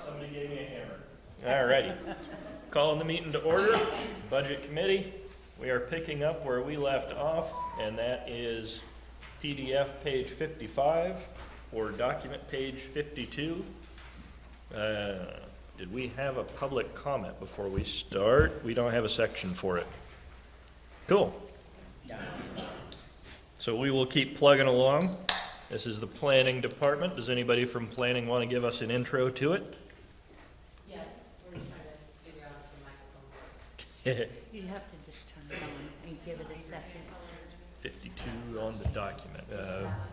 Somebody gave me a hammer. All righty. Calling the meeting to order. Budget Committee. We are picking up where we left off, and that is PDF page 55 or document page 52. Did we have a public comment before we start? We don't have a section for it. Cool. So we will keep plugging along. This is the planning department. Does anybody from planning want to give us an intro to it? Yes, we're just trying to figure out if the microphone works. You have to just turn it on and give it a second. 52 on the document,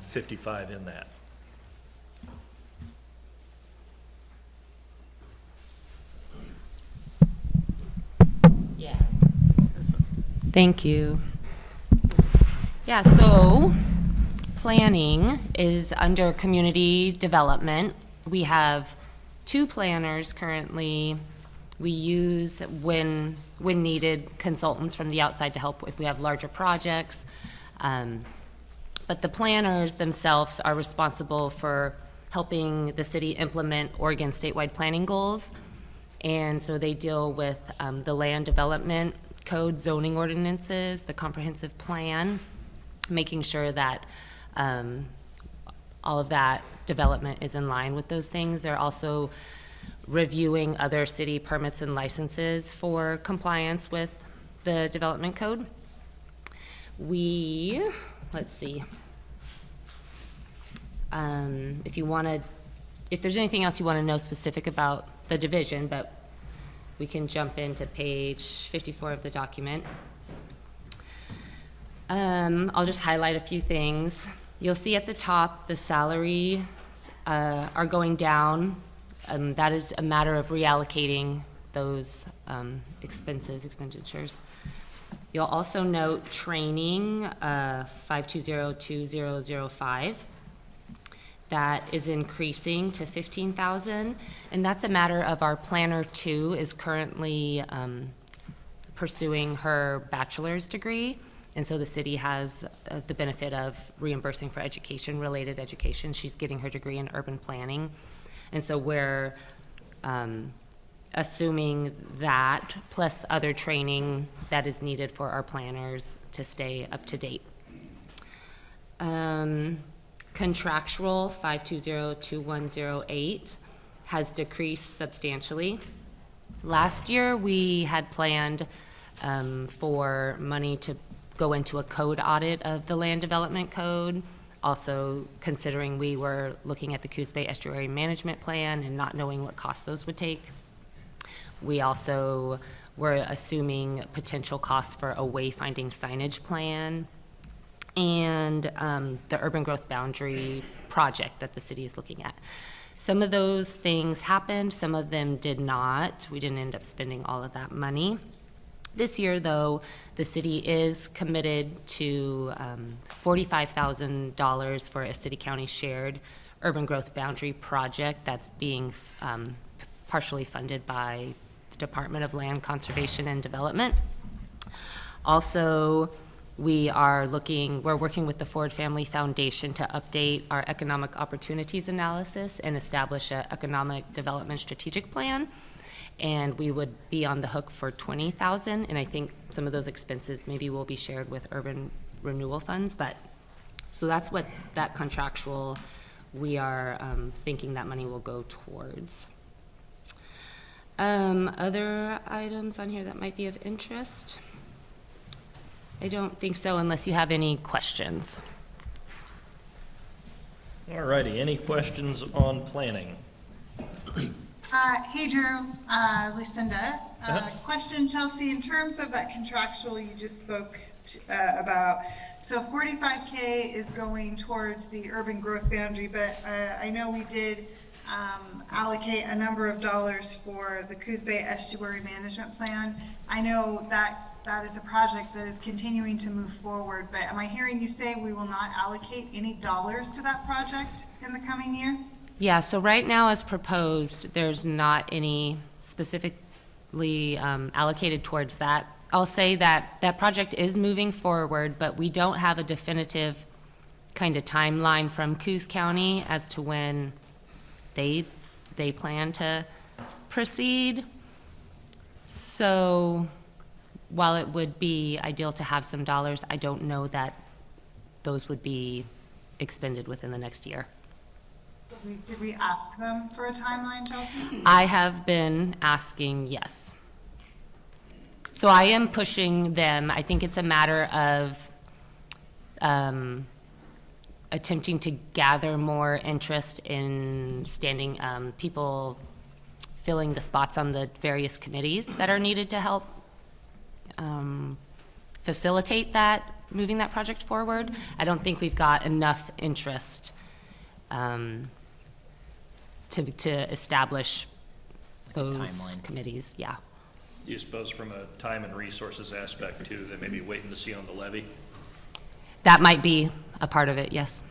55 in that. Yeah. Thank you. Yeah, so planning is under community development. We have 2 planners currently. We use, when needed, consultants from the outside to help if we have larger projects. But the planners themselves are responsible for helping the city implement Oregon statewide planning goals. And so they deal with the land development code, zoning ordinances, the comprehensive plan, making sure that all of that development is in line with those things. They're also reviewing other city permits and licenses for compliance with the development code. Let's see. If there's anything else you want to know specific about the division, but we can jump into page 54 of the document. I'll just highlight a few things. You'll see at the top the salaries are going down. That is a matter of reallocating those expenditures. You'll also note training 5202005. That is increasing to 15,000, and that's a matter of our planner 2 is currently pursuing her bachelor's degree, and so the city has the benefit of reimbursing for related education. She's getting her degree in urban planning, and so we're assuming that plus other training that is needed for our planners to stay up to date. Contractual 5202108 has decreased substantially. Last year we had planned for money to go into a code audit of the land development code. Also considering we were looking at the Coos Bay Estuary Management Plan and not knowing what costs those would take. We also were assuming potential costs for a wayfinding signage plan and the urban growth boundary project that the city is looking at. Some of those things happened, some of them did not. We didn't end up spending all of that money. This year, though, the city is committed to $45,000 for a city-county shared urban growth boundary project that's being partially funded by the Department of Land Conservation and Development. Also, we're working with the Ford Family Foundation to update our economic opportunities analysis and establish an economic development strategic plan. And we would be on the hook for $20,000, and I think some of those expenses maybe will be shared with urban renewal funds. But so that's what that contractual we are thinking that money will go towards. Other items on here that might be of interest? I don't think so, unless you have any questions. All righty, any questions on planning? Hey Drew, Lucinda. Question, Chelsea, in terms of that contractual you just spoke about, so 45K is going towards the urban growth boundary, but I know we did allocate a number of dollars for the Coos Bay Estuary Management Plan. I know that is a project that is continuing to move forward, but am I hearing you say we will not allocate any dollars to that project in the coming year? Yeah, so right now as proposed, there's not any specifically allocated towards that. I'll say that that project is moving forward, but we don't have a definitive kind of timeline from Coos County as to when they they plan to proceed. So while it would be ideal to have some dollars, I don't know that those would be expended within the next year. Did we ask them for a timeline, Chelsea? I have been asking, yes. So I am pushing them. I think it's a matter of attempting to gather more interest in people filling the spots on the various committees that are needed to help facilitate that, moving that project forward. I don't think we've got enough interest to establish those timeline. committees, yeah. Do you suppose from a time and resources aspect too, they may be waiting to see on the levy? That might be a part of it, yes.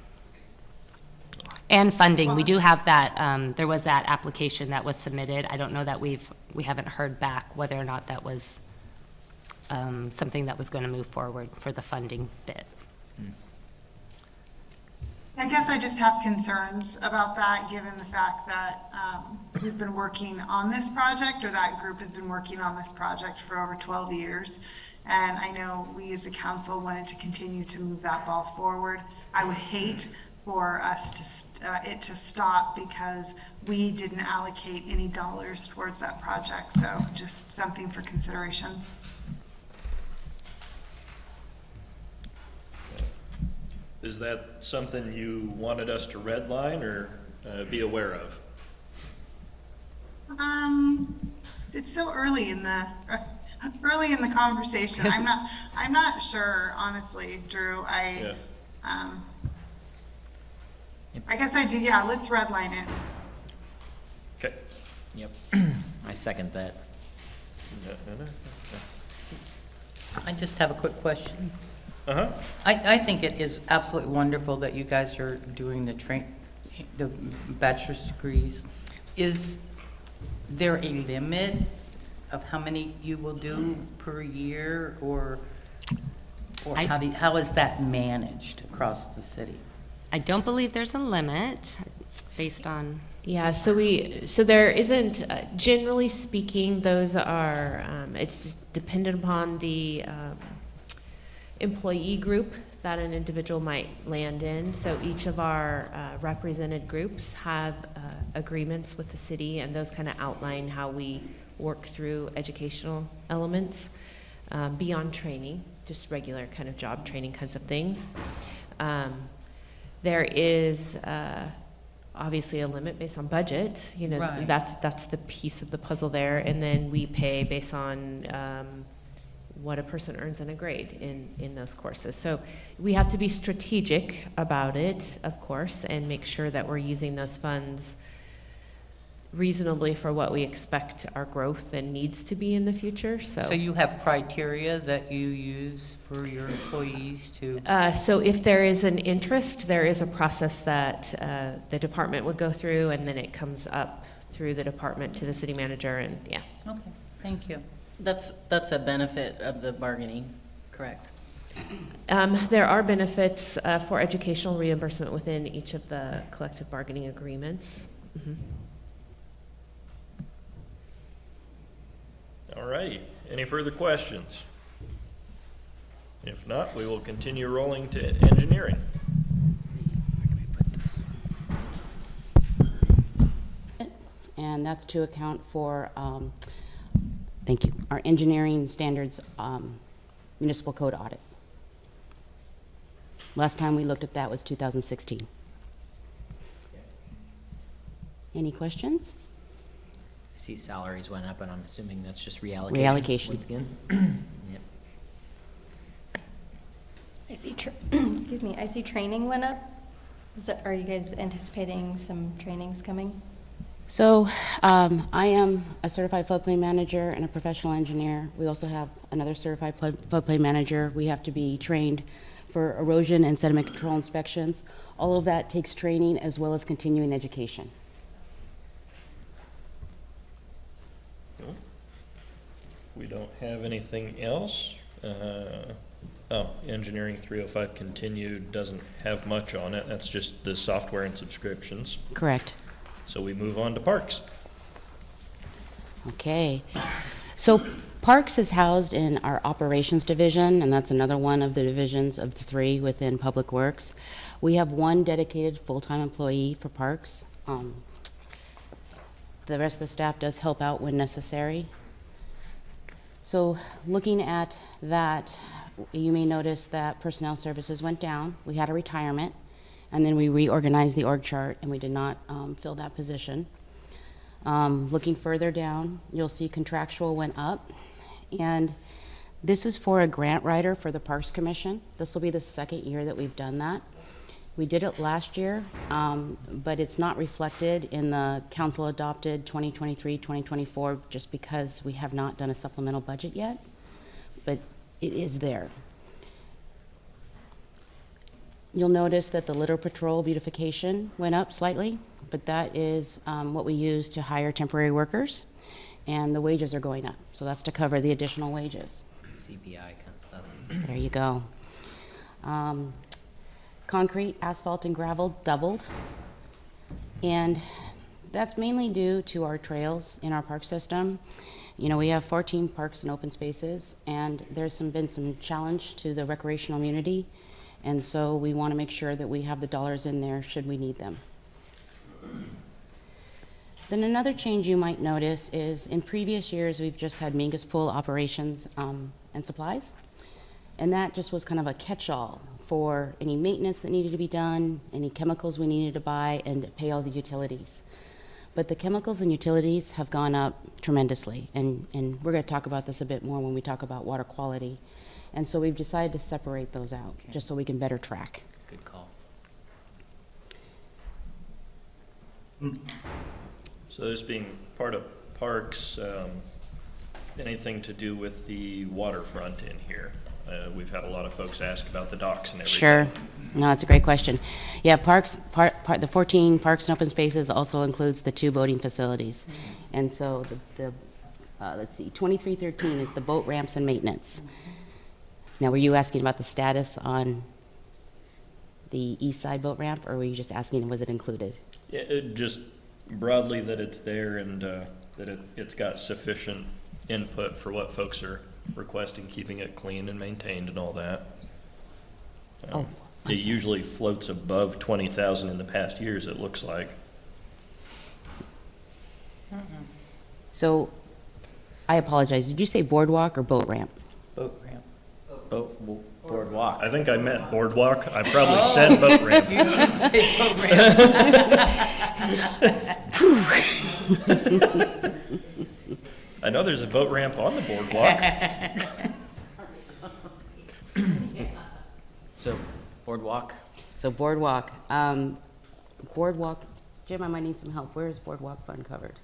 And funding, we do have that, there was that application that was submitted. I don't know that we haven't heard back whether or not that was something that was going to move forward for the funding bit. I guess I just have concerns about that, given the fact that we've been working on this project, or that group has been working on this project for over 12 years. And I know we as a council wanted to continue to move that ball forward. I would hate for us to it to stop because we didn't allocate any dollars towards that project. So just something for consideration. Is that something you wanted us to redline or be aware of? It's so early in the conversation. I'm not sure, honestly, Drew. Yeah. I guess I do. Yeah, let's redline it. Okay. Yep, I second that. I just have a quick question. Uh-huh. I think it is absolutely wonderful that you guys are doing the bachelor's degrees. Is there a limit of how many you will do per year, or how is that managed across the city? I don't believe there's a limit. It's based on, Yeah, so there isn't, generally speaking, those are, it's dependent upon the employee group that an individual might land in. So each of our represented groups have agreements with the city, and those kind of outline how we work through educational elements beyond training, just regular kind of job training kinds of things. There is obviously a limit based on budget, you know, Right. that's the piece of the puzzle there, and then we pay based on what a person earns in a grade in those courses. So we have to be strategic about it, of course, and make sure that we're using those funds reasonably for what we expect our growth and needs to be in the future, So you have criteria that you use for your employees to? So if there is an interest, there is a process that the department would go through, and then it comes up through the department to the city manager, and yeah. Okay, thank you. That's a benefit of the bargaining, correct? There are benefits for educational reimbursement within each of the collective bargaining agreements. Mhm. All righty. Any further questions? If not, we will continue rolling to engineering. And that's to account for, thank you, our engineering standards municipal code audit. Last time we looked at that was 2016. Any questions? I see salaries went up, and I'm assuming that's just reallocation. Reallocation. Once again. Yep. I see, excuse me, I see training went up. Are you guys anticipating some trainings coming? So I am a certified floodplain manager and a professional engineer. We also have another certified floodplain manager. We have to be trained for erosion and sediment control inspections. All of that takes training as well as continuing education. We don't have anything else. Engineering 305 continued doesn't have much on it. That's just the software and subscriptions. Correct. So we move on to parks. Okay. So Parks is housed in our operations division, and that's another one of the divisions of the three within Public Works. We have one dedicated full-time employee for Parks. The rest of the staff does help out when necessary. So looking at that, you may notice that personnel services went down. We had a retirement, and then we reorganized the org chart, and we did not fill that position. Looking further down, you'll see contractual went up, and this is for a grant writer for the Parks Commission. This will be the second year that we've done that. We did it last year, but it's not reflected in the council adopted 2023-2024 just because we have not done a supplemental budget yet, but it is there. You'll notice that the litter patrol beautification went up slightly, but that is what we use to hire temporary workers, and the wages are going up. So that's to cover the additional wages. CPI kind of stuff. There you go. Concrete, asphalt, and gravel doubled. And that's mainly due to our trails in our park system. You know, we have 14 parks and open spaces, and there's been some challenge to the recreational community. And so we want to make sure that we have the dollars in there should we need them. Then another change you might notice is in previous years, we've just had Mingus Pool operations and supplies. And that just was kind of a catch-all for any maintenance that needed to be done, any chemicals we needed to buy, and pay all the utilities. But the chemicals and utilities have gone up tremendously, and we're going to talk about this a bit more when we talk about water quality. And so we've decided to separate those out, just so we can better track. Good call. So this being part of parks, anything to do with the waterfront in here? We've had a lot of folks ask about the docks and everything. Sure. No, it's a great question. Yeah, parks, the 14 parks and open spaces also includes the 2 boating facilities. And so let's see, 2313 is the boat ramps and maintenance. Now, were you asking about the status on the east side boat ramp, or were you just asking, was it included? Yeah, just broadly that it's there and that it's got sufficient input for what folks are requesting, keeping it clean and maintained and all that. Oh, It usually floats above 20,000 in the past years, it looks like. So, I apologize, did you say boardwalk or boat ramp? Boat ramp. Boardwalk. I think I meant boardwalk. I probably said boat ramp. You did say boat ramp. I know there's a boat ramp on the boardwalk. So, boardwalk. So boardwalk, Jim, I might need some help. Where is boardwalk fund covered?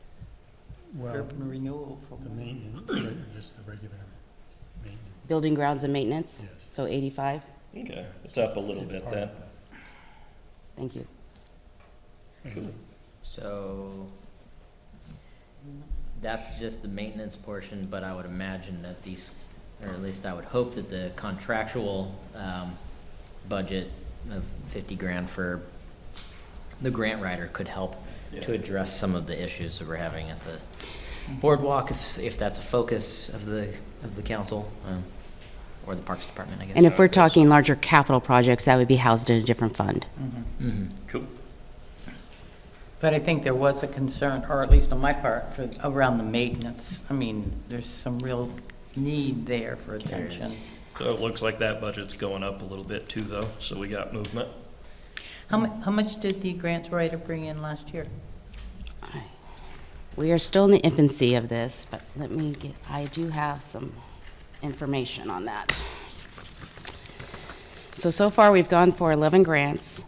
Well, Urban renewal. the maintenance, just the regular maintenance. Building grounds and maintenance? Yes. So 85? Okay, it's up a little It's bit part then. of that. Thank you. Cool. So, that's just the maintenance portion, but I would imagine that these, or at least I would hope that the contractual, budget of 50 grand for the grant writer could help to address some of the issues that we're having at the boardwalk, if that's a focus of the council, or the Parks Department, I guess. And if we're talking larger capital projects, that would be housed in a different fund. Cool. But I think there was a concern, or at least on my part, around the maintenance. I mean, there's some real need there for attention. So it looks like that budget's going up a little bit too, though, so we got movement. How much did the grants writer bring in last year? We are still in the infancy of this, but I do have some information on that. So far, we've gone for 11 grants.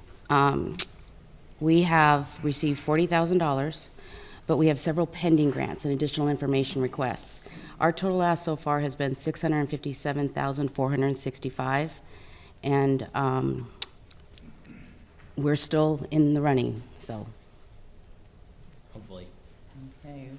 We have received $40,000, but we have several pending grants and additional information requests. Our total ask so far has been $657,465, and we're still in the running, so. Hopefully, Okay,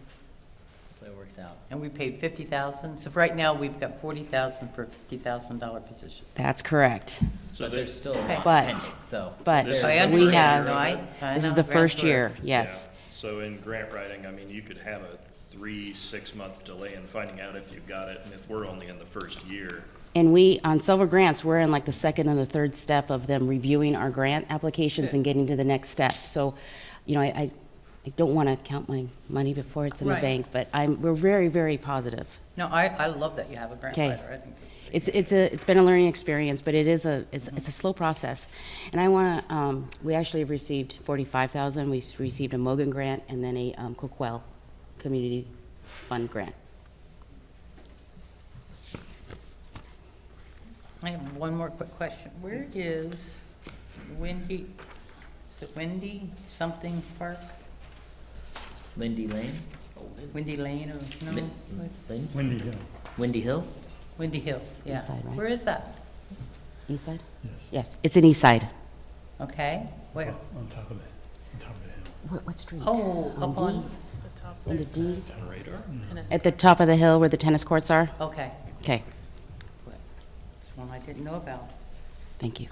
it works out. and we paid 50,000, so right now we've got 40,000 for a $50,000 position. That's correct. So But there's still a lot But- pending, so. But This is I the we first have, year, I this is know, the grants first were- year, yes. So in grant writing, I mean, you could have a 3-6 month delay in finding out if you got it, and if we're only in the first year. And we, on several grants, we're in like the second and the third step of them reviewing our grant applications and getting to the next step. So, you know, I don't want to count my money before it's in the Right. bank, but we're very, very positive. No, I love that you have a grant Okay. writer. I think that's great. It's been a learning experience, but it's a slow process. And I want to, we actually have received 45,000. We received a Mogan grant and then a Coquell Community Fund grant. I have one more quick question. Where is Windy, is it Windy something Park? Lindy Lane? Windy Lane or, no? Lin- Lin- Windy Hill, Windy Hill? Windy Hill, yeah. East side, right? Where is that? East side? yes. Yeah, it's in East Side. Okay, where? On top of the hill. What street? Oh, up on, Into D? Radar? At the top of the hill where the tennis courts are? okay. Okay, It's one I didn't know about. thank you.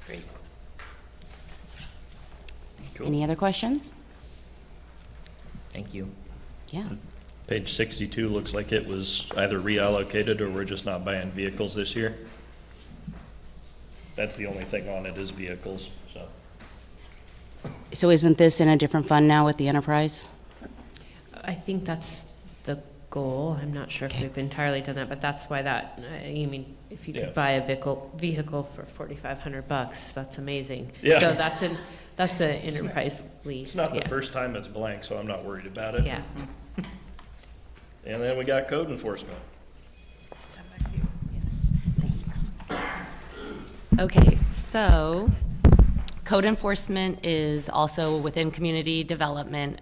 Great. Cool. Any other questions? Thank you. Yeah. Page 62 looks like it was either reallocated or we're just not buying vehicles this year. That's the only thing on it is vehicles, so. So isn't this in a different fund now with the enterprise? I think that's the goal. I'm not sure if Okay. we've entirely done that, but that's why that, you mean, if you Yeah. could buy a vehicle for $4,500, that's amazing. Yeah. So that's an enterprise lease. It's not the yeah. first time it's blank, so I'm not worried about it. Yeah. And then we got code enforcement. Okay, so code enforcement is also within community development,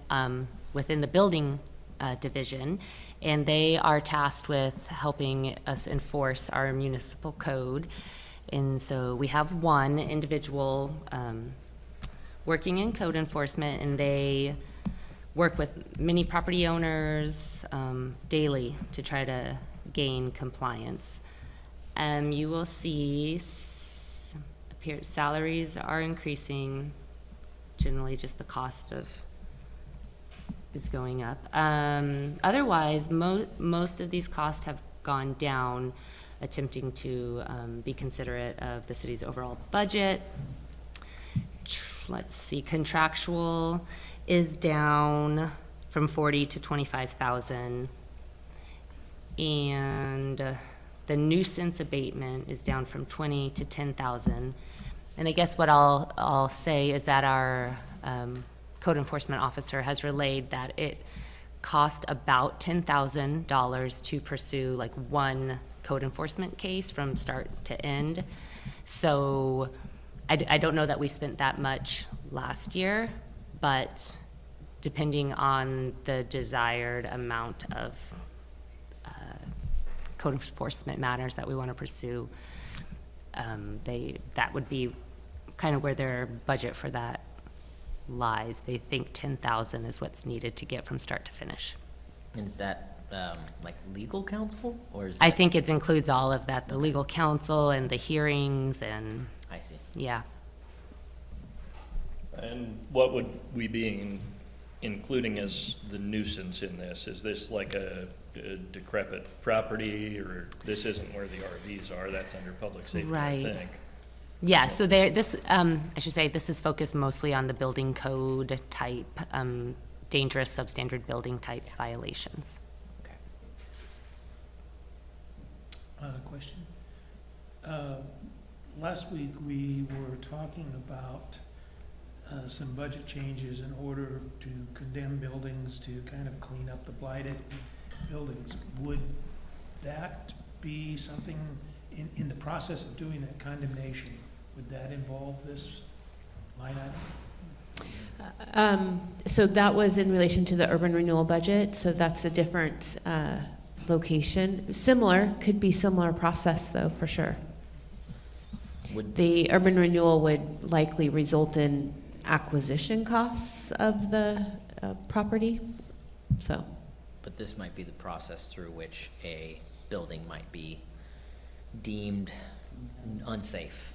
within the building division, and they are tasked with helping us enforce our municipal code. And so we have one individual working in code enforcement, and they work with many property owners daily to try to gain compliance. You will see salaries are increasing, generally just the cost of is going up. Otherwise, most of these costs have gone down, attempting to be considerate of the city's overall budget. Let's see, contractual is down from 40 to 25,000. And the nuisance abatement is down from 20 to 10,000. And I guess what I'll say is that our code enforcement officer has relayed that it cost about $10,000 to pursue like one code enforcement case from start to end. So I don't know that we spent that much last year, but depending on the desired amount of code enforcement matters that we want to pursue, that would be kind of where their budget for that lies. They think 10,000 is what's needed to get from start to finish. And is that, like legal counsel, or is I that? think it includes all of that, the legal counsel and the hearings and, I see. yeah. And what would we be including as the nuisance in this? Is this like a decrepit property, or this isn't where the RVs are? That's under public safety, I Right. think. Yeah, so I should say, this is focused mostly on the building code type, dangerous substandard building type violations. Okay. Question. Last week, we were talking about some budget changes in order to condemn buildings to kind of clean up the blighted buildings. Would that be something in the process of doing that condemnation? Would that involve this line item? So that was in relation to the urban renewal budget, so that's a different location. Similar, could be similar process though, for sure. Would, The urban renewal would likely result in acquisition costs of the property, so. but this might be the process through which a building might be deemed unsafe.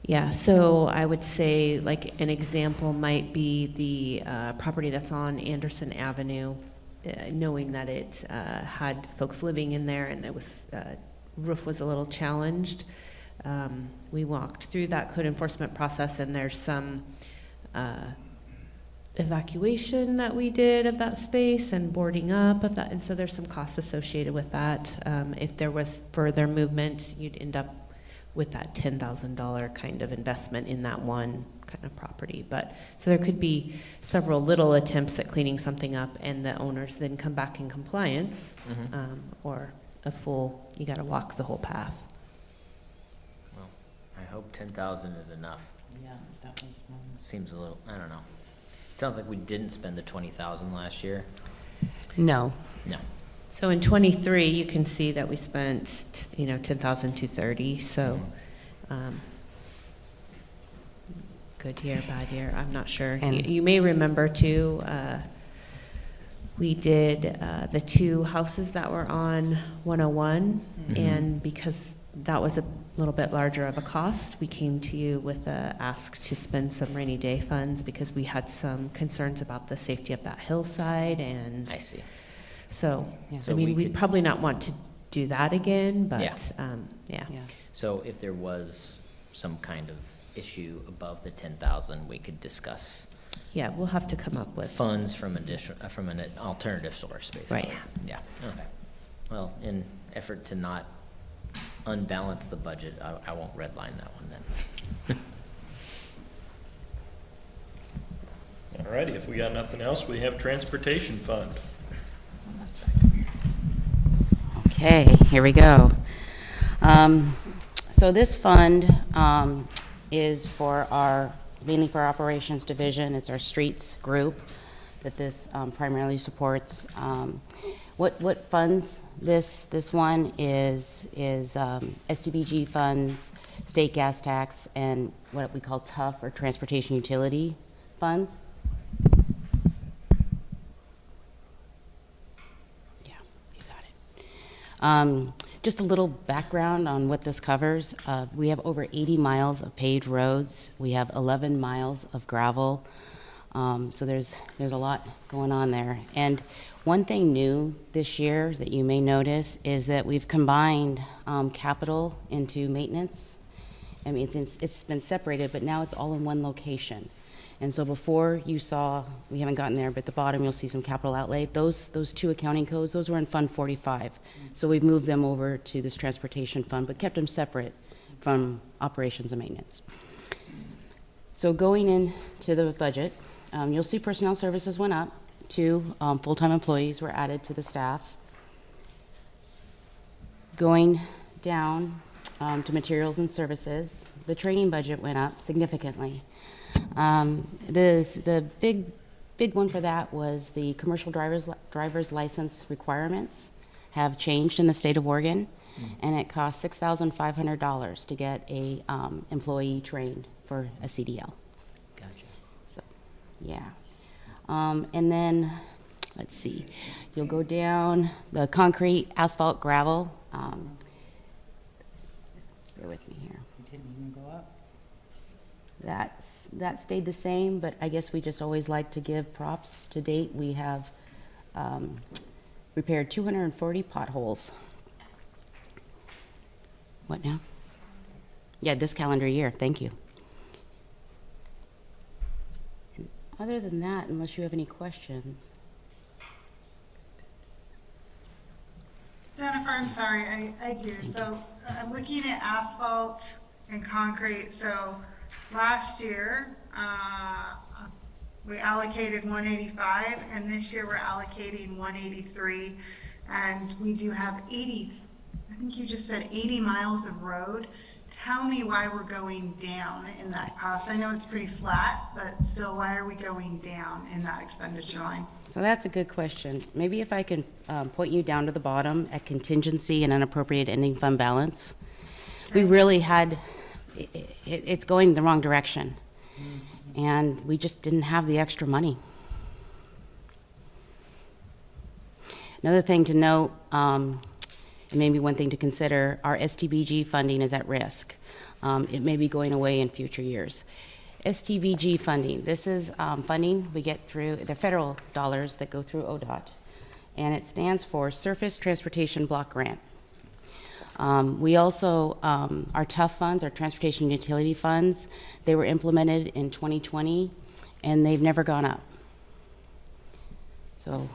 Yeah, so I would say like an example might be the property that's on Anderson Avenue, knowing that it had folks living in there and it was, roof was a little challenged. We walked through that code enforcement process, and there's some evacuation that we did of that space and boarding up of that, and so there's some costs associated with that. If there was further movement, you'd end up with that $10,000 kind of investment in that one kind of property. But so there could be several little attempts at cleaning something up, and the owners then come back in compliance, or a full, you got to walk the whole path. Well, I hope 10,000 is enough. Yeah, that was one. Seems a little, I don't know. Sounds like we didn't spend the 20,000 last year. No. No. So in '23, you can see that we spent, you know, 10,230. So, good year, bad year, I'm not sure. And- You may remember too, we did the two houses that were on 101, and because that was a little bit larger of a cost, we came to you with a ask to spend some rainy day funds because we had some concerns about the safety of that hillside, and I see. so, Yeah. So I mean, we we'd could- probably not want to do that again, but, Yeah. yeah. Yeah. So if there was some kind of issue above the 10,000, we could discuss Yeah, we'll have to come up with, funds from additional, from an alternative source, basically. Right. Yeah, okay. Well, in effort to not unbalance the budget, I won't redline that one then. All righty, if we got nothing else, we have transportation fund. Okay, here we go. So this fund is for our, mainly for our operations division. It's our streets group that this primarily supports. What funds this one is STBG funds, state gas tax, and what we call TUF, or transportation utility funds. Yeah, you got it. Just a little background on what this covers. We have over 80 miles of paved roads. We have 11 miles of gravel. So there's a lot going on there. And one thing new this year that you may notice is that we've combined capital into maintenance. I mean, it's been separated, but now it's all in one location. And so before you saw, we haven't gotten there, but at the bottom you'll see some capital outlay. Those two accounting codes, those were in Fund 45. So we've moved them over to this transportation fund, but kept them separate from operations and maintenance. So going into the budget, you'll see personnel services went up. 2 full-time employees were added to the staff. Going down to materials and services, the training budget went up significantly. The big one for that was the commercial driver's license requirements have changed in the state of Oregon, and it costs $6,500 to get a employee trained for a CDL. Gotcha. So, yeah. And then, let's see, you'll go down the concrete, asphalt, gravel. Bear with me here. It didn't even go up. That stayed the same, but I guess we just always like to give props. To date, we have repaired 240 potholes. What now? Yeah, this calendar year, thank you. And other than that, unless you have any questions. Jennifer, I'm sorry, I do. So I'm looking at asphalt and concrete. So last year, we allocated 185, and this year we're allocating 183. And we do have 80, I think you just said 80 miles of road. Tell me why we're going down in that cost. I know it's pretty flat, but still, why are we going down in that expenditure line? So that's a good question. Maybe if I can point you down to the bottom at contingency and unappropriated ending fund balance. We really had, it's going the wrong direction. And we just didn't have the extra money. Another thing to note, and maybe one thing to consider, our STBG funding is at risk. It may be going away in future years. STBG funding. This is funding we get through the federal dollars that go through ODOT, and it stands for Surface Transportation Block Grant. We also, our TUF funds, our transportation utility funds, they were implemented in 2020, and they've never gone up. So,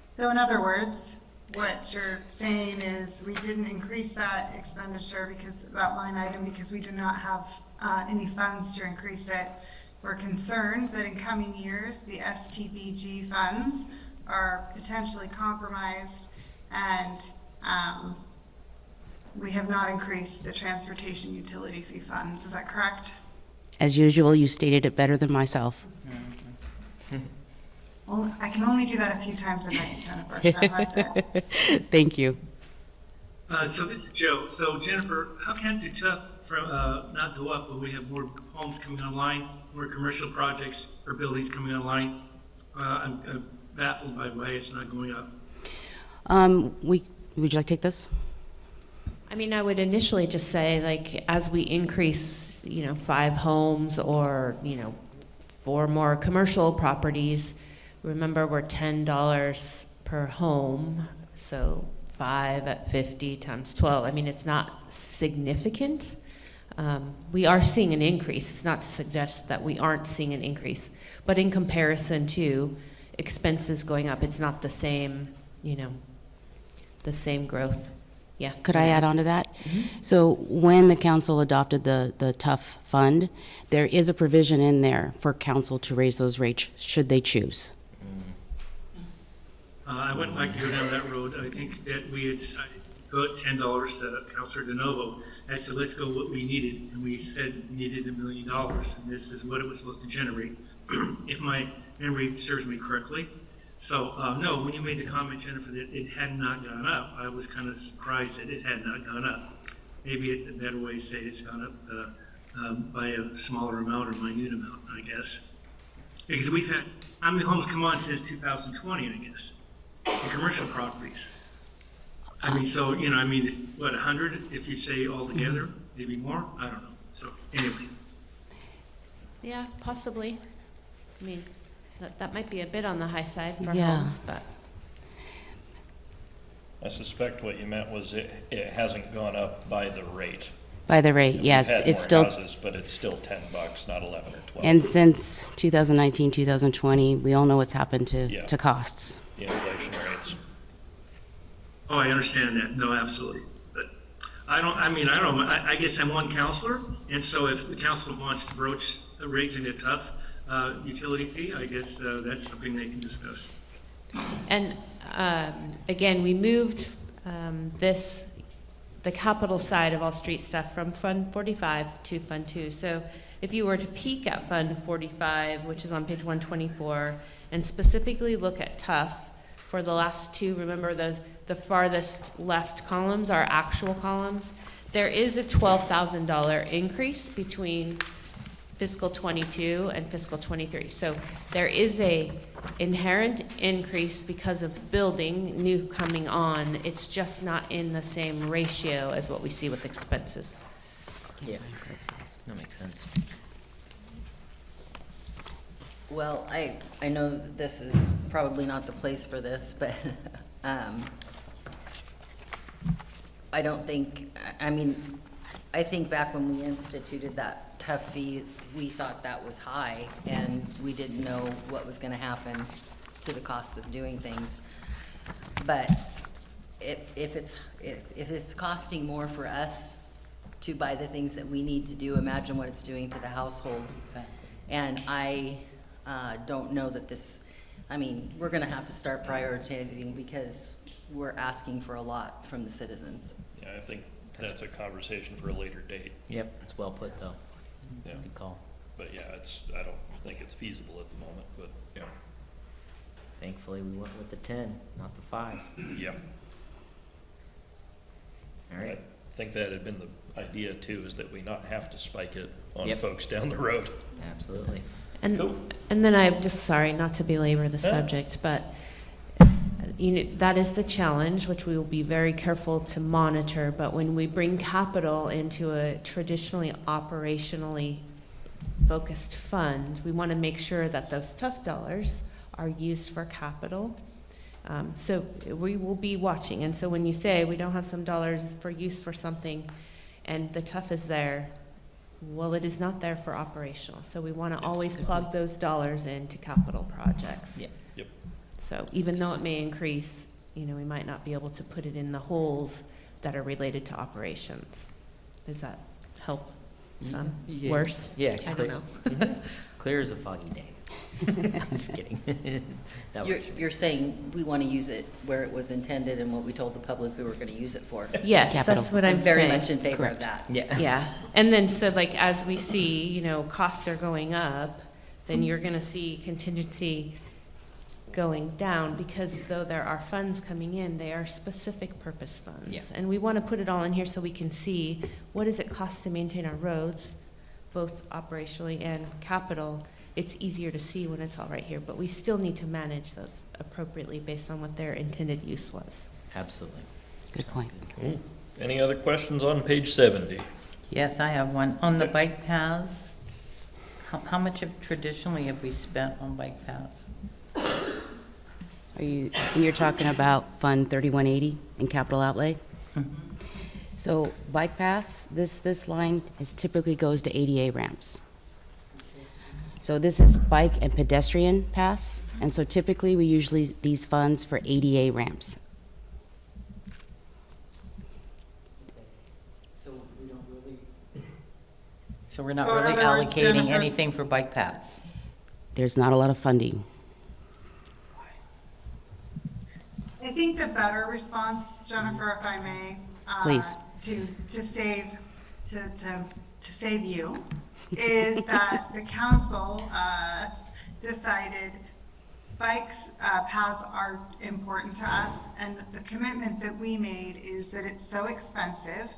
So in other words, what you're saying is we didn't increase that expenditure because that line item because we do not have any funds to increase it. We're concerned that in coming years, the STBG funds are potentially compromised and we have not increased the transportation utility fee funds. Is that correct? as usual, you stated it better than myself. Well, I can only do that a few times a night, Jennifer, so that's it. Thank you. So this is Joe. So Jennifer, how can do tough from not go up when we have more homes coming online, more commercial projects or buildings coming online? I'm baffled by why it's not going up. Would you like to take this? I mean, I would initially just say, like, as we increase, 5 homes or, 4 more commercial properties, remember we're $10 per home, so 5 at 50 times 12. I mean, it's not significant. We are seeing an increase. It's not to suggest that we aren't seeing an increase, but in comparison to expenses going up, it's not the same, the same growth. Yeah. Could I add on to that? So when the council adopted the TUF fund, there is a provision in there for council to raise those rates should they choose. I wouldn't like to go down that road. I think that we had decided to go at $10, set up Councilor DeNovo. I said, let's go what we needed, and we said we needed $1 million, and this is what it was supposed to generate, if my memory serves me correctly. So, no, when you made the comment, Jennifer, that it had not gone up, I was kind of surprised that it had not gone up. Maybe a better way to say it's gone up by a smaller amount or minute amount, I guess. Because we've had, how many homes come on since 2020, I guess, in commercial properties? I mean, so, what, 100 if you say all together, maybe more? I don't know. So, anyway. Yeah, possibly. I mean, that might be a bit on the high side for Yeah. homes, but I suspect what you meant was it hasn't gone up by the rate. By the rate, yes, We've had it's more still, houses, but it's still $10, not 11 or 12. and since 2019, 2020, we all know what's happened Yeah. to costs. The inflation rates. Oh, I understand that. No, absolutely. But I don't know. I guess I'm one counselor, and so if the council wants to broach raising a tough utility fee, I guess that's something they can discuss. and again, we moved the capital side of all street stuff from Fund 45 to Fund 2. So if you were to peek at Fund 45, which is on page 124, and specifically look at TUF for the last two, remember the farthest left columns are actual columns. There is a $12,000 increase between fiscal 22 and fiscal 23. So there is a inherent increase because of building new coming on. It's just not in the same ratio as what we see with expenses. Yeah, that makes sense. Well, I know that this is probably not the place for this, but I don't think, I think back when we instituted that tough fee, we thought that was high, and we didn't know what was gonna happen to the cost of doing things. But if it's costing more for us to buy the things that we need to do, imagine what it's doing to the household. Exactly. And I don't know that this, we're gonna have to start prioritizing because we're asking for a lot from the citizens. Yeah, I think that's a conversation for a later date. Yep, it's well put, though. Yeah. Good call. But yeah, I don't think it's feasible at the moment, but yeah. Thankfully, we went with the 10, not the 5. Yeah. All I right. think that had been the idea too, is that we not have to spike it on Yep. folks down the road. Absolutely. And Cool. and then I'm just sorry not to belabor the Yeah. subject, but that is the challenge, which we will be very careful to monitor, but when we bring capital into a traditionally operationally focused fund, we want to make sure that those tough dollars are used for capital. So we will be watching, and so when you say we don't have some dollars for use for something, and the tough is there, well, it is not there for operational. So we want to always plug those dollars into capital projects. Yeah. Yep. So even though it may increase, we might not be able to put it in the holes that are related to operations. Does that help some? Yeah. Worse? Yeah. I don't clear- know. Mhm. Clear as a foggy day. I'm just kidding. That works for me. You're saying we want to use it where it was intended and what we told the public we were going to use it for. Yes, Capital. that's what I'm very saying. much in favor Correct. of that. Yeah. Yeah, and then so like as we see, costs are going up, then you're gonna see contingency going down, because though there are funds coming in, they are specific purpose funds. Yeah. And we wanna put it all in here so we can see what does it cost to maintain our roads, both operationally and capital. It's easier to see when it's all right here, but we still need to manage those appropriately based on what their intended use was. Absolutely. Good point. Cool. Any other questions on page 70? Yes, I have one. On the bike paths, how much traditionally have we spent on bike paths? You're talking about Fund 3180 in capital outlay? So bike paths, this line typically goes to ADA ramps. So this is bike and pedestrian paths, and so typically we usually these funds for ADA ramps. So we're not So in really other words, allocating Jennifer- anything for bike paths? There's not a lot of funding. I think the better response, Jennifer, if I may, Please. to save you, is that the council decided bikes paths are important to us, and the commitment that we made is that it's so expensive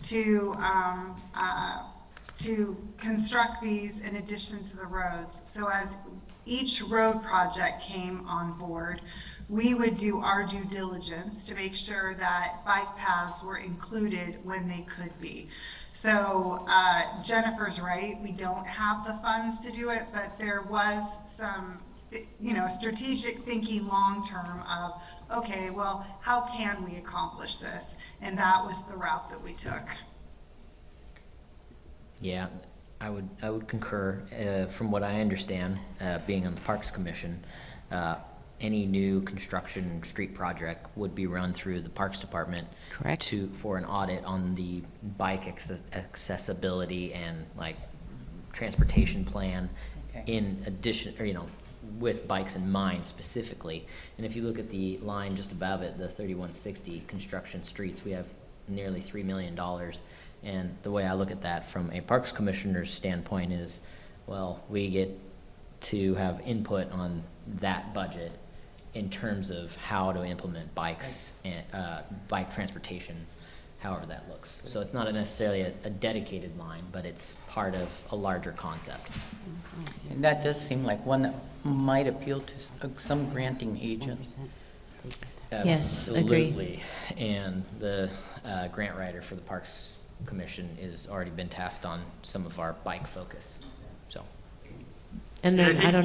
to construct these in addition to the roads. So as each road project came on board, we would do our due diligence to make sure that bike paths were included when they could be. So Jennifer's right, we don't have the funds to do it, but there was some, strategic thinking long-term of, okay, well, how can we accomplish this? And that was the route that we took. Yeah, I would concur. From what I understand, being on the Parks Commission, any new construction street project would be run through the Parks Department. Correct. For an audit on the bike accessibility and like transportation plan. Okay. In addition, or with bikes in mind specifically. And if you look at the line just above it, the 3160 construction streets, we have nearly $3 million. And the way I look at that from a Parks Commissioner's standpoint is, well, we get to have input on that budget in terms of how to implement bikes and bike transportation, however that looks. So it's not necessarily a dedicated line, but it's part of a larger concept. And that does seem like one that might appeal to some granting agent. Yes, agree. Absolutely. And the grant writer for the Parks Commission has already been tasked on some of our bike focus, so. And then I don't.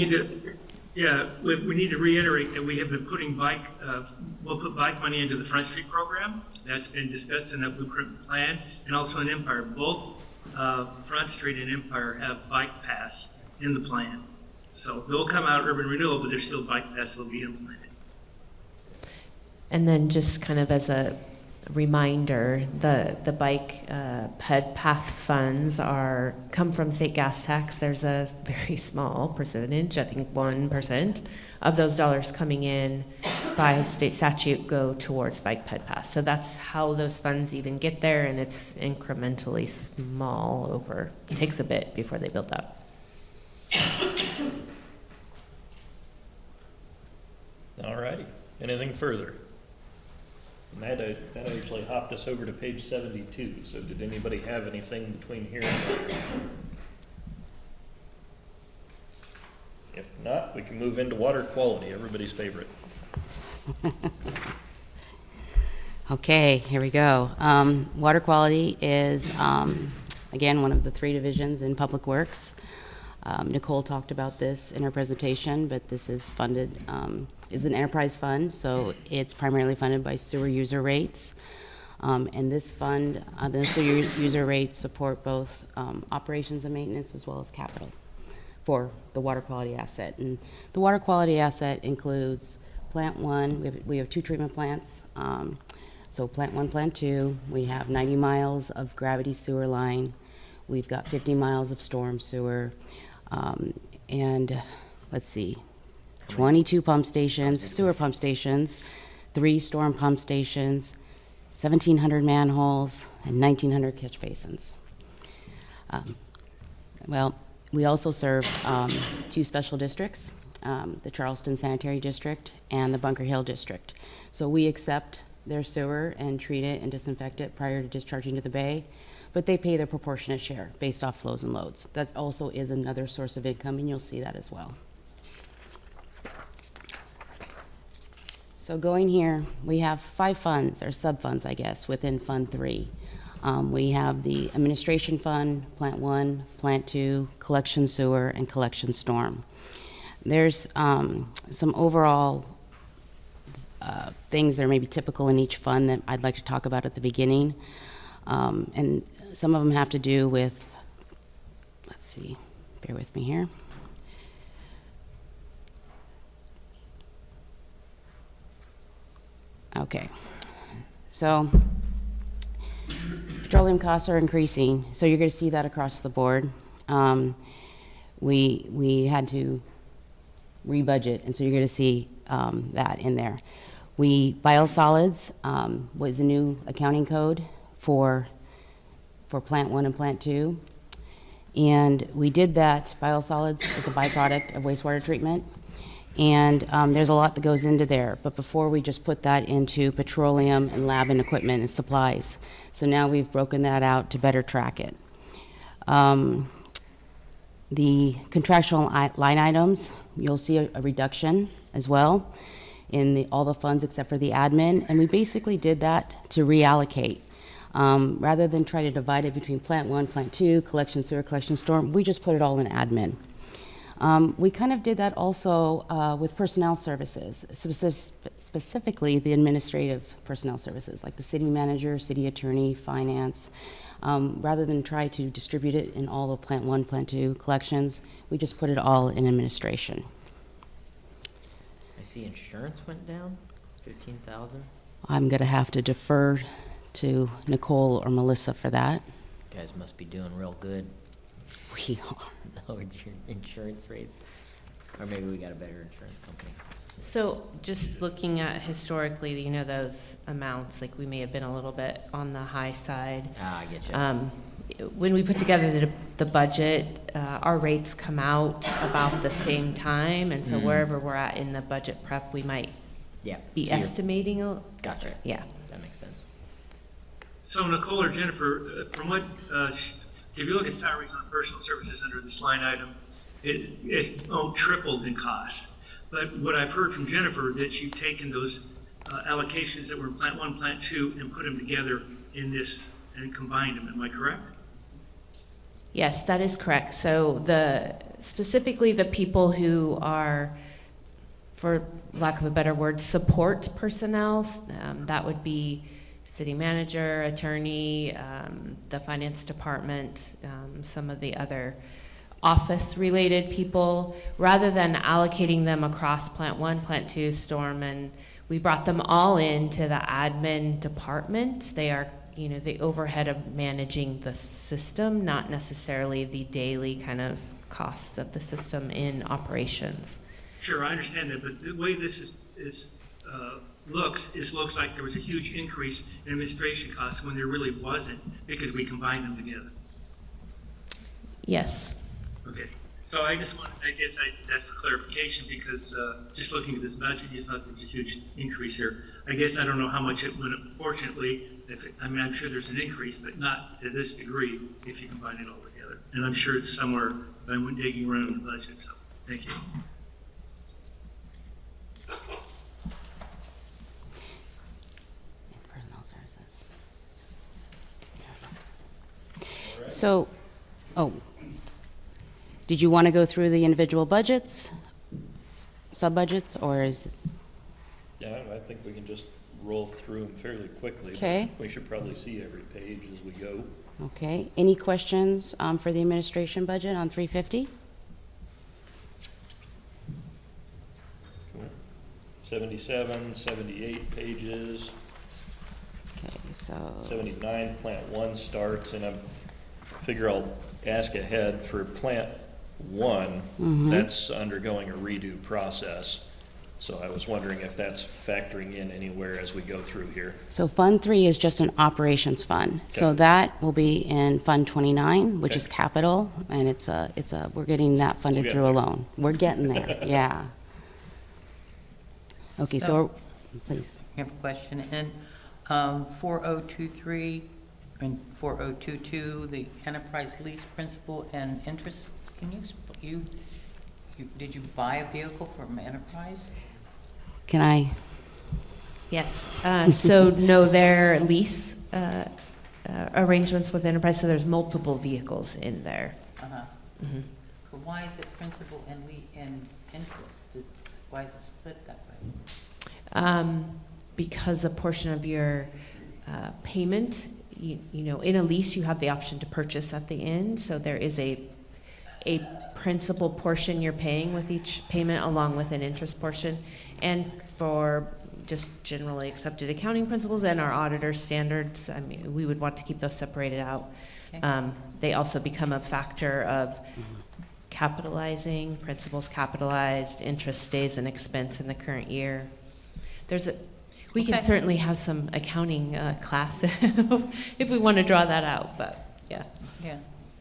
Yeah, we need to reiterate that we have been putting we'll put bike money into the Front Street program. That's been discussed in that blueprint plan, and also in Empire. Both Front Street and Empire have bike paths in the plan. So they'll come out urban renewal, but there's still bike paths that'll be implemented. And then just kind of as a reminder, the bike ped path funds come from state gas tax. There's a very small percentage, I think 1% of those dollars coming in by state statute go towards bike ped paths. So that's how those funds even get there, and it's incrementally small it takes a bit before they build up. All righty. Anything further? And that actually hopped us over to page 72. So did anybody have anything between here and there? If not, we can move into water quality, everybody's favorite. Okay, here we go. Water quality is, again, one of the 3 divisions in Public Works. Nicole talked about this in her presentation, but this is funded, is an enterprise fund, so it's primarily funded by sewer user rates. And this fund, the sewer user rates support both operations and maintenance as well as capital for the water quality asset. And the water quality asset includes Plant 1, we have 2 treatment plants. So Plant 1, Plant 2, we have 90 miles of gravity sewer line. We've got 50 miles of storm sewer. And let's see, 22 pump stations, sewer pump stations, 3 storm pump stations, 1,700 manholes, and 1,900 catch basins. Well, we also serve 2 special districts, the Charleston Sanitary District and the Bunker Hill District. So we accept their sewer and treat it and disinfect it prior to discharging to the bay, but they pay their proportionate share based off flows and loads. That also is another source of income, and you'll see that as well. So going here, we have 5 funds, or sub-funds, I guess, within Fund 3. We have the Administration Fund, Plant 1, Plant 2, Collection Sewer, and Collection Storm. There's some overall things that are maybe typical in each fund that I'd like to talk about at the beginning. And some of them have to do with, let's see, bear with me here. Okay, so petroleum costs are increasing, so you're going to see that across the board. We had to rebudget, and so you're going to see that in there. Biosolids was a new accounting code for Plant 1 and Plant 2, and we did that. Biosolids is a byproduct of wastewater treatment, and there's a lot that goes into there, but before we just put that into petroleum and lab and equipment and supplies. So now we've broken that out to better track it. The contractual line items, you'll see a reduction as well in all the funds except for the admin, and we basically did that to reallocate. Rather than try to divide it between Plant 1, Plant 2, Collection Sewer, Collection Storm, we just put it all in admin. We kind of did that also with personnel services, specifically the administrative personnel services, like the city manager, city attorney, finance. Rather than try to distribute it in all of Plant 1, Plant 2 collections, we just put it all in administration. I see insurance went down, 15,000. I'm going to have to defer to Nicole or Melissa for that. You guys must be doing real good. We are. Lowered your insurance rates. Or maybe we got a better insurance company. So just looking at historically, you know, those amounts, like we may have been a little bit on the high side. Ah, I get you. When we put together the budget, our rates come out about the same time, and so wherever we're at in the budget prep, we might be So estimating. Gotcha. Yeah. That makes sense. So Nicole or Jennifer, from what, if you look at salaries on personal services under this line item, it's tripled in cost. But what I've heard from Jennifer, that you've taken those allocations that were in Plant 1, Plant 2, and put them together in this and combined them. Am I correct? Yes, that is correct. So specifically the people who are, for lack of a better word, support personnel, that would be city manager, attorney, the finance department, some of the other office-related people, rather than allocating them across Plant 1, Plant 2, Storm, and we brought them all into the admin department. They are, you know, the overhead of managing the system, not necessarily the daily kind of costs of the system in operations. Sure, I understand that, but the way this looks like there was a huge increase in administration costs when there really wasn't, because we combined them together. Yes. Okay, so I guess that's for clarification, because just looking at this budget, you thought there was a huge increase here. I guess I don't know how much it went up proportionately. I'm sure there's an increase, but not to this degree if you combine it all together. And I'm sure it's somewhere, I went digging around in the budget, so thank you. So, oh, did you want to go through the individual budgets, sub-budgets, or is, Yeah, I think we can just roll through them fairly quickly. but Okay. We should probably see every page as we go. okay, any questions for the administration budget on 350? Cool. 77, 78 pages, Okay, so, 79, plant one starts, and I figure I'll ask ahead for plant one, that's undergoing a redo process. So I was wondering if that's factoring in anywhere as we go through here. so Fund 3 is just an operations fund. So Okay. that will be in Fund 29, which Okay. is capital, and we're getting that funded We're through a getting loan. We're getting there, yeah. Okay, so, please. I have a question. In 4023 and 4022, the enterprise lease principal and interest, can you, did you buy a vehicle from enterprise? Can I, Yes, so no, their lease arrangements with Enterprise, so there's multiple vehicles in there. Uh-huh. Mhm. But why is it principal and interest? Why is it split that way? Because a portion of your payment, you know, in a lease, you have the option to purchase at the end, so there is a principal portion you're paying with each payment along with an interest portion. And for just generally accepted accounting principles and our auditor standards, I mean, we would want to keep those separated out. Okay. They also become a factor of capitalizing, principals capitalized, interest stays an expense in the current year. We can Okay. certainly have some accounting class if we want to draw that out, but yeah. Yeah,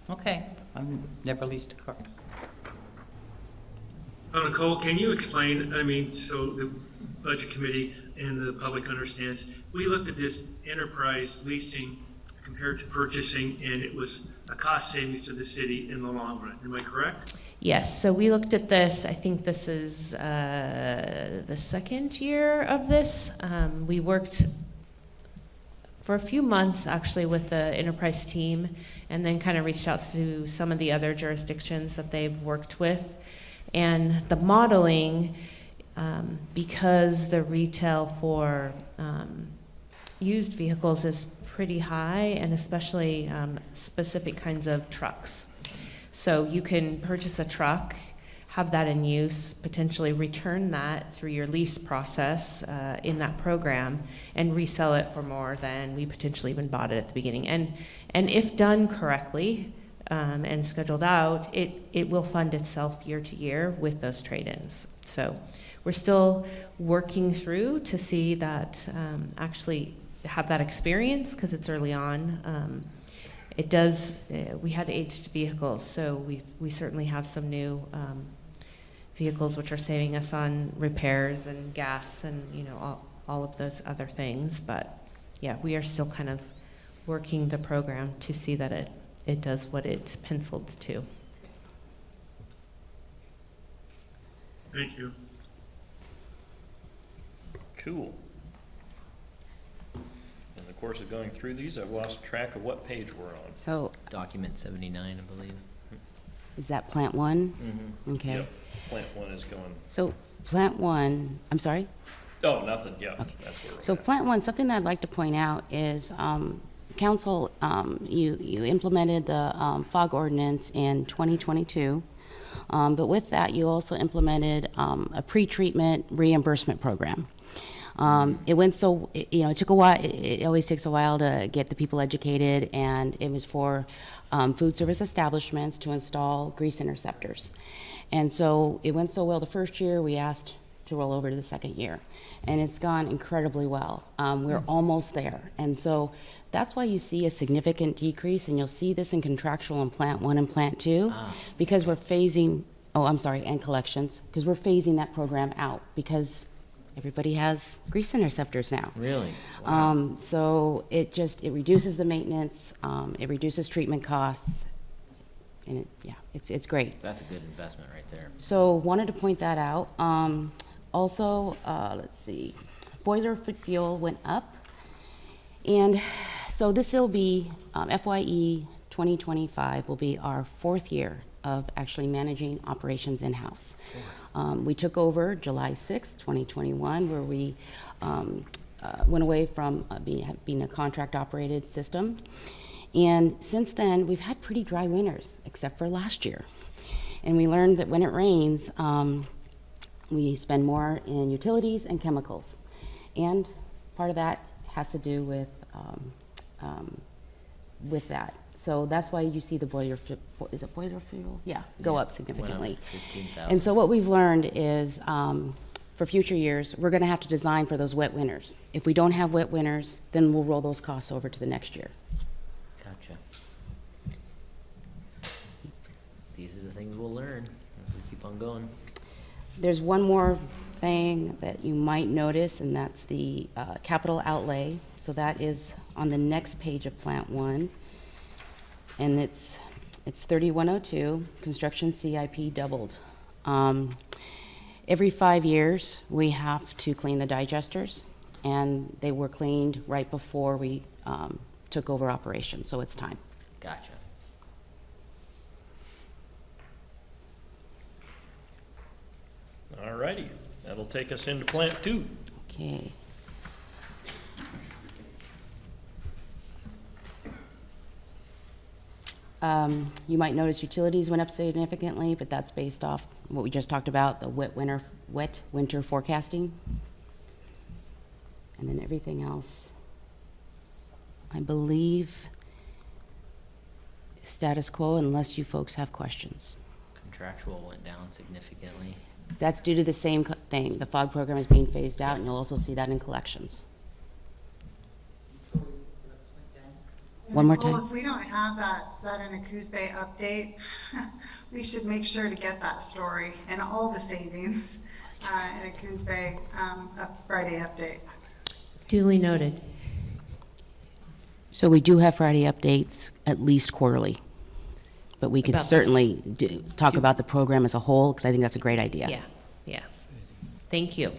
okay. I've never leased a car. Nicole, can you explain, I mean, so the budget committee and the public understands, we looked at this enterprise leasing compared to purchasing, and it was a cost savings to the city in the long run. Am I correct? Yes, so we looked at this, I think this is the second year of this. We worked for a few months actually with the enterprise team and then kind of reached out to some of the other jurisdictions that they've worked with. And the modeling, because the retail for used vehicles is pretty high, and especially specific kinds of trucks. So you can purchase a truck, have that in use, potentially return that through your lease process in that program, and resell it for more than we potentially even bought it at the beginning. And if done correctly and scheduled out, it will fund itself year to year with those trade-ins. So we're still working through to see that actually have that experience because it's early on. It does, we had aged vehicles, so we certainly have some new vehicles which are saving us on repairs and gas and, you know, all of those other things. But yeah, we are still kind of working the program to see that it does what it's penciled to. Thank you. Cool. In the course of going through these, I've lost track of what page we're on. so Document 79, I believe. is that Plant 1? Okay. Yep, plant one is going, So Plant 1, I'm sorry? oh, nothing, yeah, that's where we're So at. Plant 1, something that I'd like to point out is, council, you implemented the fog ordinance in 2022, but with that, you also implemented a pre-treatment reimbursement program. It went so, it took a while, it always takes a while to get the people educated, and it was for food service establishments to install grease interceptors. And so it went so well the first year, we asked to roll over to the second year. And it's gone incredibly well. We're almost there. And so that's why you see a significant decrease, and you'll see this in contractual in Plant 1 and Plant 2, because we're phasing, and collections, because we're phasing that program out, because everybody has grease interceptors now. Really? So it reduces the maintenance, it reduces treatment costs, and it's great. That's a good investment right there. So wanted to point that out. Also, let's see, boiler fuel went up. And so this will be FYE 2025 will be our 4th year of actually managing operations in-house. We took over July 6th, 2021, where we went away from being a contract-operated system. And since then, we've had pretty dry winters, except for last year. And we learned that when it rains, we spend more in utilities and chemicals. And part of that has to do with that. So that's why you see the is it boiler fuel? Yeah, go up significantly. 15,000. And so what we've learned is for future years, we're gonna have to design for those wet winters. If we don't have wet winters, then we'll roll those costs over to the next year. Gotcha. These are the things we'll learn as we keep on going. There's one more thing that you might notice, and that's the capital outlay. So that is on the next page of Plant 1. And it's 3102, construction CIP doubled. Every 5 years, we have to clean the digesters, and they were cleaned right before we took over operations, so it's time. Gotcha. All righty, that'll take us into Plant 2. Okay. You might notice utilities went up significantly, but that's based off what we just talked about, the wet winter forecasting. And then everything else, I believe, status quo unless you folks have questions. Contractual went down significantly. That's due to the same thing. The FOG program is being phased out, and you'll also see that in collections. One more Nicole, time. if we don't have that in a Coos Bay update, we should make sure to get that story and all the savings in a Coos Bay Friday update. Duly noted. So we do have Friday updates at least quarterly, but we could About this- certainly talk about the program as a whole, because I think that's a great idea. Yeah, yeah. Thank you.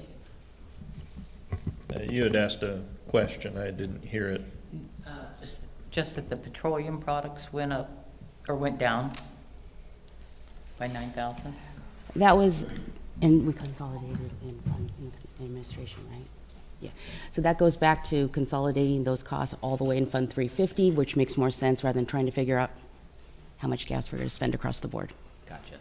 You had asked a question, I didn't hear it. Just that the petroleum products went up, or went down by 9,000? That was, and we consolidated in administration, right? Yeah. So that goes back to consolidating those costs all the way in Fund 350, which makes more sense rather than trying to figure out how much gas we're going to spend across the board. Gotcha.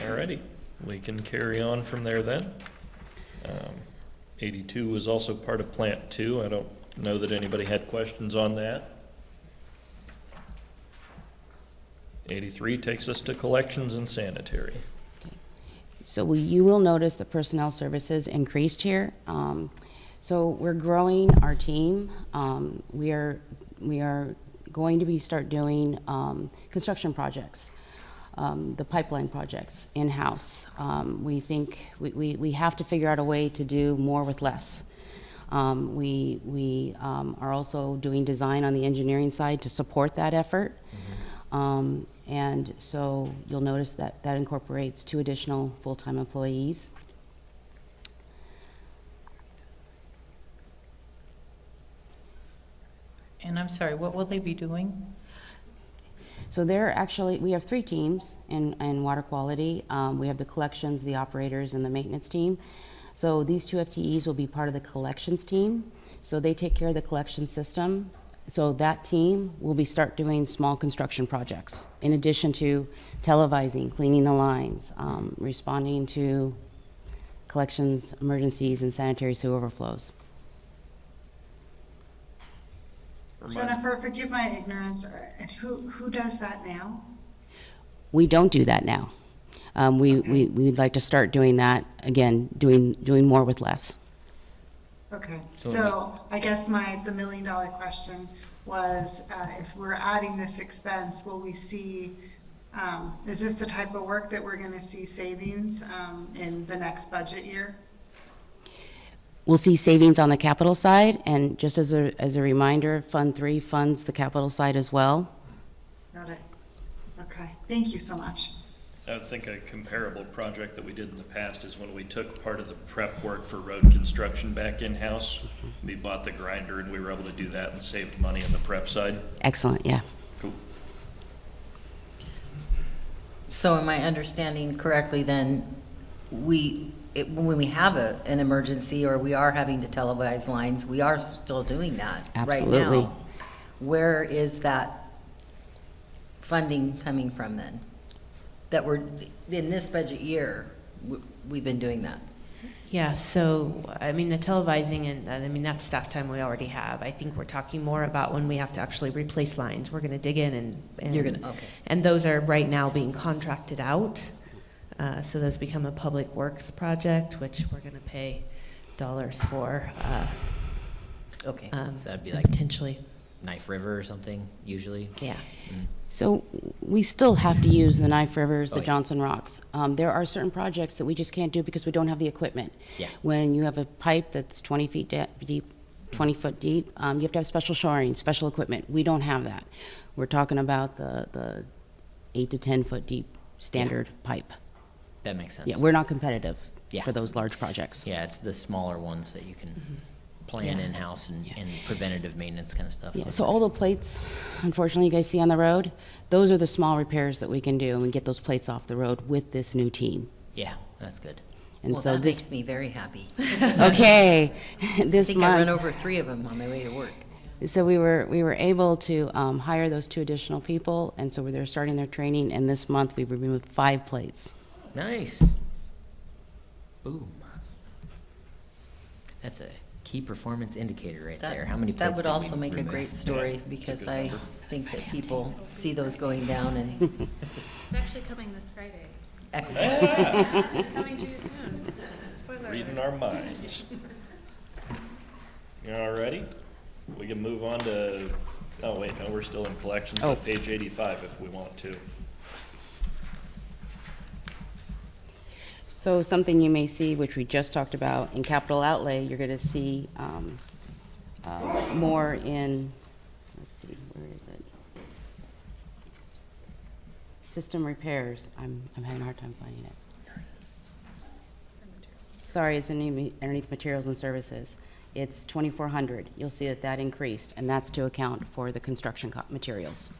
All righty, we can carry on from there then. 82 was also part of Plant 2. I don't know that anybody had questions on that. 83 takes us to collections and sanitary. So you will notice the personnel services increased here. So we're growing our team. We are going to start doing construction projects, the pipeline projects in-house. We think we have to figure out a way to do more with less. We are also doing design on the engineering side to support that effort. And so you'll notice that that incorporates 2 additional full-time employees. And I'm sorry, what will they be doing? So we have 3 teams in water quality. We have the collections, the operators, and the maintenance team. So these 2 FTEs will be part of the collections team. So they take care of the collection system. So that team will start doing small construction projects, in addition to televising, cleaning the lines, responding to collections, emergencies, and sanitary sewer overflows. Jennifer, forgive my ignorance, and who does that now? We don't do that now. We'd like to start doing that, again, doing more with less. Okay, so I guess the $1 million question was, if we're adding this expense, will we see, is this the type of work that we're gonna see savings in the next budget year? We'll see savings on the capital side, and just as a reminder, Fund 3 funds the capital side as well. Got it. Okay, thank you so much. I think a comparable project that we did in the past is when we took part of the prep work for road construction back in-house. We bought the grinder and we were able to do that and saved money on the prep side. Excellent, yeah. Cool. So am I understanding correctly then, when we have an emergency or we are having to televise lines, we are still doing that right Absolutely. now? Where is that funding coming from then? That we're, in this budget year, we've been doing that? Yeah, so, I mean, the televising and, I mean, that's staff time we already have. I think we're talking more about when we have to actually replace lines. We're gonna dig in and. You're gonna, okay. And those are right now being contracted out. So those become a public works project, which we're gonna pay dollars for, Okay. So that'd be like potentially, Knife River or something, usually? yeah. So we still have to use the Knife Rivers, the Oh, yeah. Johnson Rocks. There are certain projects that we just can't do because we don't have the equipment. Yeah. When you have a pipe that's 20 feet deep, 20 foot deep, you have to have special shoring, special equipment. We don't have that. We're talking about the 8 to 10 foot deep standard pipe. That makes sense. Yeah, we're not competitive Yeah. for those large projects. Yeah, it's the smaller ones that you can plan Yeah. in-house and preventative maintenance kind of stuff. Yeah, so all the plates, unfortunately, you guys see on the road, those are the small repairs that we can do and we get those plates off the road with this new team. Yeah, that's good. And Well, so that this, makes me very happy. okay, I this think I run month, over 3 of them on my way to work. so we were able to hire those 2 additional people, and so they're starting their training, and this month we removed 5 plates. Nice. Boom. That's a key performance indicator right That- there. How many That plates would did we also make a remove? great story, Yeah, it's a because good I number. think that people see those going down and It's actually coming this Friday. excellent. Yes, coming to you soon. Spoiler Reading alert. our minds. You all ready? We can move on to, oh wait, no, we're still in collections, Oh. but page 85 if we want to. So something you may see, which we just talked about, in capital outlay, you're gonna see more in, let's see, where is it? System repairs, I'm having a hard time finding it. Sorry, it's underneath materials and services. It's 2,400. You'll see that that increased, and that's to account for the construction materials.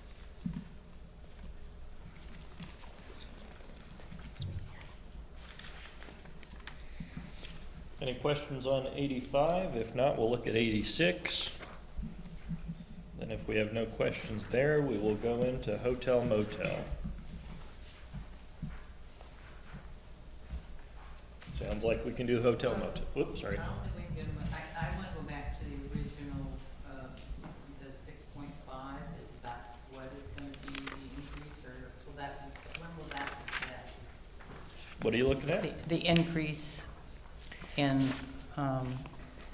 Any questions on 85? If not, we'll look at 86. Then if we have no questions there, we will go into hotel motel. Sounds like we can do hotel motel. Whoops, sorry. I don't think we can, I want to go back to the original, the 6.5, is that what is going to be the increase, or will that be, when will that be set? What are you looking at? The increase in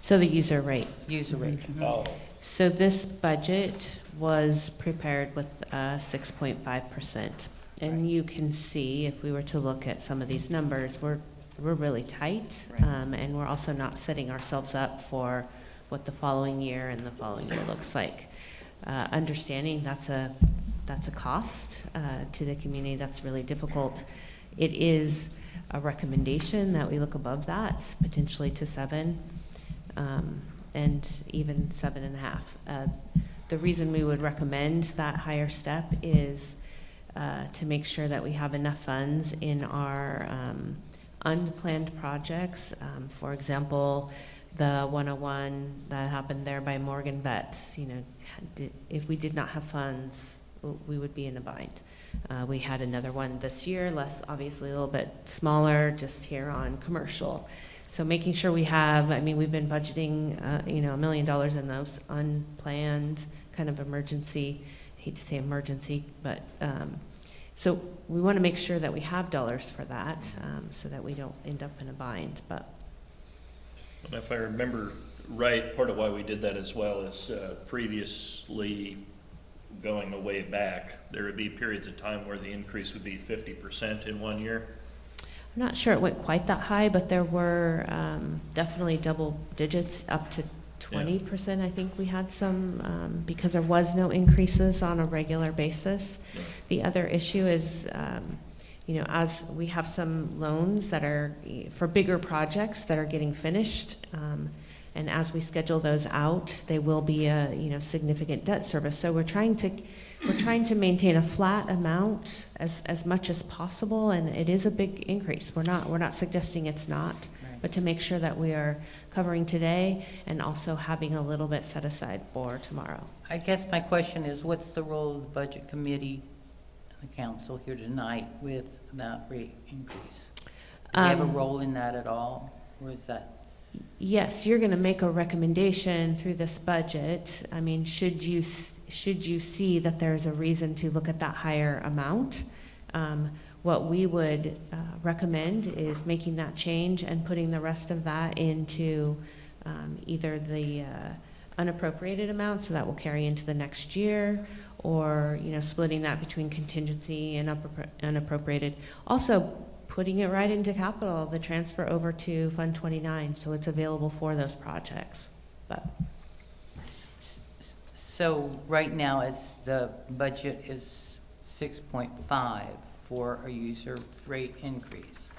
So the user rate. user rate. Oh, So this budget was prepared with 6.5%. And you can see, if we were to look at some of these numbers, we're really tight. Right. And we're also not setting ourselves up for what the following year and the following year looks like. Understanding that's a cost to the community, that's really difficult. It is a recommendation that we look above that, potentially to 7. And even 7.5. The reason we would recommend that higher step is to make sure that we have enough funds in our unplanned projects. For example, the 101 that happened there by Morgan Vet, if we did not have funds, we would be in a bind. We had another one this year, obviously a little bit smaller, just here on commercial. So making sure we have, we've been budgeting, $1 million in those unplanned kind of emergency, I hate to say emergency, but, so we want to make sure that we have dollars for that, so that we don't end up in a bind, but. and if I remember right, part of why we did that as well is previously going the way back, there would be periods of time where the increase would be 50% in 1 year. I'm not sure it went quite that high, but there were definitely double digits, up to 20%. I think we had some, because there was no increases on a regular basis. Yeah. The other issue is you know, as we have some loans that are for bigger projects that are getting finished, and as we schedule those out, they will be a, you know, significant debt service. So we're trying to maintain a flat amount as much as possible, and it is a big increase. We're not suggesting it's not, but to make sure that we are covering today and also having a little bit set aside for tomorrow. I guess my question is, what's the role of the budget committee and the council here tonight with that rate increase? Do you have a role in that at all, or is that? Yes, you're going to make a recommendation through this budget. I mean, should you see that there's a reason to look at that higher amount, what we would recommend is making that change and putting the rest of that into either the unappropriated amount, so that will carry into the next year, or, you know, splitting that between contingency and unappropriated. Also, putting it right into capital, the transfer over to Fund 29, so it's available for those projects. But So right now, the budget is 6.5 for a user rate increase,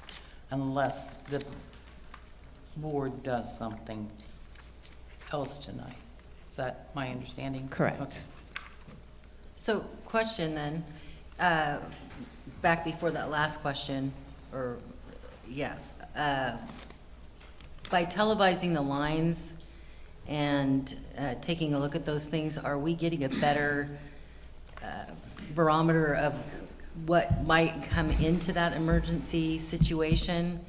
unless the board does something else tonight. Is that my understanding? Correct. Okay. So question then, back before that last question, or, yeah, by televising the lines and taking a look at those things, are we getting a better barometer of what might come into that emergency situation?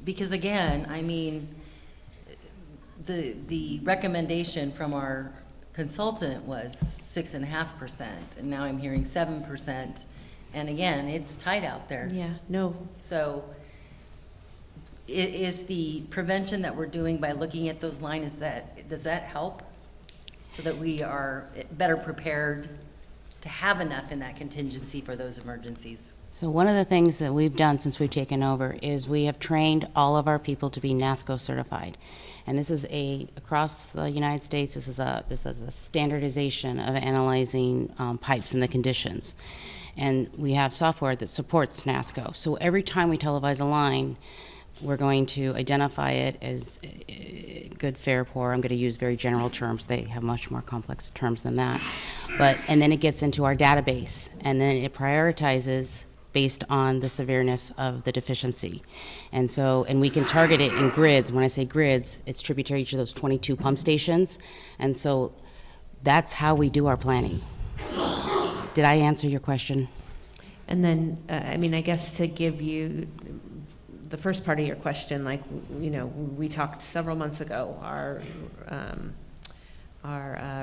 Because again, I mean, the recommendation from our consultant was 6.5%, and now I'm hearing 7%. And again, it's tight out there. yeah, no, So is the prevention that we're doing by looking at those lines, does that help? So that we are better prepared to have enough in that contingency for those emergencies? So one of the things that we've done since we've taken over is we have trained all of our people to be NASCO certified. And this is across the United States, this is a standardization of analyzing pipes and the conditions. And we have software that supports NASCO. So every time we televise a line, we're going to identify it as good, fair, poor. I'm going to use very general terms. They have much more complex terms than that. And then it gets into our database, and then it prioritizes based on the severeness of the deficiency. And we can target it in grids. When I say grids, it's tributary to those 22 pump stations. And so that's how we do our planning. Did I answer your question? and then, I mean, I guess to give you the first part of your question, like, you know, we talked several months ago, our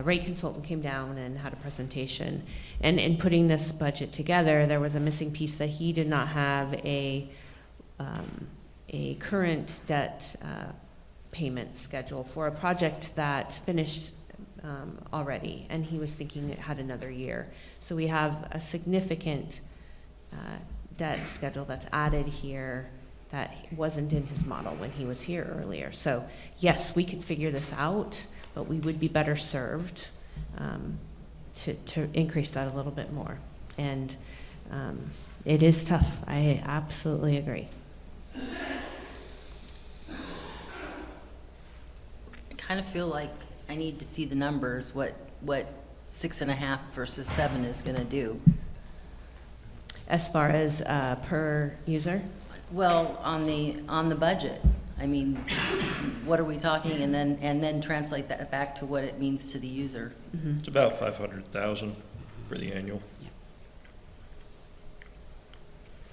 rate consultant came down and had a presentation, and in putting this budget together, there was a missing piece that he did not have a current debt payment schedule for a project that finished already, and he was thinking it had another year. So we have a significant debt schedule that's added here that wasn't in his model when he was here earlier. So yes, we could figure this out, but we would be better served to increase that a little bit more. And it is tough. I absolutely agree. I kind of feel like I need to see the numbers, what 6.5 versus 7 is going to do. As far as per user? Well, on the budget, I mean, what are we talking, and then translate that back to what it means to the user. Mm-hmm. It's about 500,000 for the annual.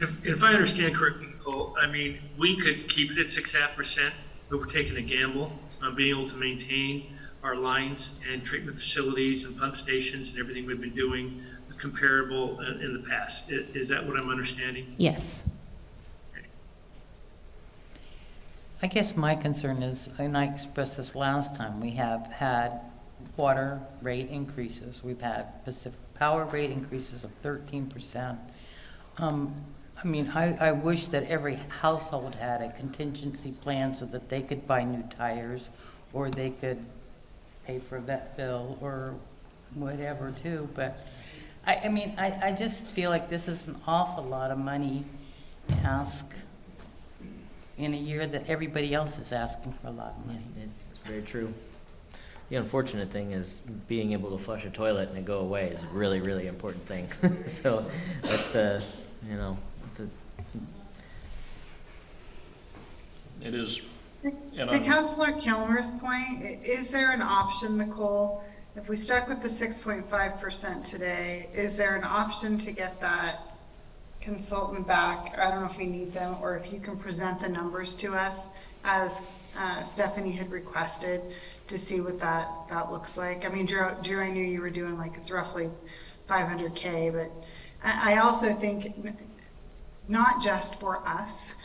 If I understand correctly, Nicole, I mean, we could keep it at 6.5%, but we're taking a gamble on being able to maintain our lines and treatment facilities and pump stations and everything we've been doing comparable in the past. Is that what I'm understanding? Yes. I guess my concern is, and I expressed this last time, we have had water rate increases. We've had Pacific Power rate increases of 13%. I mean, I wish that every household had a contingency plan so that they could buy new tires, or they could pay for a vet bill or whatever too. But I mean, I just feel like this is an awful lot of money to ask in a year that everybody else is asking for a lot of money. It's very true. The unfortunate thing is being able to flush a toilet and it go away is a really, really important thing. So that's you know, it's a. It is. To Councillor Kilmer's point, is there an option, Nicole, if we stuck with the 6.5% today, is there an option to get that consultant back? I don't know if we need them, or if you can present the numbers to us as Stephanie had requested, to see what that looks like. I mean, Drew, I knew you were doing like, it's roughly 500K, but I also think not just for us,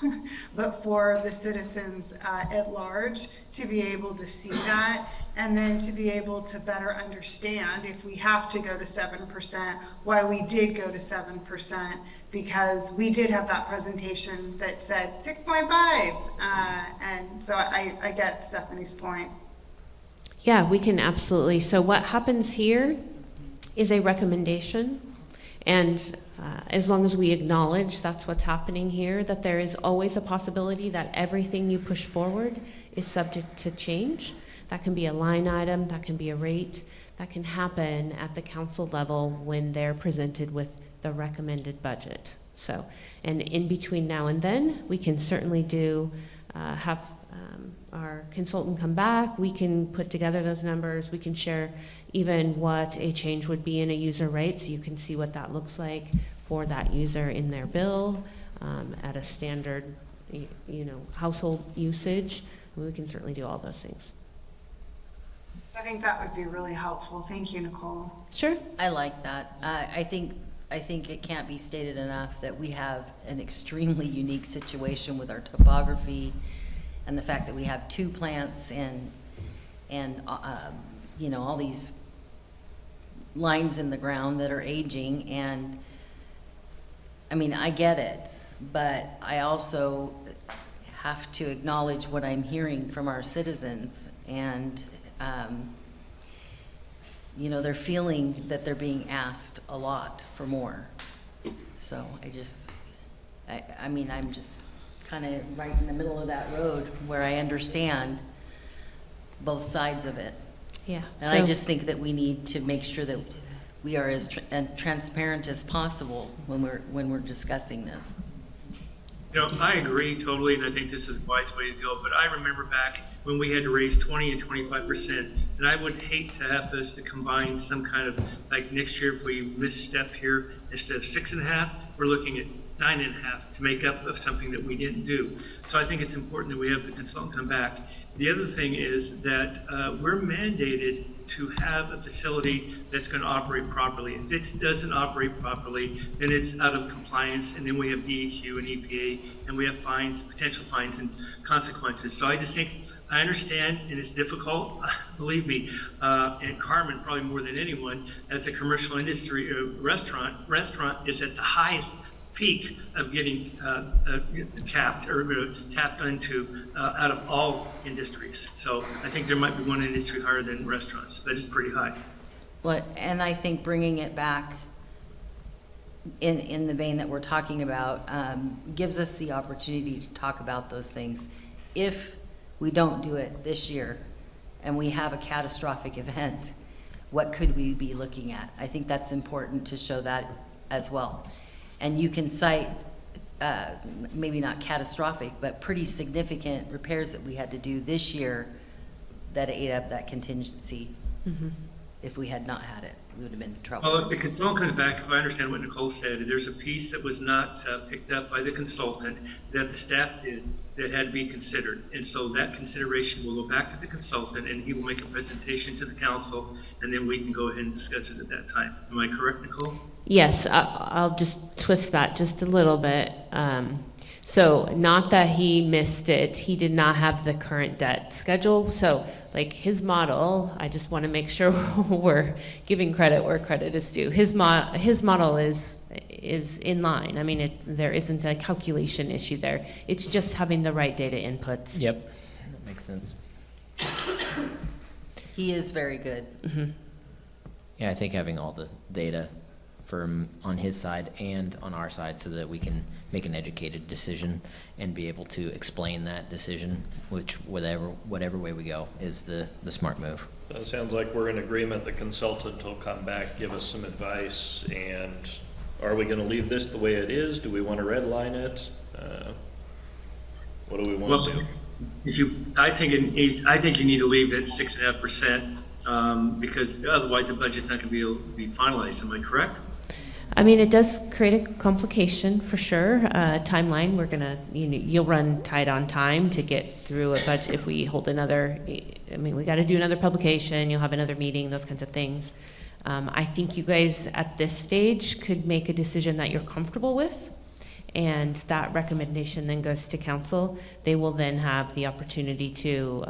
but for the citizens at large, to be able to see that, and then to be able to better understand, if we have to go to 7%, why we did go to 7%, because we did have that presentation that said 6.5, and so I get Stephanie's point. Yeah, we can absolutely. So what happens here is a recommendation, and as long as we acknowledge that's what's happening here, that there is always a possibility that everything you push forward is subject to change. That can be a line item, that can be a rate, that can happen at the council level when they're presented with the recommended budget. So, and in between now and then, we can certainly have our consultant come back. We can put together those numbers. We can share even what a change would be in a user rate, so you can see what that looks like for that user in their bill at a standard, household usage. We can certainly do all those things. I think that would be really helpful. Thank you, Nicole. Sure. I like that. I think it can't be stated enough that we have an extremely unique situation with our topography and the fact that we have 2 plants and all these lines in the ground that are aging. And I mean, I get it, but I also have to acknowledge what I'm hearing from our citizens, and they're feeling that they're being asked a lot for more. So I'm just kind of right in the middle of that road where I understand both sides of it. Yeah. And I just think that we need to make sure that we are as transparent as possible when we're discussing this. I agree totally, and I think this is a wise way to go, but I remember back when we had to raise 20 and 25%, and I would hate to have us to combine some kind of, like next year, if we misstep here, instead of 6.5, we're looking at 9.5 to make up of something that we didn't do. So I think it's important that we have the consultant come back. The other thing is that we're mandated to have a facility that's going to operate properly. If it doesn't operate properly, then it's out of compliance, and then we have DEQ and EPA, and we have fines, potential fines and consequences. So I just think, I understand, and it's difficult, believe me, and Carmen probably more than anyone, as a commercial industry restaurant is at the highest peak of getting tapped into out of all industries. So I think there might be one industry higher than restaurants. That is pretty high. Well, and I think bringing it back in the vein that we're talking about gives us the opportunity to talk about those things. If we don't do it this year and we have a catastrophic event, what could we be looking at? I think that's important to show that as well. And you can cite, maybe not catastrophic, but pretty significant repairs that we had to do this year that ate up that contingency. Mm-hmm. If we had not had it, we would have been in trouble. Well, if the consultant comes back, if I understand what Nicole said, there's a piece that was not picked up by the consultant that the staff did that had to be considered. And so that consideration will go back to the consultant, and he will make a presentation to the council, and then we can go ahead and discuss it at that time. Am I correct, Nicole? Yes, I'll just twist that just a little bit. So not that he missed it, he did not have the current debt schedule. So like his model, I just want to make sure we're giving credit where credit is due. His model is in line. I mean, there isn't a calculation issue there. It's just having the right data inputs. Yep, that makes sense. He is very good. Mm-hmm. Yeah, I think having all the data on his side and on our side, so that we can make an educated decision and be able to explain that decision, which whatever way we go is the smart move. So it sounds like we're in agreement. The consultant will come back, give us some advice, and are we gonna leave this the way it is? Do we wanna redline it? What do we wanna do? I think you need to leave it 6.5%, because otherwise the budget's not gonna be able to be finalized, am I correct? I mean, it does create a complication for sure. Timeline, you'll run tight on time to get through a budget. If we hold another, we got to do another publication, you'll have another meeting, those kinds of things. I think you guys at this stage could make a decision that you're comfortable with, and that recommendation then goes to council. They will then have the opportunity to,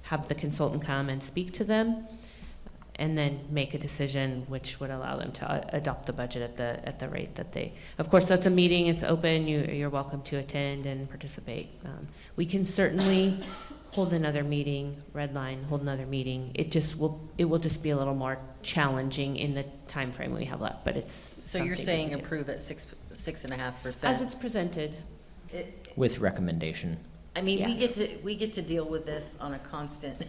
have the consultant come and speak to them, and then make a decision which would allow them to adopt the budget at the rate that they. Of course, that's a meeting. It's open. You're welcome to attend and participate. We can certainly hold another meeting, hold another meeting. It will just be a little more challenging in the time frame we have left. But it's so you're saying approve at 6.5%? As it's presented. With recommendation. I mean, we get to deal with this on a constant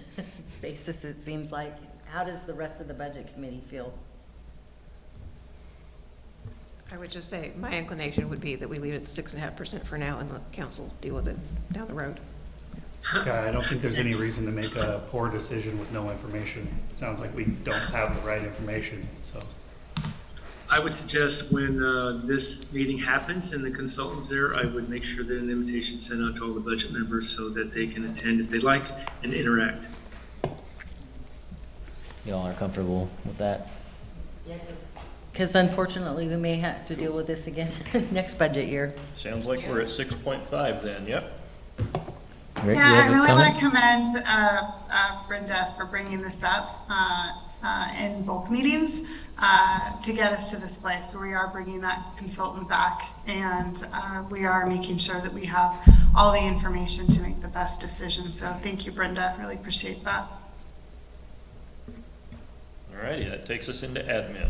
basis, it seems like. How does the rest of the budget committee feel? I would just say, my inclination would be that we leave it at 6.5% for now and let council deal with it down the road. Yeah, I don't think there's any reason to make a poor decision with no information. It sounds like we don't have the right information, so. I would suggest when this meeting happens and the consultant's there, I would make sure that an invitation sent out to all the budget members so that they can attend if they'd like and interact. Y'all are comfortable with that? Yeah, because unfortunately, we may have to deal with this again next budget year. Sounds like we're at 6.5 then, yep. Rick, Yeah, you have I a really comment? want to commend Brenda for bringing this up in both meetings to get us to this place where we are bringing that consultant back, and we are making sure that we have all the information to make the best decision. So thank you, Brenda. Really appreciate that. Alrighty, that takes us into admin.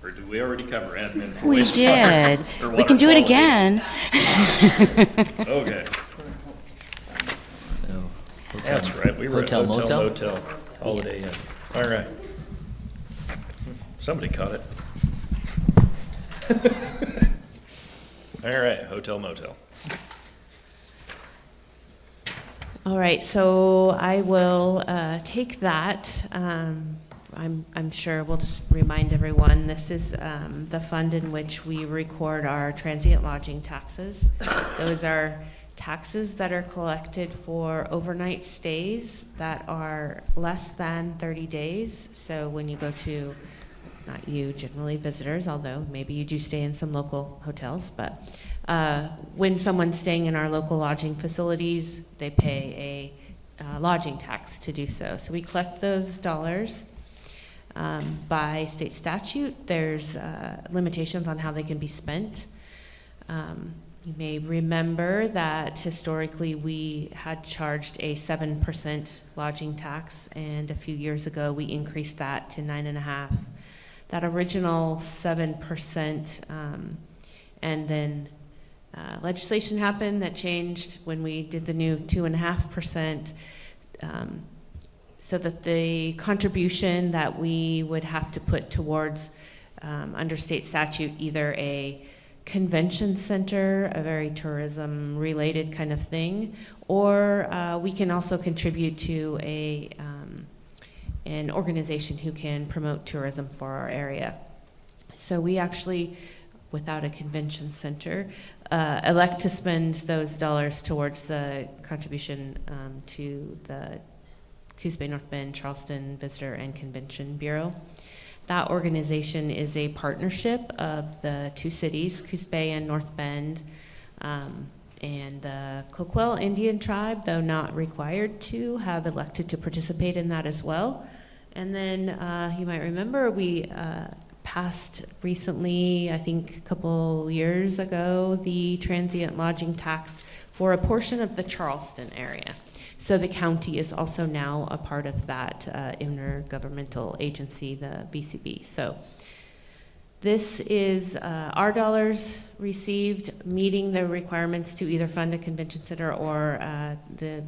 Or did we already cover admin for We wastewater did. or We water can do it quality? again. Okay, So, that's right, we were at Hotel, hotel, motel? motel, Holiday Inn. All right. Somebody caught it. All right, hotel, motel. All right, so I will take that. I'm sure we'll just remind everyone, this is the fund in which we record our transient lodging taxes. Those are taxes that are collected for overnight stays that are less than 30 days. So when you go to, not you, generally visitors, although maybe you do stay in some local hotels, but when someone's staying in our local lodging facilities, they pay a lodging tax to do so. So we collect those dollars. By state statute, there's limitations on how they can be spent. You may remember that historically we had charged a 7% lodging tax, and a few years ago we increased that to 9.5%. That original 7%, and then legislation happened that changed when we did the new 2.5%, so that the contribution that we would have to put towards, under state statute, either a convention center, a very tourism-related kind of thing, or we can also contribute to an organization who can promote tourism for our area. So we actually, without a convention center, elect to spend those dollars towards the contribution to the Coos Bay, North Bend, Charleston Visitor and Convention Bureau. That organization is a partnership of the two cities, Coos Bay and North Bend, and the Coquel Indian tribe, though not required to, have elected to participate in that as well. And then you might remember we passed recently, I think a couple years ago, the transient lodging tax for a portion of the Charleston area. So the county is also now a part of that intergovernmental agency, the BCB. So this is our dollars received meeting the requirements to either fund a convention center or the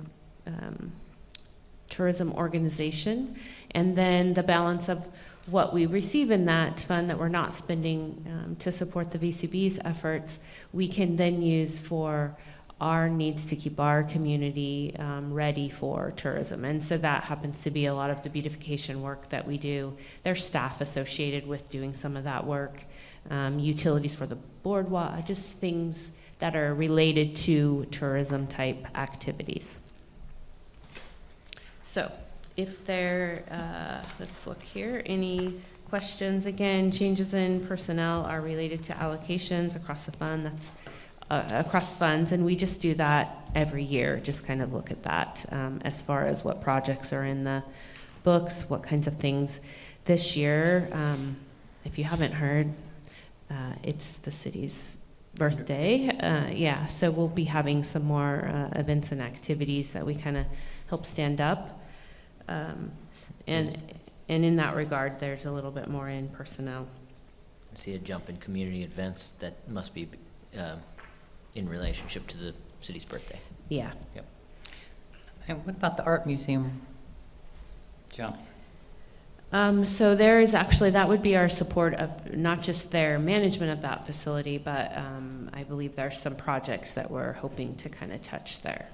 tourism organization. And then the balance of what we receive in that fund that we're not spending to support the VCB's efforts, we can then use for our needs to keep our community ready for tourism. And so that happens to be a lot of the beautification work that we do. There's staff associated with doing some of that work, utilities for the boardwalk, just things that are related to tourism type activities. So if there, let's look here, any questions? Again, changes in personnel are related to allocations across the fund. That's across funds, and we just do that every year, just kind of look at that as far as what projects are in the books, what kinds of things. This year, if you haven't heard, it's the city's birthday. Yeah, so we'll be having some more events and activities that we kind of help stand up. And in that regard, there's a little bit more in personnel. I see a jump in community events that must be in relationship to the city's birthday. Yeah. Yep. And what about the art museum jump? So there is actually, that would be our support of not just their management of that facility, but I believe there's some projects that we're hoping to kind of touch there.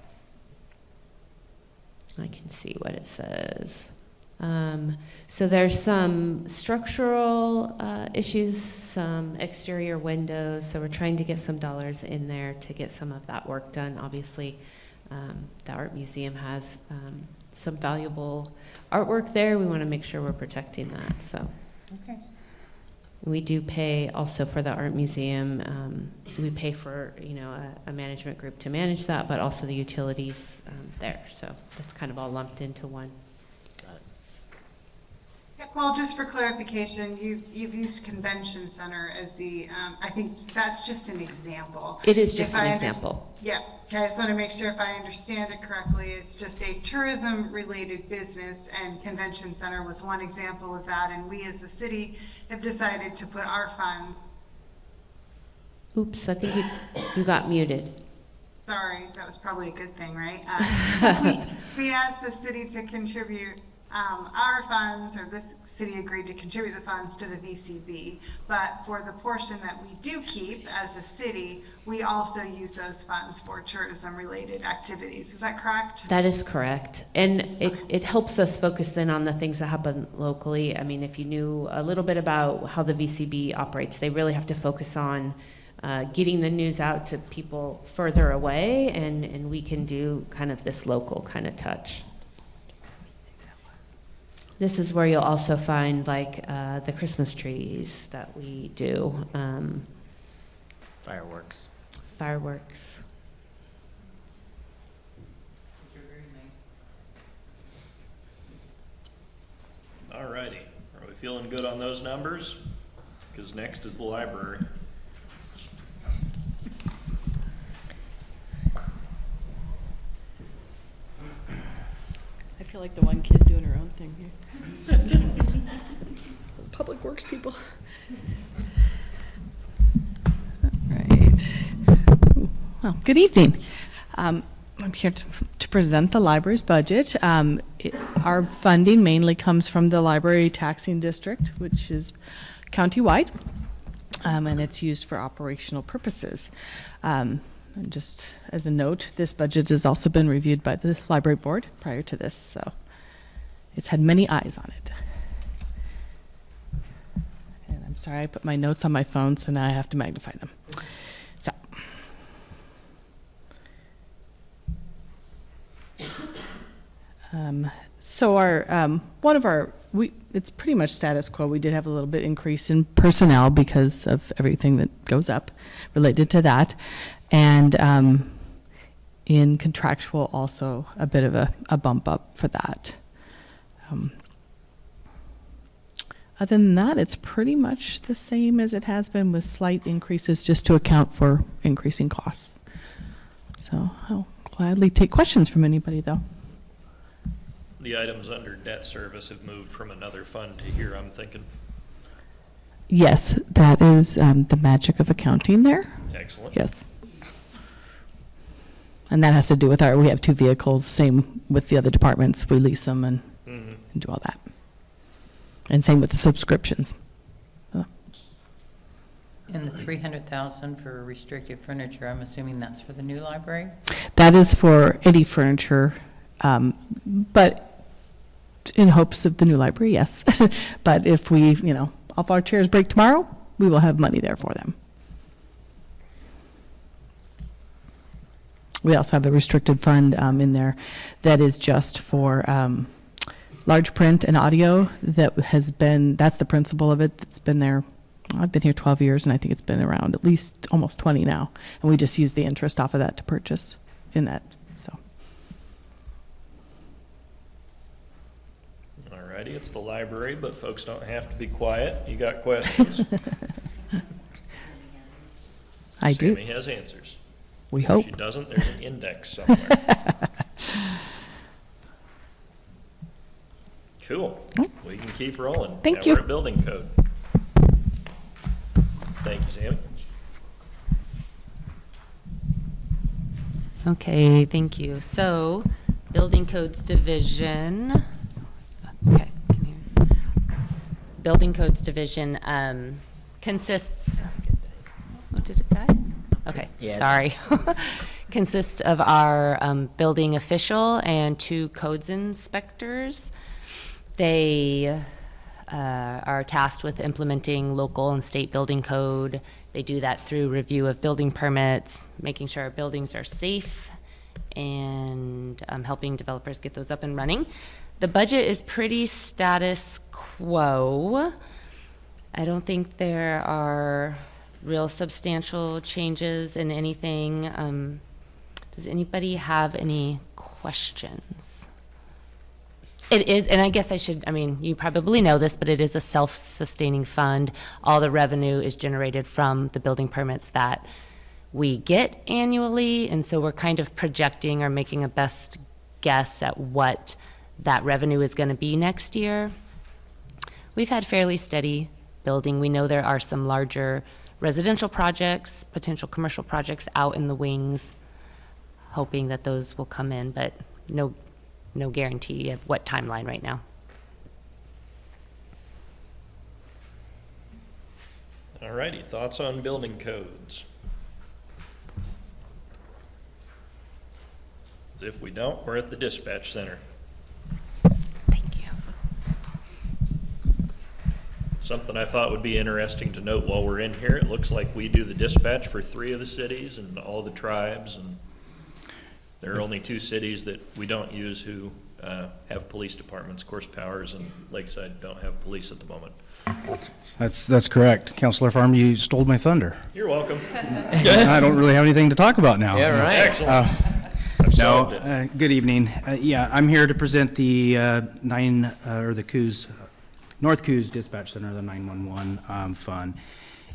I can see what it says. So there's some structural issues, some exterior windows, so we're trying to get some dollars in there to get some of that work done. Obviously, the art museum has some valuable artwork there. We want to make sure we're protecting that. So Okay. we do pay also for the art museum. We pay for, you know, a management group to manage that, but also the utilities there. So that's kind of all lumped into one. Yeah, well, just for clarification, you've used convention center as the, I think that's just an example. It is just If an I example. Yeah, okay, I just want to make sure if I understand it correctly, it's just a tourism-related business, and convention center was one example of that, and we as a city have decided to put our fund, Oops, I think you got muted. sorry, that was probably a good thing, right? So we asked the city to contribute our funds, or this city agreed to contribute the funds to the VCB, but for the portion that we do keep as a city, we also use those funds for tourism-related activities. Is that correct? That is correct. And it helps us focus then on the things that happen locally. I mean, if you knew a little bit about how the VCB operates, they really have to focus on getting the news out to people further away, and we can do kind of this local kind of touch. This is where you'll also find like the Christmas trees that we do. Fireworks. Fireworks. All righty. Are we feeling good on those numbers? Because next is the library. I feel like the one kid doing her own thing here. Public Works people. All right. Well, good evening. I'm here to present the library's budget. Our funding mainly comes from the library taxing district, which is countywide, and it's used for operational purposes. And just as a note, this budget has also been reviewed by the library board prior to this, so it's had many eyes on it. And I'm sorry, I put my notes on my phone, so now I have to magnify them. So our it's pretty much status quo. We did have a little bit increase in personnel because of everything that goes up related to that. And in contractual also a bit of a bump up for that. Other than that, it's pretty much the same as it has been, with slight increases just to account for increasing costs. So I'll gladly take questions from anybody though. The items under debt service have moved from another fund to here, I'm thinking. Yes, that is the magic of accounting there. Excellent. Yes. And that has to do with we have 2 vehicles, same with the other departments. We lease them and do all that. And same with the subscriptions. And the 300,000 for restricted furniture, I'm assuming that's for the new library? That is for any furniture, but in hopes of the new library, yes. But if we, if our chairs break tomorrow, we will have money there for them. We also have the restricted fund in there that is just for large print and audio that's the principle of it that's been there. I've been here 12 years, and I think it's been around at least almost 20 now. And we just use the interest off of that to purchase in that, so. All righty, it's the library, but folks don't have to be quiet. You got questions? I do. Sammy has answers. We If hope. she doesn't, there's an index somewhere. Cool. We can keep rolling. Thank Now you. we're at building code. Thank you, Sammy. Okay, thank you. So, Building Codes Division. Okay, can you- Building Codes Division consists. Oh, did it die? Okay, Yeah. sorry. Consists of our building official and 2 codes inspectors. They are tasked with implementing local and state building code. They do that through review of building permits, making sure our buildings are safe, and helping developers get those up and running. The budget is pretty status quo. I don't think there are real substantial changes in anything. Does anybody have any questions? It is, and I guess you probably know this, but it is a self-sustaining fund. All the revenue is generated from the building permits that we get annually, and so we're kind of projecting or making a best guess at what that revenue is going to be next year. We've had fairly steady building. We know there are some larger residential projects, potential commercial projects out in the wings, hoping that those will come in, but no guarantee of what timeline right now. All righty, thoughts on building codes? As if we don't, we're at the dispatch center. Thank you. Something I thought would be interesting to note while we're in here, it looks like we do the dispatch for 3 of the cities and all the tribes, and there are only 2 cities that we don't use who have police departments. Of course, Powers and Lakeside don't have police at the moment. That's correct. Councilor Farm, you stole my thunder. You're welcome. I don't really have anything to talk about now. Yeah, right. Excellent. I've solved it. Good evening. Yeah, I'm here to present the the Coos, North Coos Dispatch Center, the 911 fund.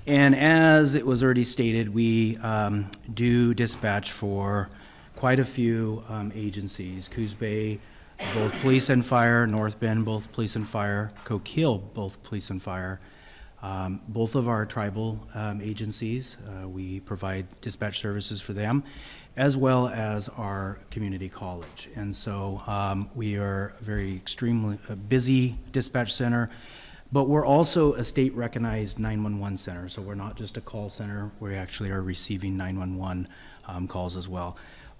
And as it was already stated, we do dispatch for quite a few agencies. Coos Bay, both police and fire; North Bend, both police and fire; Coquille, both police and fire. Both of our tribal agencies, we provide dispatch services for them, as well as our community college. And so we are a very extremely busy dispatch center, but we're also a state-recognized 911 center. So we're not just a call center, we actually are receiving 911 calls as well.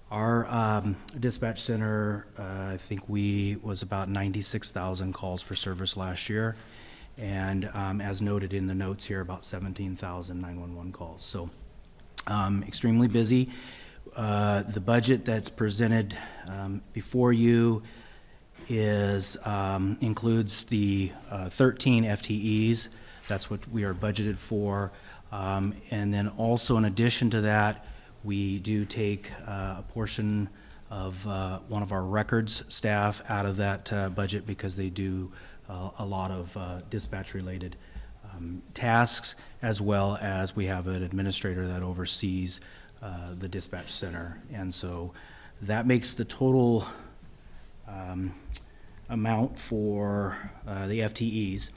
Our dispatch center, I think was about 96,000 calls for service last year. And as noted in the notes here, about 17,000 911 calls. So extremely busy. The budget that's presented before you includes the 13 FTEs. That's what we are budgeted for. And then also in addition to that, we do take a portion of one of our records staff out of that budget because they do a lot of dispatch-related tasks, as well as we have an administrator that oversees the dispatch center. And so that makes the total amount for the FTEs.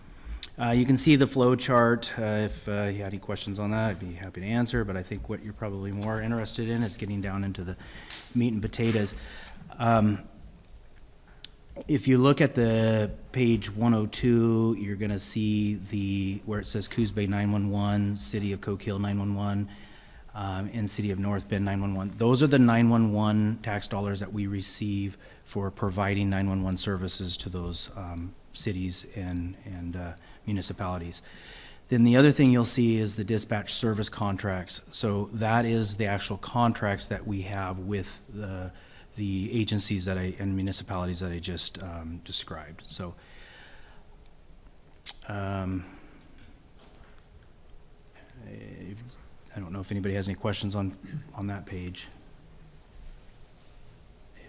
You can see the flow chart. If you had any questions on that, I'd be happy to answer, but I think what you're probably more interested in is getting down into the meat and potatoes. If you look at the page 102, you're going to see where it says Coos Bay 911, City of Coke Hill 911, and City of North Bend 911. Those are the 911 tax dollars that we receive for providing 911 services to those cities and municipalities. Then the other thing you'll see is the dispatch service contracts. So that is the actual contracts that we have with the agencies and municipalities that I just described. So I don't know if anybody has any questions on that page.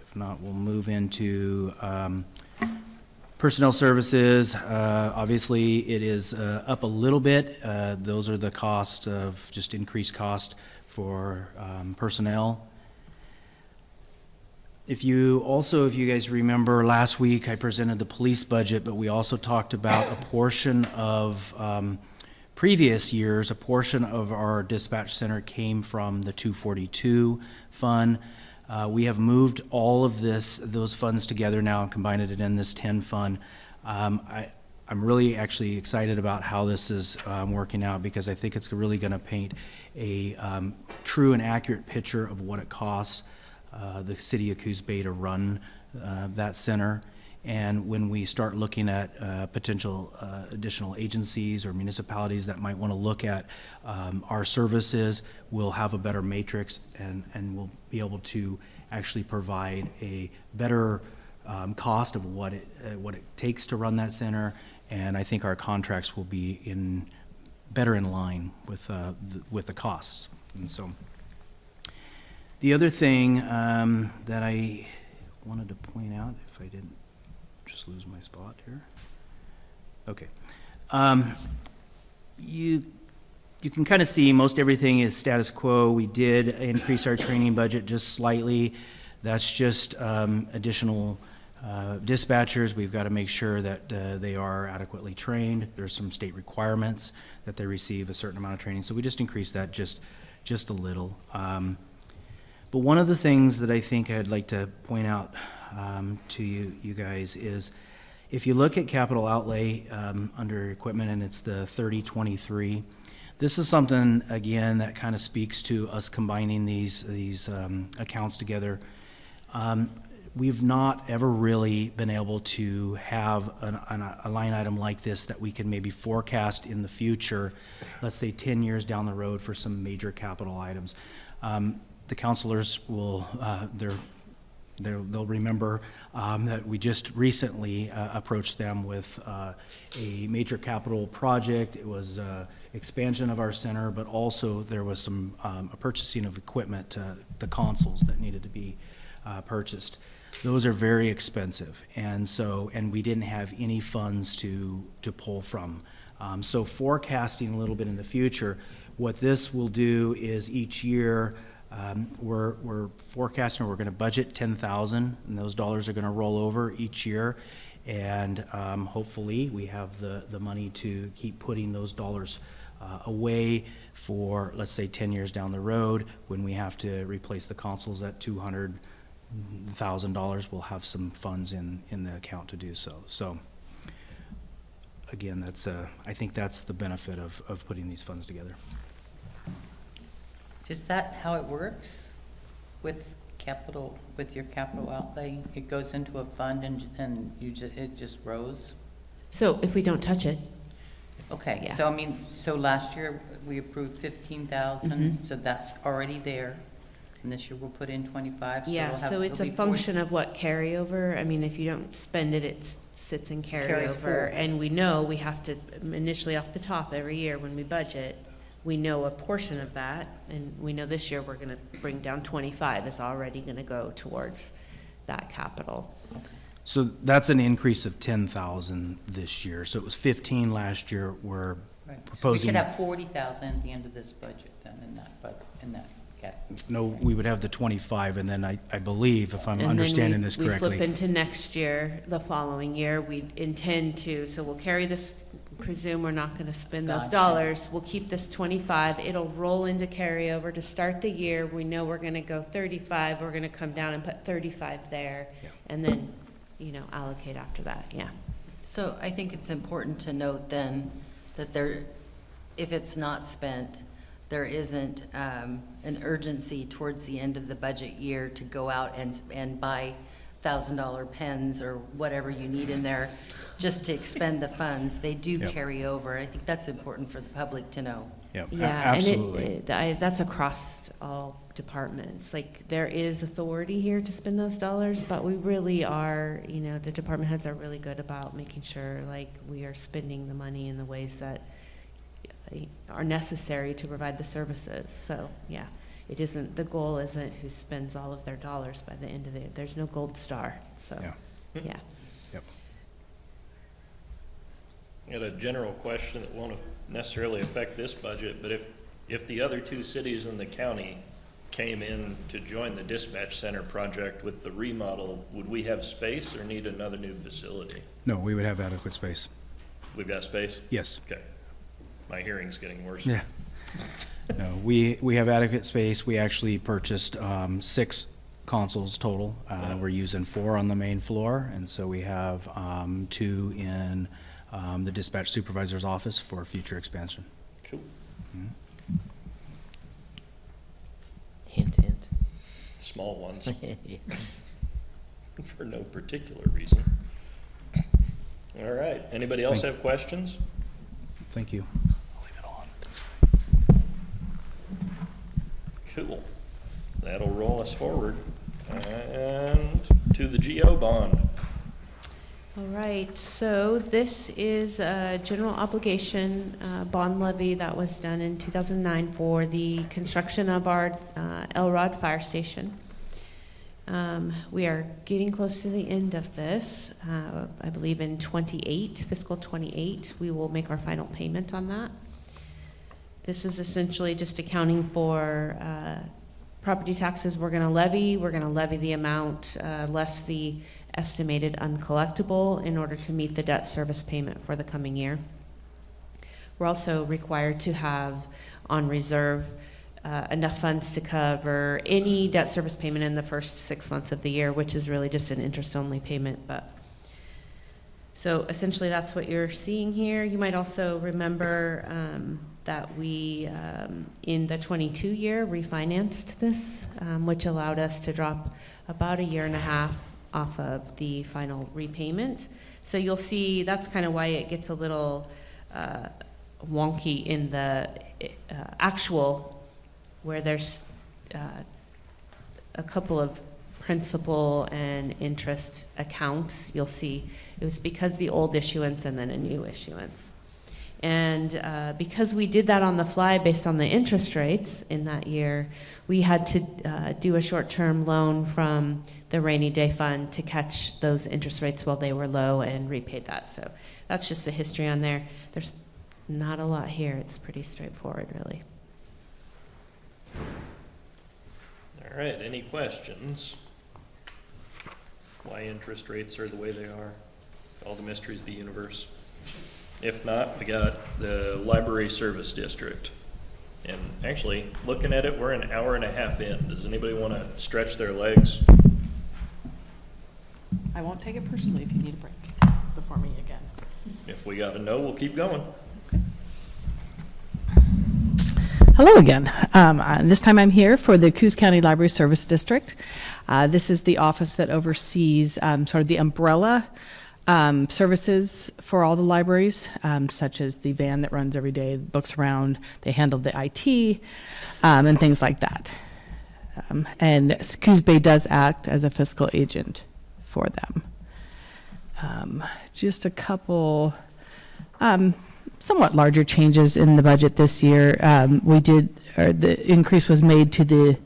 If not, we'll move into personnel services. Obviously, it is up a little bit. Those are the cost of just increased cost for personnel. If you guys remember, last week I presented the police budget, but we also talked about a portion of previous years, a portion of our dispatch center came from the 242 fund. We have moved all of those funds together now and combined it in this 10 fund. I'm really actually excited about how this is working out, because I think it's really going to paint a true and accurate picture of what it costs the city of Coos Bay to run that center. And when we start looking at potential additional agencies or municipalities that might want to look at our services, we'll have a better matrix, and we'll be able to actually provide a better cost of what it takes to run that center. And I think our contracts will be better in line with the costs. And so the other thing that I wanted to point out, if I didn't just lose my spot here. Okay. You can kind of see most everything is status quo. We did increase our training budget just slightly. That's just additional dispatchers. We've got to make sure that they are adequately trained. There's some state requirements that they receive a certain amount of training. So we just increased that just a little. But one of the things that I think I'd like to point out to you guys is, if you look at capital outlay under equipment, and it's the 3023, this is something, again, that kind of speaks to us combining these accounts together. We've not ever really been able to have a line item like this that we can maybe forecast in the future, let's say 10 years down the road, for some major capital items. The counselors will, they'll remember that we just recently approached them with a major capital project. It was expansion of our center, but also there was some purchasing of equipment, the consoles that needed to be purchased. Those are very expensive, and we didn't have any funds to pull from. So forecasting a little bit in the future, what this will do is each year we're forecasting, we're going to budget $10,000, and those dollars are going to roll over each year, and hopefully we have the money to keep putting those dollars away for, let's say, 10 years down the road, when we have to replace the consoles at $200,000. We'll have some funds in the account to do so. So again, I think that's the benefit of putting these funds together. Is that how it works with your capital outlay? It goes into a fund and it just grows? So if we don't touch it. Okay, Yeah. so last year we approved 15,000, so that's already there. And this year we'll put in 25. Yeah, so it's a function of what carryover. I mean, if you don't spend it, it sits in Carries carryover. forward. And we know we have to, initially off the top, every year when we budget, we know a portion of that, and we know this year we're going to bring down 25 is already going to go towards that capital. So that's an increase of 10,000 this year. So it was 15 last year. We're Right. So we proposing. could have 40,000 at the end of this budget then in that No, we would have the 25, and then I believe, if I'm And then understanding this we flip correctly. into next year, the following year, we intend to, so we'll carry this, presume we're not gonna spend those Gotcha. dollars. We'll keep this 25, it'll roll into carryover to start the year. We know we're gonna go 35, we're gonna come down and put 35 there. Yeah. And then, allocate after that, yeah. So I think it's important to note then that if it's not spent, there isn't an urgency towards the end of the budget year to go out and buy $1,000 pens or whatever you need in there just to expend the funds. They do Yep. carry over. I think that's important for the public to know. Yep, Yeah, absolutely. and that's across all departments. Like, there is authority here to spend those dollars, but we really are, the department heads are really good about making sure, like, we are spending the money in the ways that are necessary to provide the services. So, yeah, it isn't, the goal isn't who spends all of their dollars by the end of it. There's no gold star, so, Yeah. yeah. Yep. I got a general question that won't necessarily affect this budget, but if the other two cities in the county came in to join the dispatch center project with the remodel, would we have space or need another new facility? No, we would have adequate space. We've got space? Yes. Okay. My hearing's getting worse. Yeah. No, we have adequate space. We actually purchased 6 consoles total. We're using 4 on the main floor, and so we have 2 in the dispatch supervisor's office for future expansion. Cool. Mhm. Hint, hint. Small ones, Yeah. for no particular reason. All right, anybody else have questions? Thank you. Cool. That'll roll us forward. And to the GO bond. All right, so this is a general obligation bond levy that was done in 2009 for the construction of our Elrod Fire Station. We are getting close to the end of this. I believe in fiscal 28, we will make our final payment on that. This is essentially just accounting for property taxes we're going to levy. We're going to levy the amount less the estimated uncollectible in order to meet the debt service payment for the coming year. We're also required to have on reserve enough funds to cover any debt service payment in the first 6 months of the year, which is really just an interest-only payment. But so essentially that's what you're seeing here. You might also remember that we, in the 22 year, refinanced this, which allowed us to drop about 1.5 years off of the final repayment. So you'll see that's kind of why it gets a little wonky in the actual, where there's a couple of principal and interest accounts. You'll see it was because the old issuance and then a new issuance. And because we did that on the fly based on the interest rates in that year, we had to do a short-term loan from the rainy day fund to catch those interest rates while they were low and repaid that. So that's just the history on there. There's not a lot here. It's pretty straightforward, really. All right, any questions? Why interest rates are the way they are? All the mysteries of the universe. If not, we got the library service district. And actually, looking at it, we're an hour and a half in. Does anybody want to stretch their legs? I won't take it personally if you need a break before me again. If we got a no, we'll keep going. Hello again. This time I'm here for the Coos County Library Service District. This is the office that oversees sort of the umbrella services for all the libraries, such as the van that runs every day, books around. They handle the IT and things like that. And Coos Bay does act as a fiscal agent for them. Just a couple somewhat larger changes in the budget this year. The increase was made to the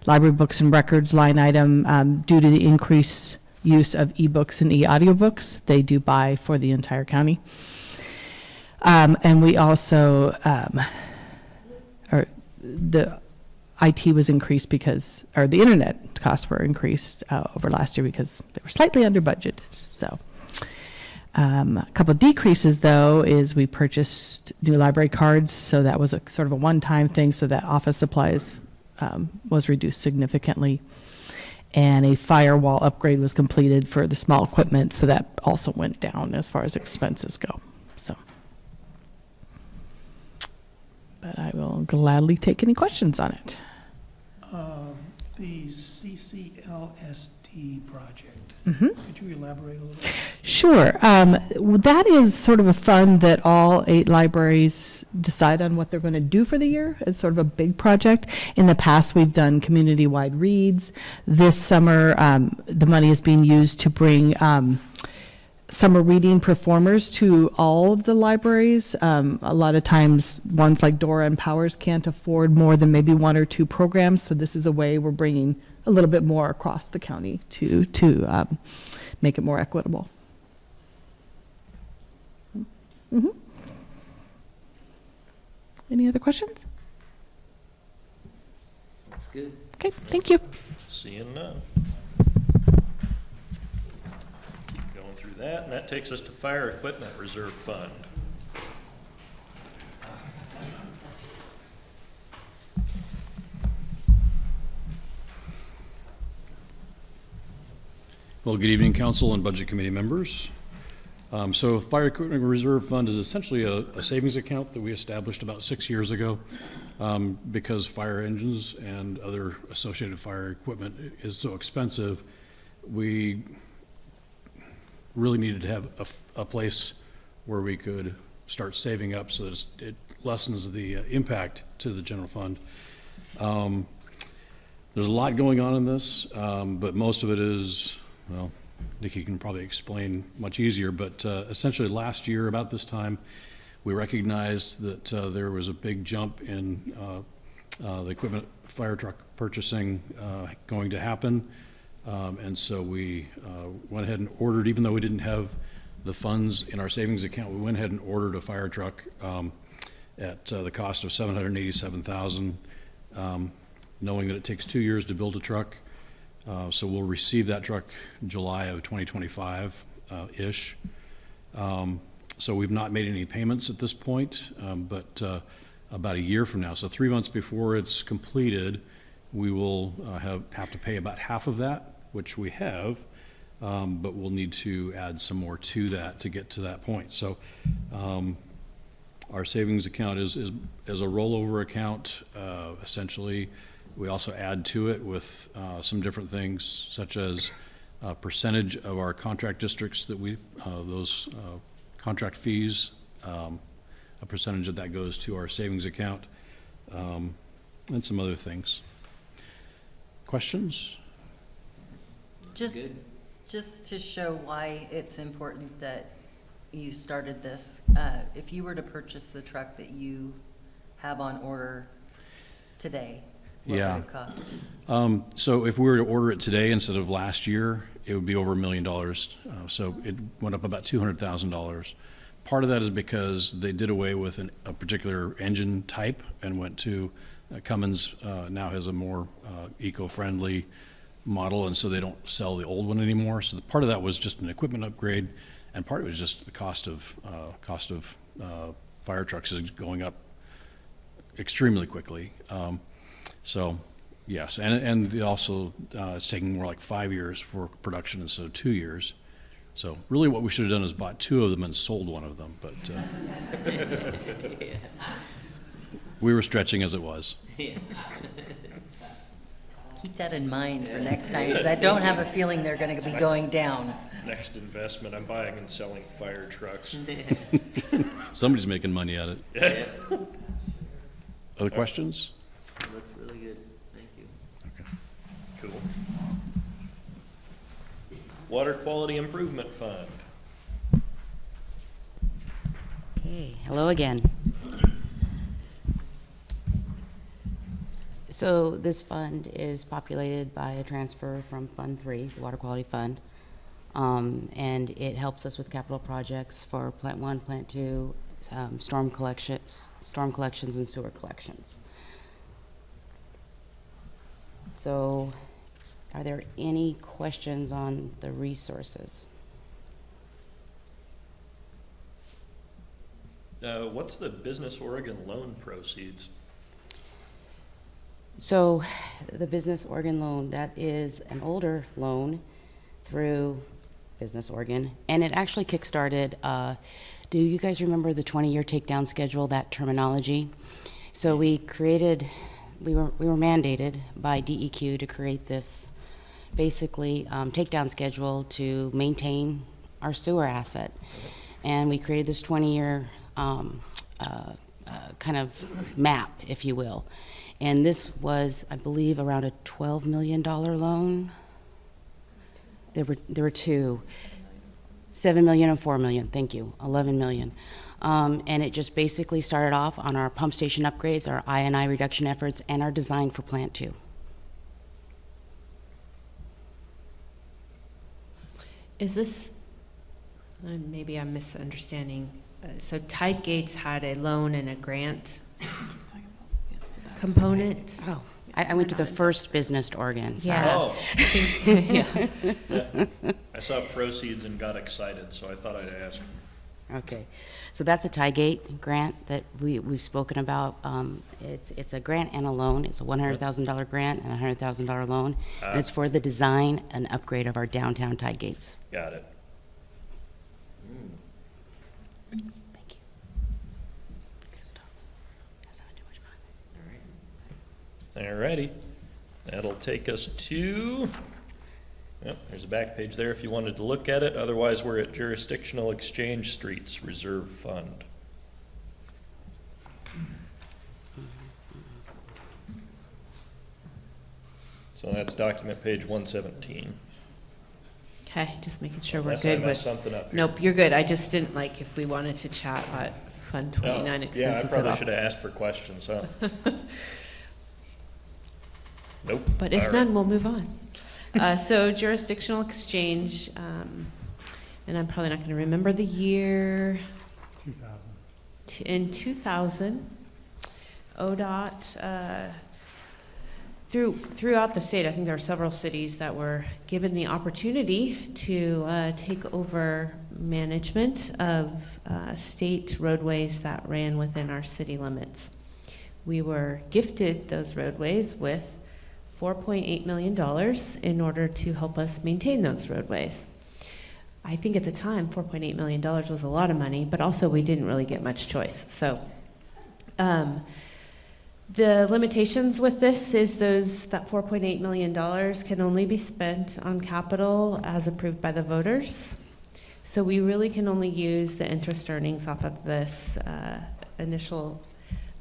library books and records line item due to the increased use of ebooks and e-audiobooks. They do buy for the entire county. And we also, the IT was increased because, or the internet costs were increased over last year because they were slightly under budget. So a couple of decreases, though, is we purchased new library cards, so that was a sort of a one-time thing, so that office supplies was reduced significantly. And a firewall upgrade was completed for the small equipment, so that also went down as far as expenses go. So, but I will gladly take any questions on it. The CCLSD project. Mm-hmm. Could you elaborate a little bit? Sure. That is sort of a fund that all 8 libraries decide on what they're going to do for the year. It's sort of a big project. In the past, we've done community-wide reads. This summer, the money is being used to bring summer reading performers to all of the libraries. A lot of times, ones like Dora and Powers can't afford more than maybe 1 or 2 programs, so this is a way we're bringing a little bit more across the county to make it more equitable. Mm-hmm. Any other questions? That's good. Okay, thank you. Seeing none. Keep going through that, and that takes us to Fire Equipment Reserve Fund. Well, good evening, council and budget committee members. So Fire Equipment Reserve Fund is essentially a savings account that we established about 6 years ago because fire engines and other associated fire equipment is so expensive. We really needed to have a place where we could start saving up so that it lessens the impact to the general fund. There's a lot going on in this, but most of it is, well, Nikki can probably explain much easier, but essentially last year about this time, we recognized that there was a big jump in the equipment fire truck purchasing going to happen. And so we went ahead and ordered, even though we didn't have the funds in our savings account, we went ahead and ordered a fire truck at the cost of $787,000, knowing that it takes 2 years to build a truck. So we'll receive that truck July of 2025-ish. So we've not made any payments at this point, but about a year from now, so 3 months before it's completed, we will have to pay about half of that, which we have, but we'll need to add some more to that to get to that point. So our savings account is a rollover account, essentially. We also add to it with some different things, such as a percentage of our contract districts that those contract fees, a percentage of that goes to our savings account, and some other things. Questions? Just to show why it's important that you started this, if you were to purchase the truck that you have on order today, what would it cost? So if we were to order it today instead of last year, it would be over $1 million. So it went up about $200,000. Part of that is because they did away with a particular engine type and went to Cummins now has a more eco-friendly model, and so they don't sell the old one anymore. So part of that was just an equipment upgrade, and part of it was just the cost of fire trucks is going up extremely quickly. So yes, and also it's taking more like 5 years for production instead of 2 years. So really what we should have done is bought 2 of them and sold one of them, but we were stretching as it was. Keep that in mind for next time, because I don't have a feeling they're going to be going down. Next investment, I'm buying and selling fire trucks. Somebody's making money at it. Other questions? Looks really good. Thank you. Okay. Cool. Water Quality Improvement Fund. Okay, hello again. So this fund is populated by a transfer from Fund 3, the Water Quality Fund. And it helps us with capital projects for Plant 1, Plant 2, storm collections and sewer collections. So are there any questions on the resources? What's the Business Oregon loan proceeds? So the Business Oregon loan, that is an older loan through Business Oregon, and it actually kickstarted, do you guys remember the 20-year takedown schedule, that terminology? So we were mandated by DEQ to create this basically takedown schedule to maintain our sewer asset. And we created this 20-year kind of map, if you will. And this was, I believe, around a $12 million loan. There were two, $7 million and $4 million. Thank you, $11 million. And it just basically started off on our pump station upgrades, our I&I reduction efforts, and our design for Plant 2. Is this, maybe I'm misunderstanding, so Tide Gates had a loan and a grant component? Oh, I went to the first Business Oregon. Sorry. Yeah. Oh. Yeah. Yeah. I saw proceeds and got excited, so I thought I'd ask. Okay, so that's a Tygate grant that we've spoken about. It's a grant and a loan. It's a $100,000 grant and a $100,000 loan. And it's for the design and upgrade of our downtown Tygates. Got it. Thank you. Gotta stop. That's not too much fun. All righty. That'll take us to, yep, there's a back page there if you wanted to look at it. Otherwise, we're at Jurisdictional Exchange Streets Reserve Fund. So that's document page 117. Okay, just making sure we're Unless I good with. messed something up here. Nope, you're good. I just didn't like if we wanted to chat about Fund 29 Yeah, I expenses at probably all. should have asked for questions, huh? Nope. But if All none, right. we'll move on. So jurisdictional exchange, and I'm probably not going to remember the year. 2000. In 2000, ODOT, throughout the state, I think there were several cities that were given the opportunity to take over management of state roadways that ran within our city limits. We were gifted those roadways with $4.8 million in order to help us maintain those roadways. I think at the time, $4.8 million was a lot of money, but also we didn't really get much choice. So the limitations with this is that $4.8 million can only be spent on capital as approved by the voters. So we really can only use the interest earnings off of this initial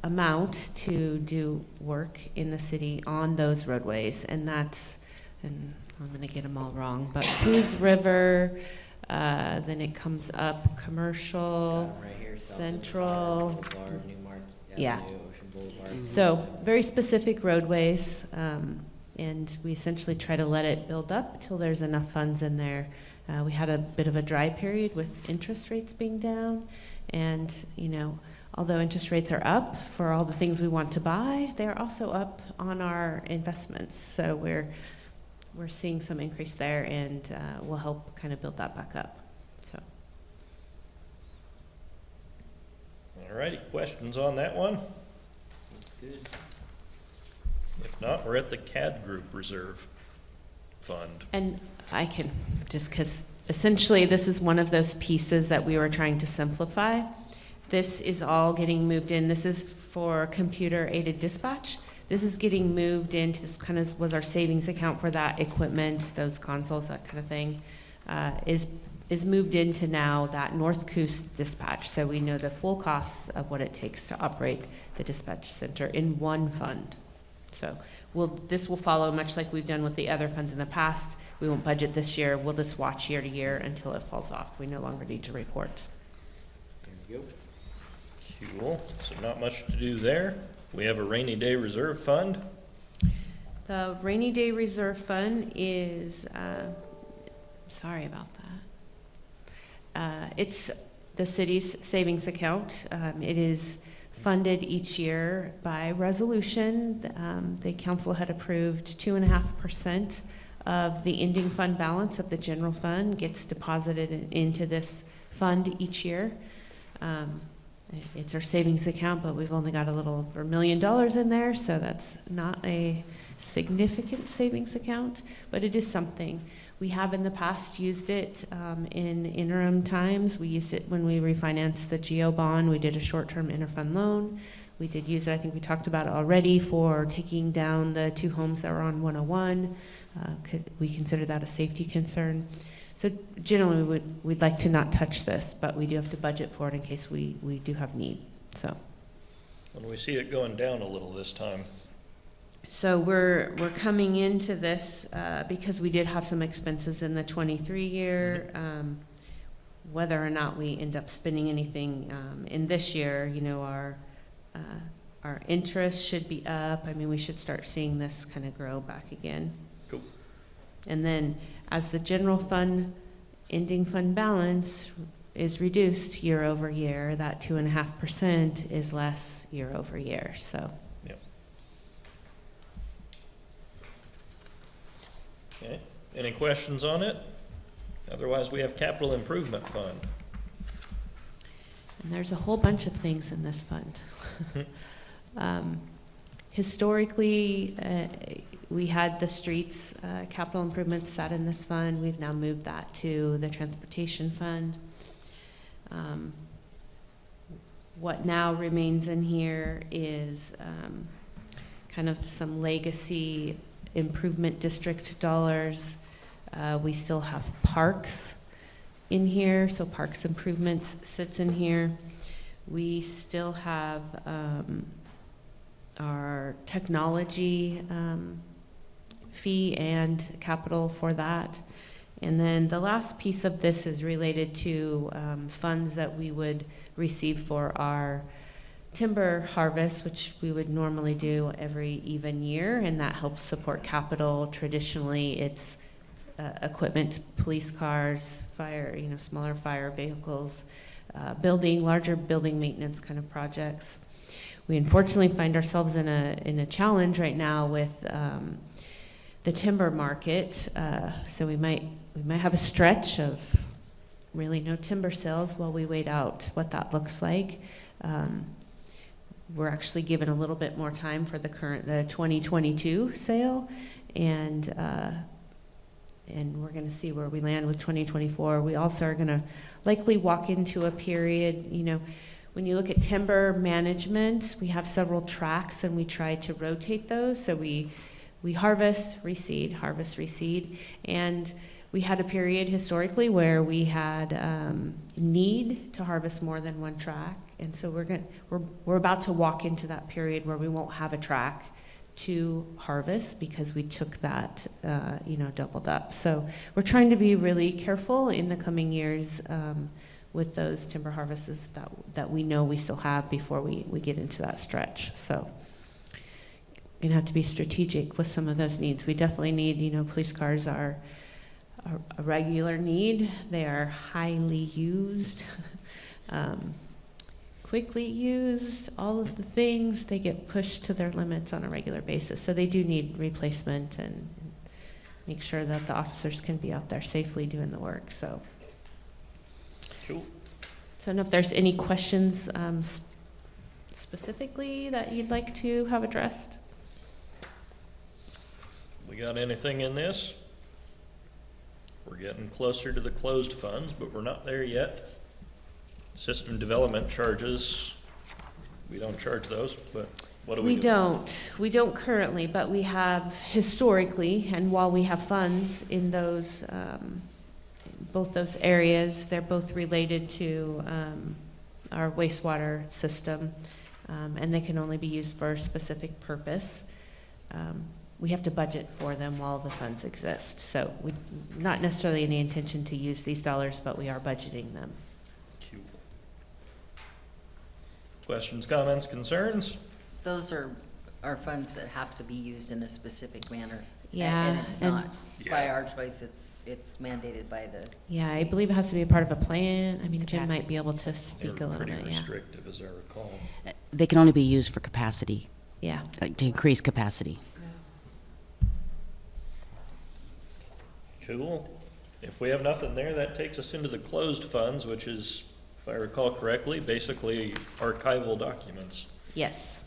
amount to do work in the city on those roadways. And that's, and I'm going to get them all wrong, but Coos River, then it comes up Commercial, Right here, Central. Boulevard, Newmark Yeah. Avenue, Ocean Boulevard. So very specific roadways, and we essentially try to let it build up till there's enough funds in there. We had a bit of a dry period with interest rates being down, and although interest rates are up for all the things we want to buy, they're also up on our investments. So we're seeing some increase there, and we'll help kind of build that back up. So. All righty, questions on that one? That's good. If not, we're at the CAD Group Reserve Fund. And I can, just because essentially this is one of those pieces that we were trying to simplify. This is all getting moved in. This is for computer-aided dispatch. This is getting moved into, this kind of was our savings account for that equipment, those consoles, that kind of thing, is moved into now that North Coos dispatch. So we know the full costs of what it takes to operate the dispatch center in one fund. So this will follow much like we've done with the other funds in the past. We won't budget this year. We'll just watch year to year until it falls off. We no longer need to report. There you go. Cool, so not much to do there. We have a rainy day reserve fund. The rainy day reserve fund is, sorry about that. It's the city's savings account. It is funded each year by resolution. The council had approved 2.5% of the ending fund balance of the general fund gets deposited into this fund each year. It's our savings account, but we've only got a little over $1 million in there, so that's not a significant savings account, but it is something. We have in the past used it in interim times. We used it when we refinanced the GO bond. We did a short-term interfund loan. We did use it, I think we talked about it already, for taking down the 2 homes that were on 101. We consider that a safety concern. So generally, we'd like to not touch this, but we do have to budget for it in case we do have need, so. When we see it going down a little this time. So we're coming into this because we did have some expenses in the 23 year. Whether or not we end up spending anything in this year, you know, our interest should be up. I mean, we should start seeing this kind of grow back again. Cool. And then as the general fund ending fund balance is reduced year over year, that 2.5% is less year over year. So. Okay, any questions on it? Otherwise, we have capital improvement fund. And there's a whole bunch of things in this fund. Historically, we had the streets capital improvements sat in this fund. We've now moved that to the transportation fund. What now remains in here is kind of some legacy improvement district dollars. We still have parks in here, so parks improvements sits in here. We still have our technology fee and capital for that. And then the last piece of this is related to funds that we would receive for our timber harvest, which we would normally do every even year, and that helps support capital. Traditionally, it's equipment, police cars, fire, you know, smaller fire vehicles, larger building maintenance kind of projects. We unfortunately find ourselves in a challenge right now with the timber market, so we might have a stretch of really no timber sales while we wait out what that looks like. We're actually given a little bit more time for the 2022 sale, and we're going to see where we land with 2024. We also are going to likely walk into a period, you know, when you look at timber management, we have several tracks and we try to rotate those. So we harvest, reseed, and we had a period historically where we had need to harvest more than one track, and so we're about to walk into that period where we won't have a track to harvest because we took that doubled up. So we're trying to be really careful in the coming years with those timber harvests that we know we still have before we get into that stretch. So gonna have to be strategic with some of those needs. We definitely need, you know, police cars are a regular need. They are highly used, quickly used, all of the things. They get pushed to their limits on a regular basis. So they do need replacement and make sure that the officers can be out there safely doing the work. So, cool. So I don't know if there's any questions specifically that you'd like to have addressed. We got anything in this? We're getting closer to the closed funds, but we're not there yet. System development charges, we don't charge those, but what do we do? We don't currently, but we have historically, and while we have funds in those, both those areas, they're both related to our wastewater system, and they can only be used for a specific purpose. We have to budget for them while the funds exist. So we, not necessarily any intention to use these dollars, but we are budgeting them. Cool. Questions, comments, concerns? Those are funds that have to be used in a specific manner. Yeah. And it's not by our choice, it's mandated by the Yeah, I state. believe it has to be a part of a plan. I mean, Jim might be able to speak a little Pretty bit, yeah. restrictive, as I recall. they can only be used for capacity, Yeah. like to increase capacity. Cool. If we have nothing there, that takes us into the closed funds, which is, if I recall correctly, basically archival documents. Yes.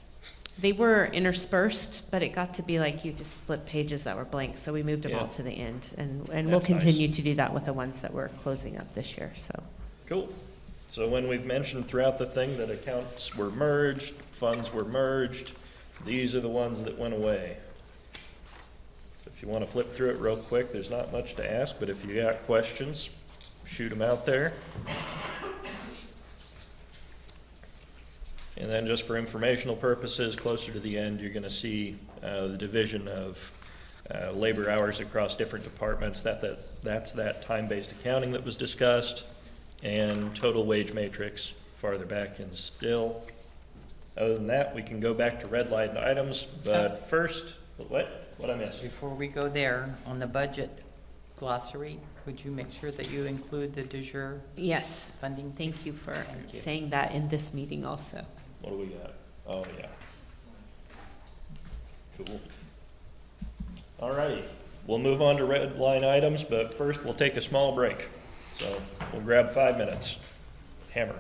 They were interspersed, but it got to be like you just flip pages that were blank, so we moved them all Yeah. to the end. And we'll That's nice. continue to do that with the ones that we're closing up this year, so. Cool. So when we've mentioned throughout the thing that accounts were merged, funds were merged, these are the ones that went away. So if you want to flip through it real quick, there's not much to ask, but if you got questions, shoot them out there. And then just for informational purposes, closer to the end, you're going to see the division of labor hours across different departments. That's that time-based accounting that was discussed, and total wage matrix farther back in still. Other than that, we can go back to red line items, but first, what I missed? Before we go there, on the budget glossary, would you make sure that you include the du jour Yes. funding? Thank you for Thank you. saying that in this meeting also. What do we got? Oh, yeah. Cool. All righty, we'll move on to red line items, but first we'll take a small break. So we'll grab 5 minutes. Hammer.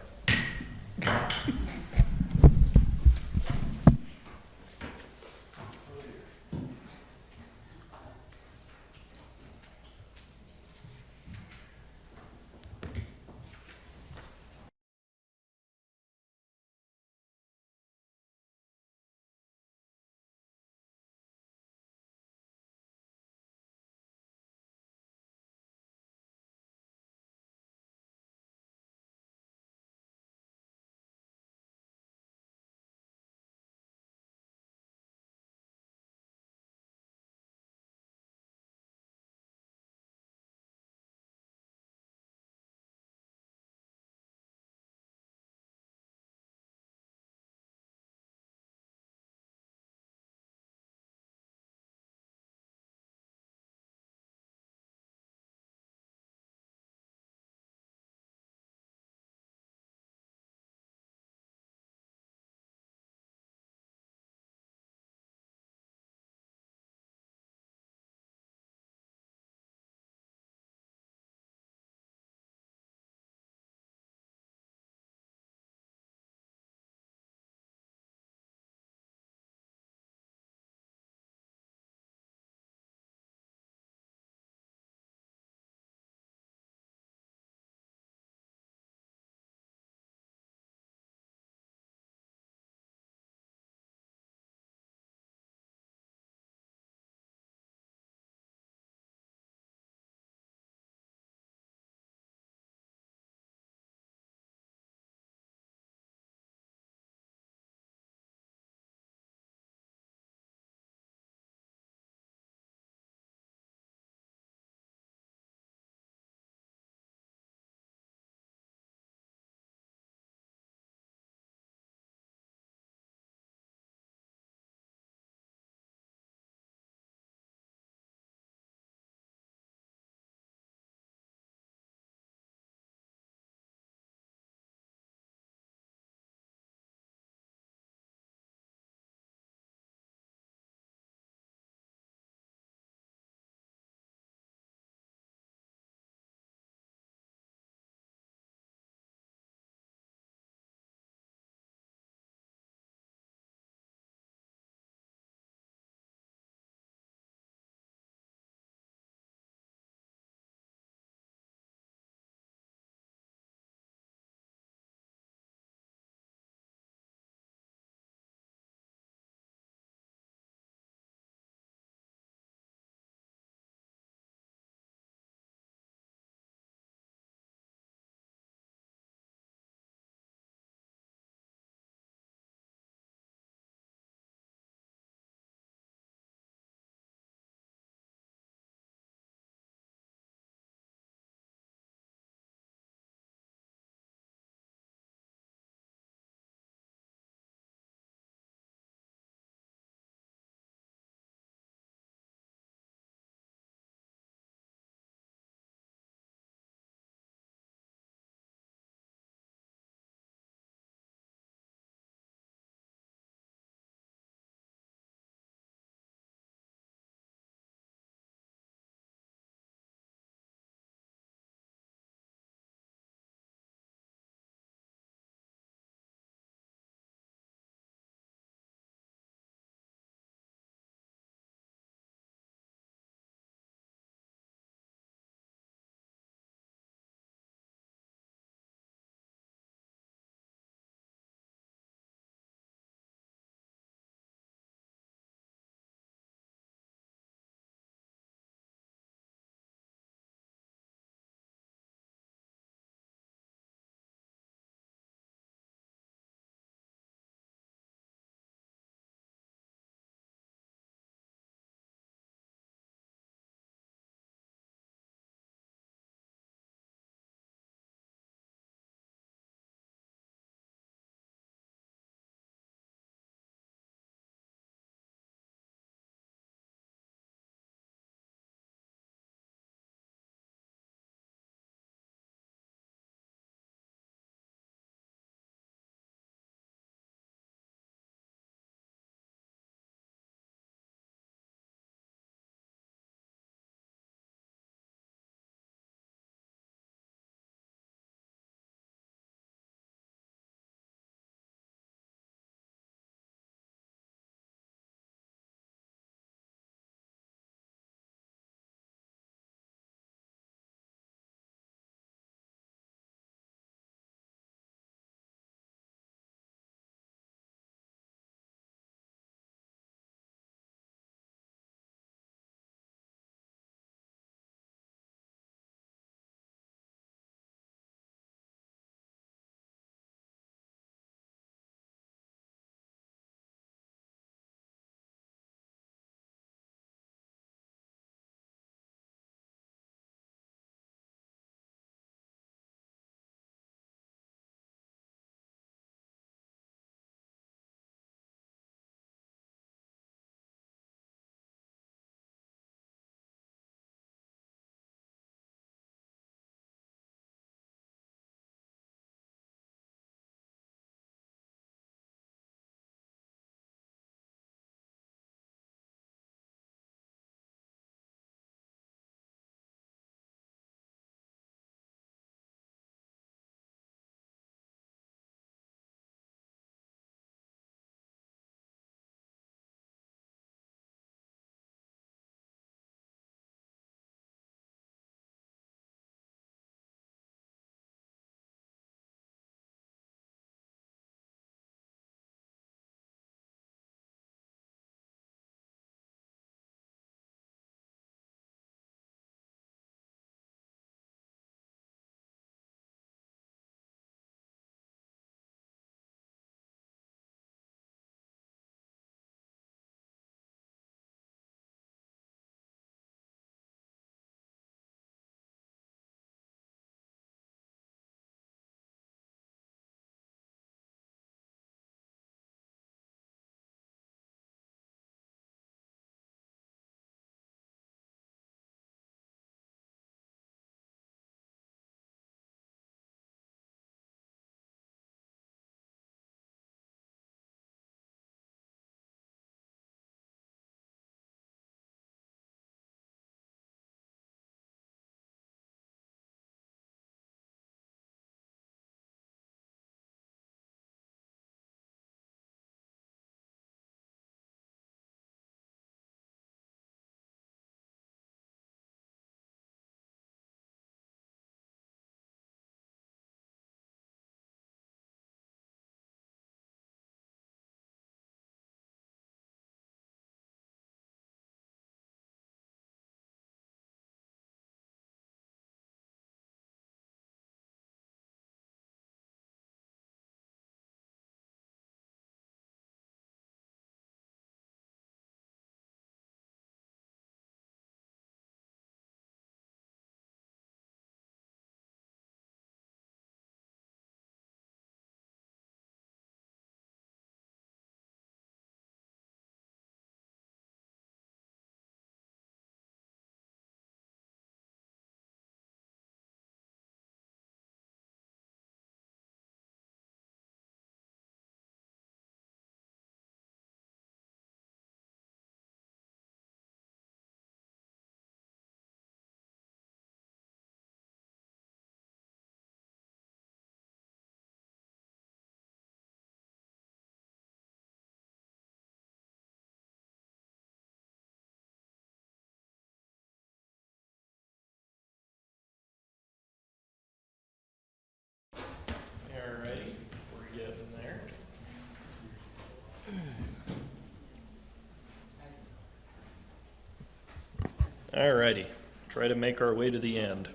All righty, try to make our way to the end.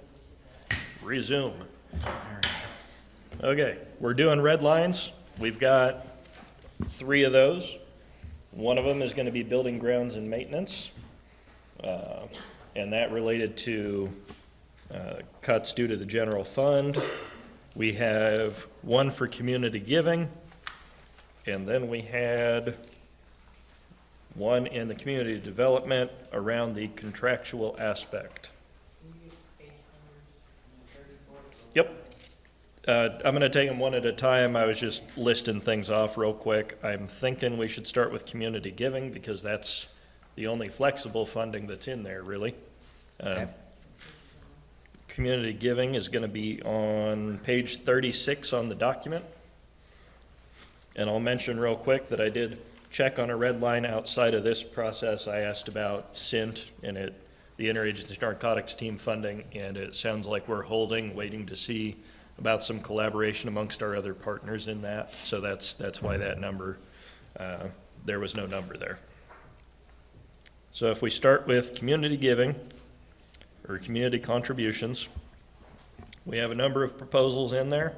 Resume. Okay, we're doing red lines. We've got 3 of those. One of them is gonna be building grounds and maintenance. And that related to cuts due to the general fund. We have one for community giving, and then we had one in the community development around the contractual aspect. Yep. I'm gonna take them one at a time. I was just listing things off real quick. I'm thinking we should start with community giving because that's the only flexible funding that's in there, really. Community giving is gonna be on page 36 on the document. And I'll mention real quick that I did check on a red line outside of this process. I asked about SINT and the Interagency Narcotics Team funding, and it sounds like we're waiting to see about some collaboration amongst our other partners in that. So that's why that number, there was no number there. So if we start with community giving, or community contributions, we have a number of proposals in there.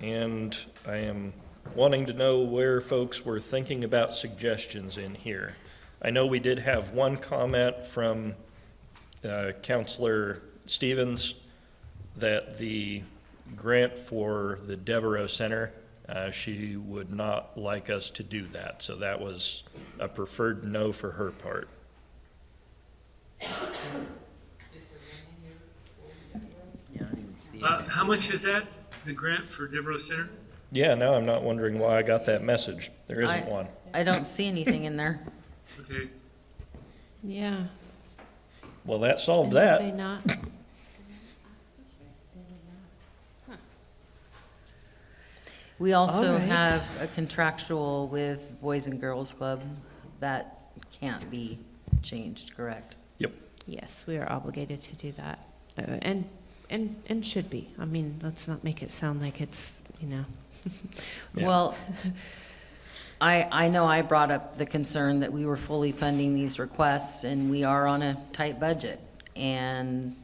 And I am wanting to know where folks were thinking about suggestions in here. I know we did have one comment from Counselor Stevens that the grant for the Devereaux Center, she would not like us to do that. So that was a preferred no for her part. How much is that, the grant for Devereaux Center? Yeah, now I'm not wondering why I got that message. There isn't one. I don't see anything in there. Okay. Yeah. Well, that solved And that. did they not? We also All right. have a contractual with Boys and Girls Club that can't be changed, correct? Yep. Yes, we are obligated to do that, and should be. I mean, let's not make it sound like it's, you know. Yeah. Well, I know I brought up the concern that we were fully funding these requests, and we are on a tight budget. And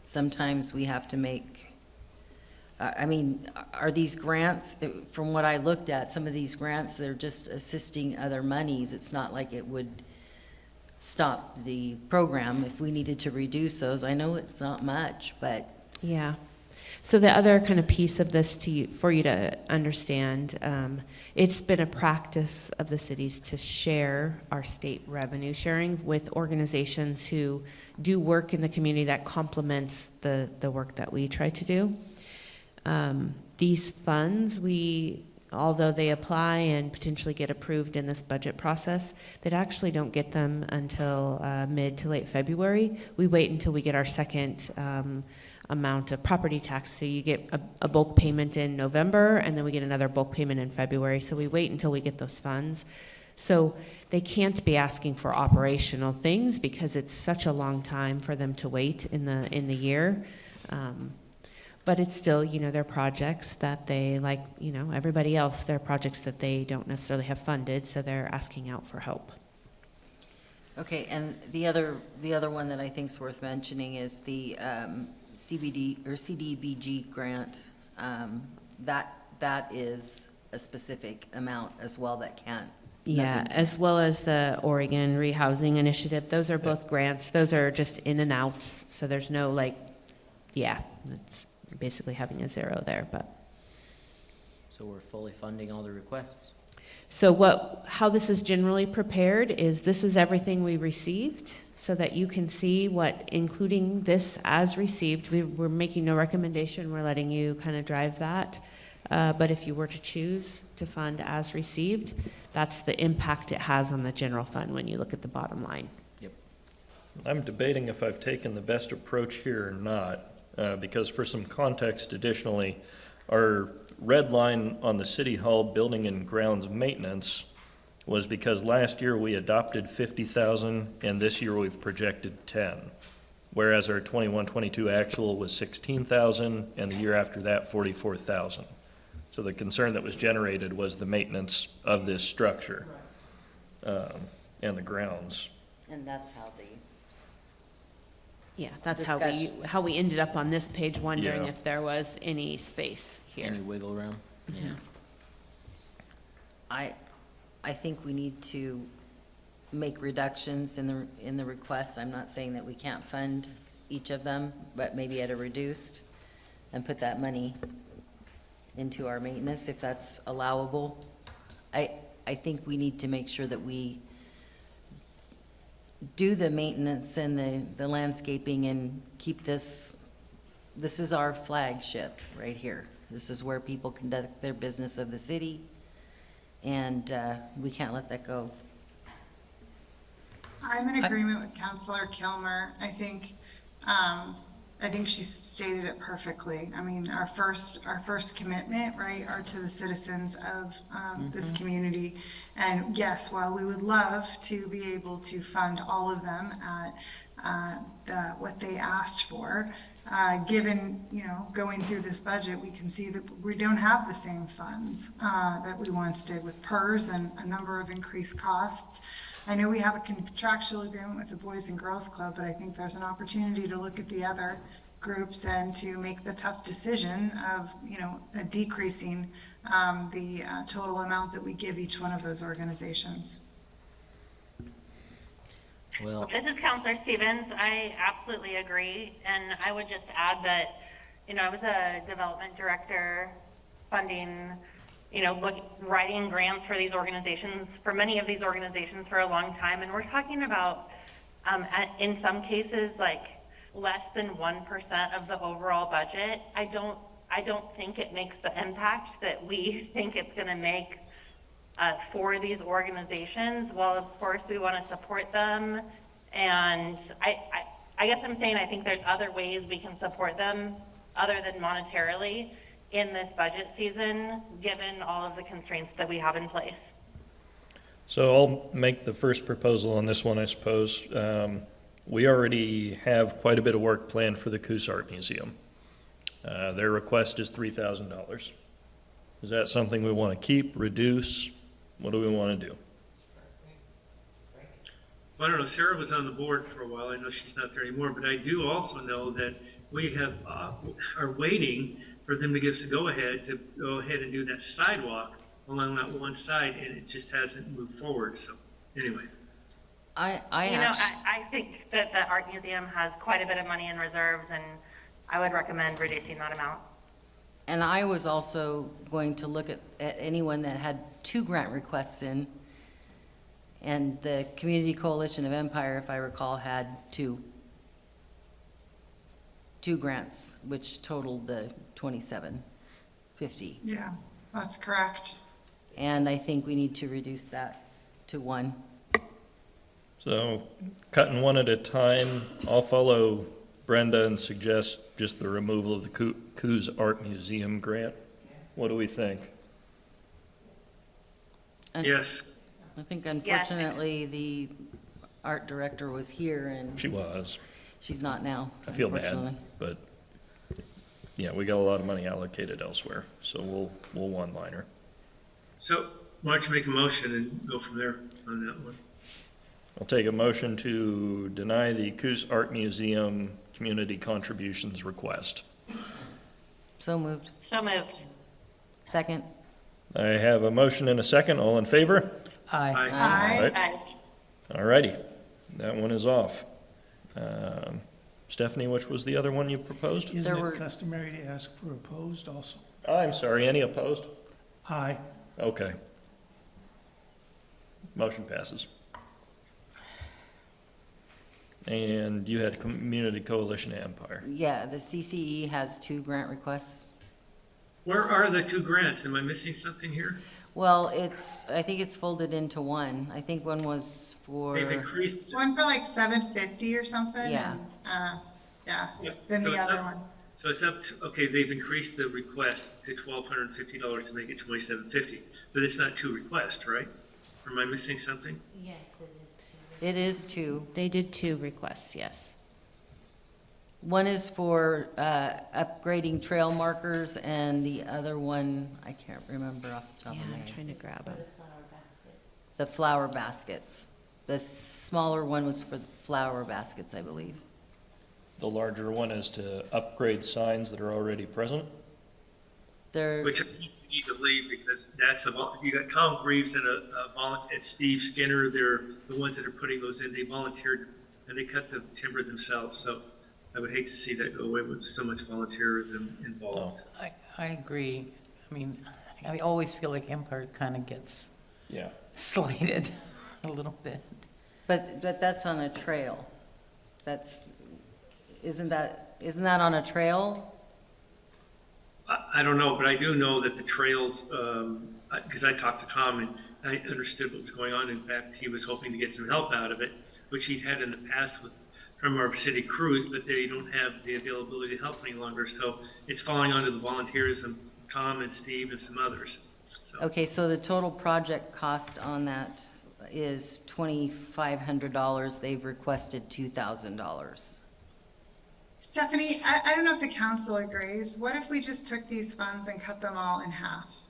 sometimes we have to make, I mean, are these grants, from what I looked at, some of these grants, they're just assisting other monies. It's not like it would stop the program if we needed to reduce those. I know it's not much, but. Yeah. So the other kind of piece of this for you to understand, it's been a practice of the cities to share our state revenue sharing with organizations who do work in the community that complements the work that we try to do. These funds, although they apply and potentially get approved in this budget process, they actually don't get them until mid to late February. We wait until we get our second amount of property tax. So you get a bulk payment in November, and then we get another bulk payment in February. So we wait until we get those funds. So they can't be asking for operational things because it's such a long time for them to wait in the year. But it's still, you know, they're projects that they, like, you know, everybody else, they're projects that they don't necessarily have funded, so they're asking out for help. Okay, and the other one that I think is worth mentioning is the CBD or CDBG grant. That is a specific amount as well that can't. Yeah, as well as the Oregon Rehousing Initiative. Those are both grants. Those are just in and outs, so there's no, like, yeah, it's basically having a zero there, but. So we're fully funding all the requests? So how this is generally prepared is this is everything we received, so that you can see what, including this as received, we're making no recommendation, we're letting you kind of drive that. But if you were to choose to fund as received, that's the impact it has on the general fund when you look at the bottom line. Yep. I'm debating if I've taken the best approach here or not, because for some context additionally, our red line on the City Hall building and grounds maintenance was because last year we adopted 50,000 and this year we've projected 10. Whereas our 21-22 actual was 16,000 and the year after that 44,000. So the concern that was generated was the maintenance of this structure. and the grounds. And that's how the, Yeah, that's Discussion. how we ended up on this page, wondering Yeah. if there was any space here. Any wiggle room? Yeah. I think we need to make reductions in the requests. I'm not saying that we can't fund each of them, but maybe at a reduced, and put that money into our maintenance if that's allowable. I think we need to make sure that we do the maintenance and the landscaping and keep this is our flagship right here. This is where people conduct their business of the city, and we can't let that go. I'm in agreement with Councilor Kilmer. I think she stated it perfectly. I mean, our first commitment, right, are to the citizens of this community. And yes, while we would love to be able to fund all of them at what they asked for, given, going through this budget, we can see that we don't have the same funds that we once did with PERS and a number of increased costs. I know we have a contractual agreement with the Boys and Girls Club, but I think there's an opportunity to look at the other groups and to make the tough decision of, decreasing the total amount that we give each one of those organizations. Well, This is Counselor Stevens. I absolutely agree. And I would just add that, I was a development director funding, writing grants for these organizations, for many of these organizations for a long time. And we're talking about, in some cases, like less than 1% of the overall budget. I don't think it makes the impact that we think it's going to make for these organizations. Well, of course, we want to support them. And I guess I'm saying I think there's other ways we can support them other than monetarily in this budget season, given all of the constraints that we have in place. So I'll make the first proposal on this one, I suppose. We already have quite a bit of work planned for the Coos Art Museum. Their request is $3,000. Is that something we want to keep, reduce? What do we want to do? Well, I don't know, Sarah was on the board for a while. I know she's not there anymore, but I do also know that we are waiting for them to give us a go-ahead to go ahead and do that sidewalk along that one side, and it just hasn't moved forward. So anyway. I think that the art museum has quite a bit of money in reserves, and I would recommend reducing that amount. And I was also going to look at anyone that had 2 grant requests in. And the Community Coalition of Empire, if I recall, had 2 grants, which totaled the $27.50. Yeah, that's correct. And I think we need to reduce that to 1. So cutting one at a time, I'll follow Brenda and suggest just the removal of the Coos Art Museum grant. What do we think? Yes. I think unfortunately the art director was here and. She was. She's not now, I feel unfortunately. bad, but yeah, we got a lot of money allocated elsewhere, so we'll one-liner. So why don't you make a motion and go from there on that one? I'll take a motion to deny the Coos Art Museum community contributions request. So moved. So moved. Second. I have a motion and a second. All in favor? Aye. Aye. Aye. All righty, that one is off. Stephanie, which was the other one you proposed? Isn't it customary to ask for opposed also? I'm sorry, any opposed? Aye. Okay. Motion passes. And you had Community Coalition Empire. Yeah, the CCE has 2 grant requests. Where are the 2 grants? Am I missing something here? Well, I think it's folded into 1. I think one was for. They've increased. It's one for like $750 or something. Yeah. And, Yeah. then So the it's other up- one. So it's up to, okay, they've increased the request to $1,250 to make it $2,750, but it's not 2 requests, right? Or am I missing something? Yes, It is 2. They did 2 requests, yes. One is for upgrading trail markers, and the other one, I can't remember off the top Yeah, of my I'm head. trying to grab them. The flower baskets. The smaller one was for the flower baskets, I believe. The larger one is to upgrade signs that are already present. Which I think you need to leave, because that's you got Tom Greaves and and Steve Skinner, they're the ones that are putting those in. They volunteered and they cut the timber themselves, so I would hate to see that go away with so much volunteerism involved. I agree. I mean, I always feel like Empire kind of gets slighted a little bit. But that's on a trail. Isn't that on a trail? I don't know, but I do know that the trails, because I talked to Tom and I understood what was going on. In fact, he was hoping to get some help out of it, which he's had in the past from our city crews, but they don't have the availability to help any longer. So it's falling under the volunteerism of Tom and Steve and some others. So. Okay, so the total project cost on that is $2,500. They've requested $2,000. Stephanie, I don't know if the council agrees. What if we just took these funds and cut them all in half?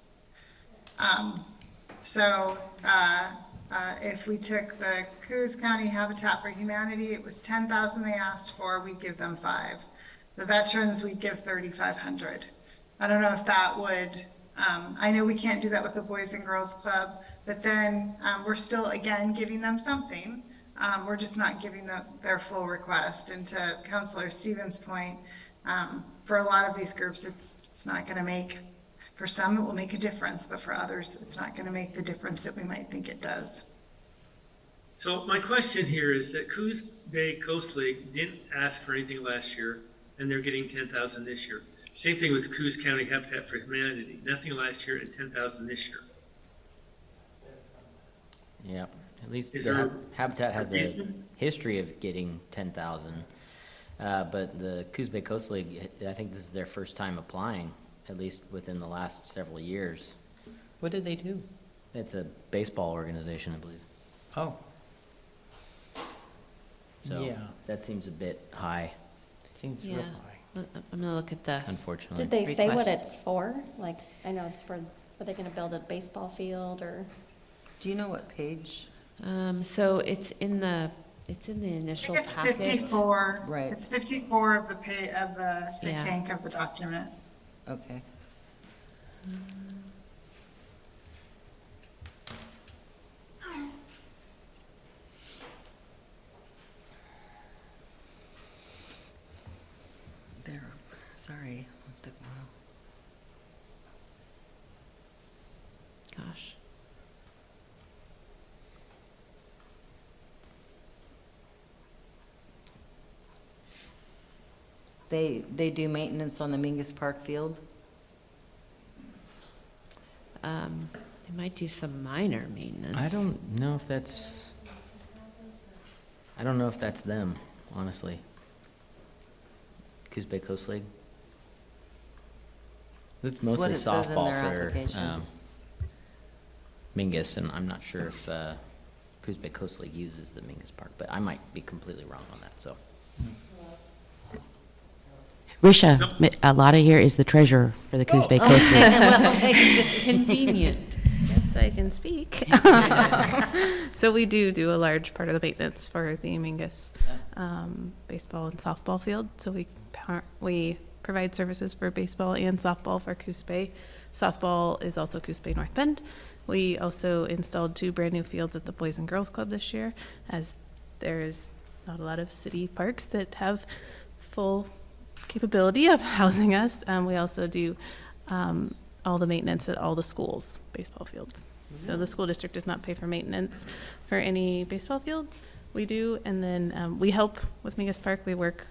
If we took the Coos County Habitat for Humanity, it was $10,000 they asked for, we'd give them $5,000. The veterans, we'd give $3,500. I don't know if that would, I know we can't do that with the Boys and Girls Club, but then we're still, again, giving them something. We're just not giving their full request. And to Councilor Stevens' point, for a lot of these groups, it's not going to make, for some it will make a difference, but for others, it's not going to make the difference that we might think it does. So my question here is that Coos Bay Coast League didn't ask for anything last year, and they're getting $10,000 this year. Same thing with Coos County Habitat for Humanity. Nothing last year and $10,000 this year. Yeah, at least Is the there Habitat has a a reason? history of getting 10,000. But the Coos Bay Coast League, I think this is their first time applying, at least within the last several years. What do they do? It's a baseball organization, I believe. Oh. So Yeah. that seems a bit high, Seems Yeah. real high. I'm gonna look at the, unfortunately. Did they say what Request. it's for? Like, I know it's for, are they gonna build a baseball field or? Do you know what page? so it's in the initial It's packet. 54. Right. It's 54 of the I Yeah. think, of the document. Okay. There, sorry. Took a while. Gosh. They do maintenance on the Mingus Park field? They might do some minor maintenance. I don't know if that's them, honestly. Coos Bay Coast League. It's This is what mostly it says in their softball for application. Mingus, and I'm not sure if Coos Bay Coast League uses the Mingus Park, but I might be completely wrong on that, so. Risha, a lot of here is the treasurer for the Coos Bay Coast League. Convenient. Yes, I can speak. So we do a large part of the maintenance for the Mingus baseball and softball field. So we provide services for baseball and softball for Coos Bay. Softball is also Coos Bay North Bend. We also installed 2 brand new fields at the Boys and Girls Club this year, as there is not a lot of city parks that have full capability of housing us. We also do all the maintenance at all the schools' baseball fields. So the school district does not pay for maintenance for any baseball fields. We do, and then we help with Mingus Park. We work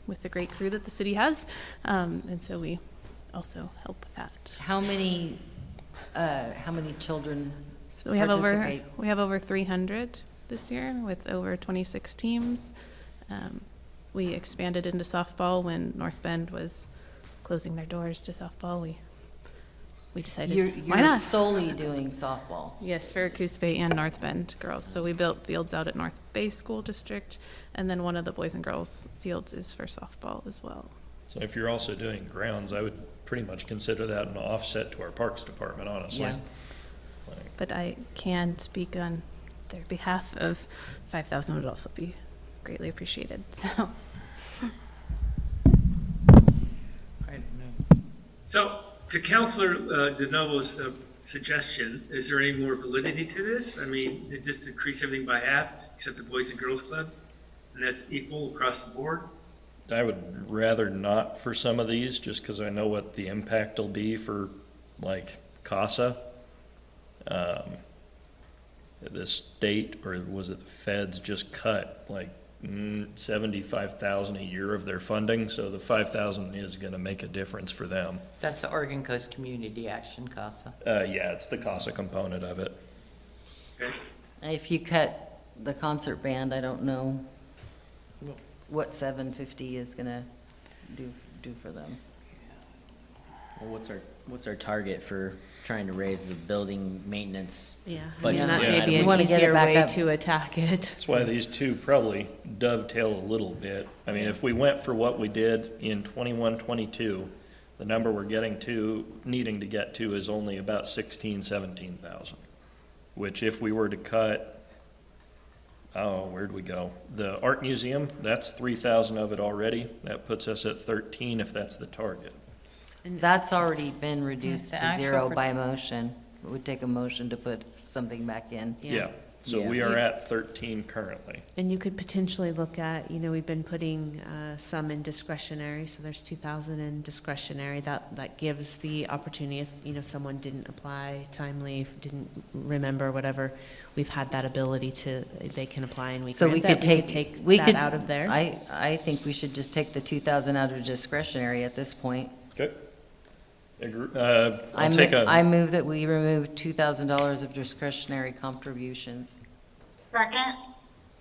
with the great crew that the city has, and so we also help with that. How many children So we have over 300 this year with over 26 teams. We expanded into softball when North Bend was closing their doors to softball. We decided, why You're not? solely doing softball? Yes, for Coos Bay and North Bend girls. So we built fields out at North Bay School District, and then one of the boys and girls fields is for softball as well. So if you're also doing grounds, I would pretty much consider that an offset to our Parks Department, honestly. Yeah. Like, but I can speak on their behalf of 5,000 would also be greatly appreciated, so. So, to Counselor DeNovo's suggestion, is there any more validity to this? I mean, it just increase everything by half, except the Boys and Girls Club, and that's equal across the board? I would rather not for some of these, just because I know what the impact will be for, like, CASA. The state, or was it the feds, just cut like 75,000 a year of their funding, so the 5,000 is going to make a difference for them. That's the Oregon Coast Community Action CASA. Yeah, it's the CASA component of it. Okay. If you cut the concert band, I don't know what 750 is gonna do for them. Well, what's our target for trying to raise the building maintenance? Yeah, I budget? mean, that Yeah. may be We an wanna get it easier back way up. to attack it. That's why these two probably dovetail a little bit. I mean, if we went for what we did in 21, 22, the number we're needing to get to is only about 17,000, which if we were to cut, where'd we go? The art museum, that's 3,000 of it already. That puts us at 13 if that's the target. That's already been reduced The to actual 0 for- by motion. It would take a motion to put something back in. Yeah, so Yeah. we are at 13 currently. And you could potentially look at, we've been putting some in discretionary, so there's 2,000 in discretionary. That gives the opportunity if, someone didn't apply timely, didn't remember, whatever, we've had that ability they can apply and we So we grant could that. take, that out of there. I think we should just take the 2,000 out of discretionary at this point. Okay. I'll take I move that we remove $2,000 of discretionary contributions. Second?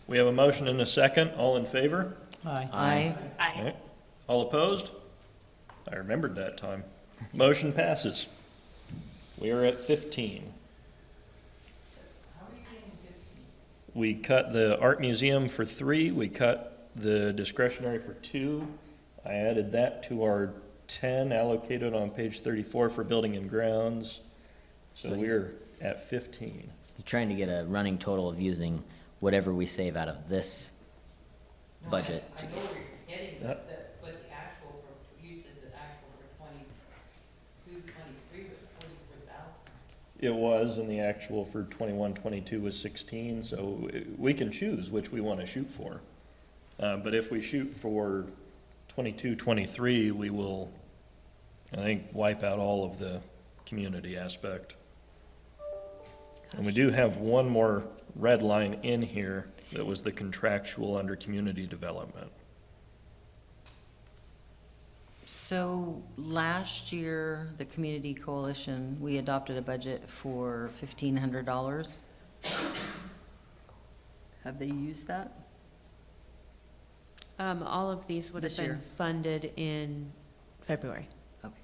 We have a motion and a second. All in favor? Aye. All right. All opposed? I remembered that time. Motion passes. We are at 15. We cut the art museum for 3. We cut the discretionary for 2. I added that to our 10 allocated on page 34 for building and grounds. So So we're at 15. You're trying to get a running total of using whatever we save out of this budget. I know where you're getting, Yep. but the actual you said the actual for 22, 23 was 44,000. It was, and the actual for 21, 22 was 16, so we can choose which we want to shoot for. But if we shoot for 22, 23, we will, I think, wipe out all of the community aspect. And we do have one more red line in here that was the contractual under community development. So last year, the Community Coalition, we adopted a budget for $1,500. Have they used that? All of these would have This been year. funded in February. Okay.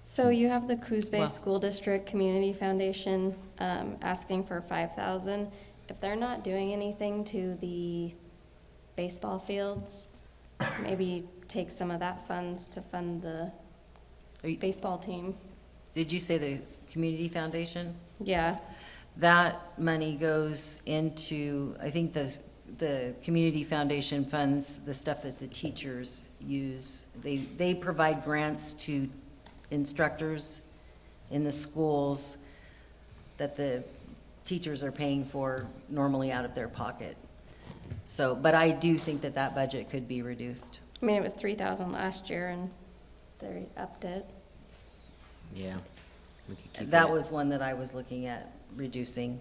So you have the Coos Bay Well- School District Community Foundation asking for 5,000. If they're not doing anything to the baseball fields, maybe take some of that funds to fund the Are you- baseball team. Did you say the Community Foundation? Yeah, That money goes into, I think the Community Foundation funds the stuff that the teachers use. They provide grants to instructors in the schools that the teachers are paying for normally out of their pocket. So, but I do think that that budget could be reduced. I mean, it was 3,000 last year and they upped it. Yeah. We could keep That it. was one that I was looking at reducing.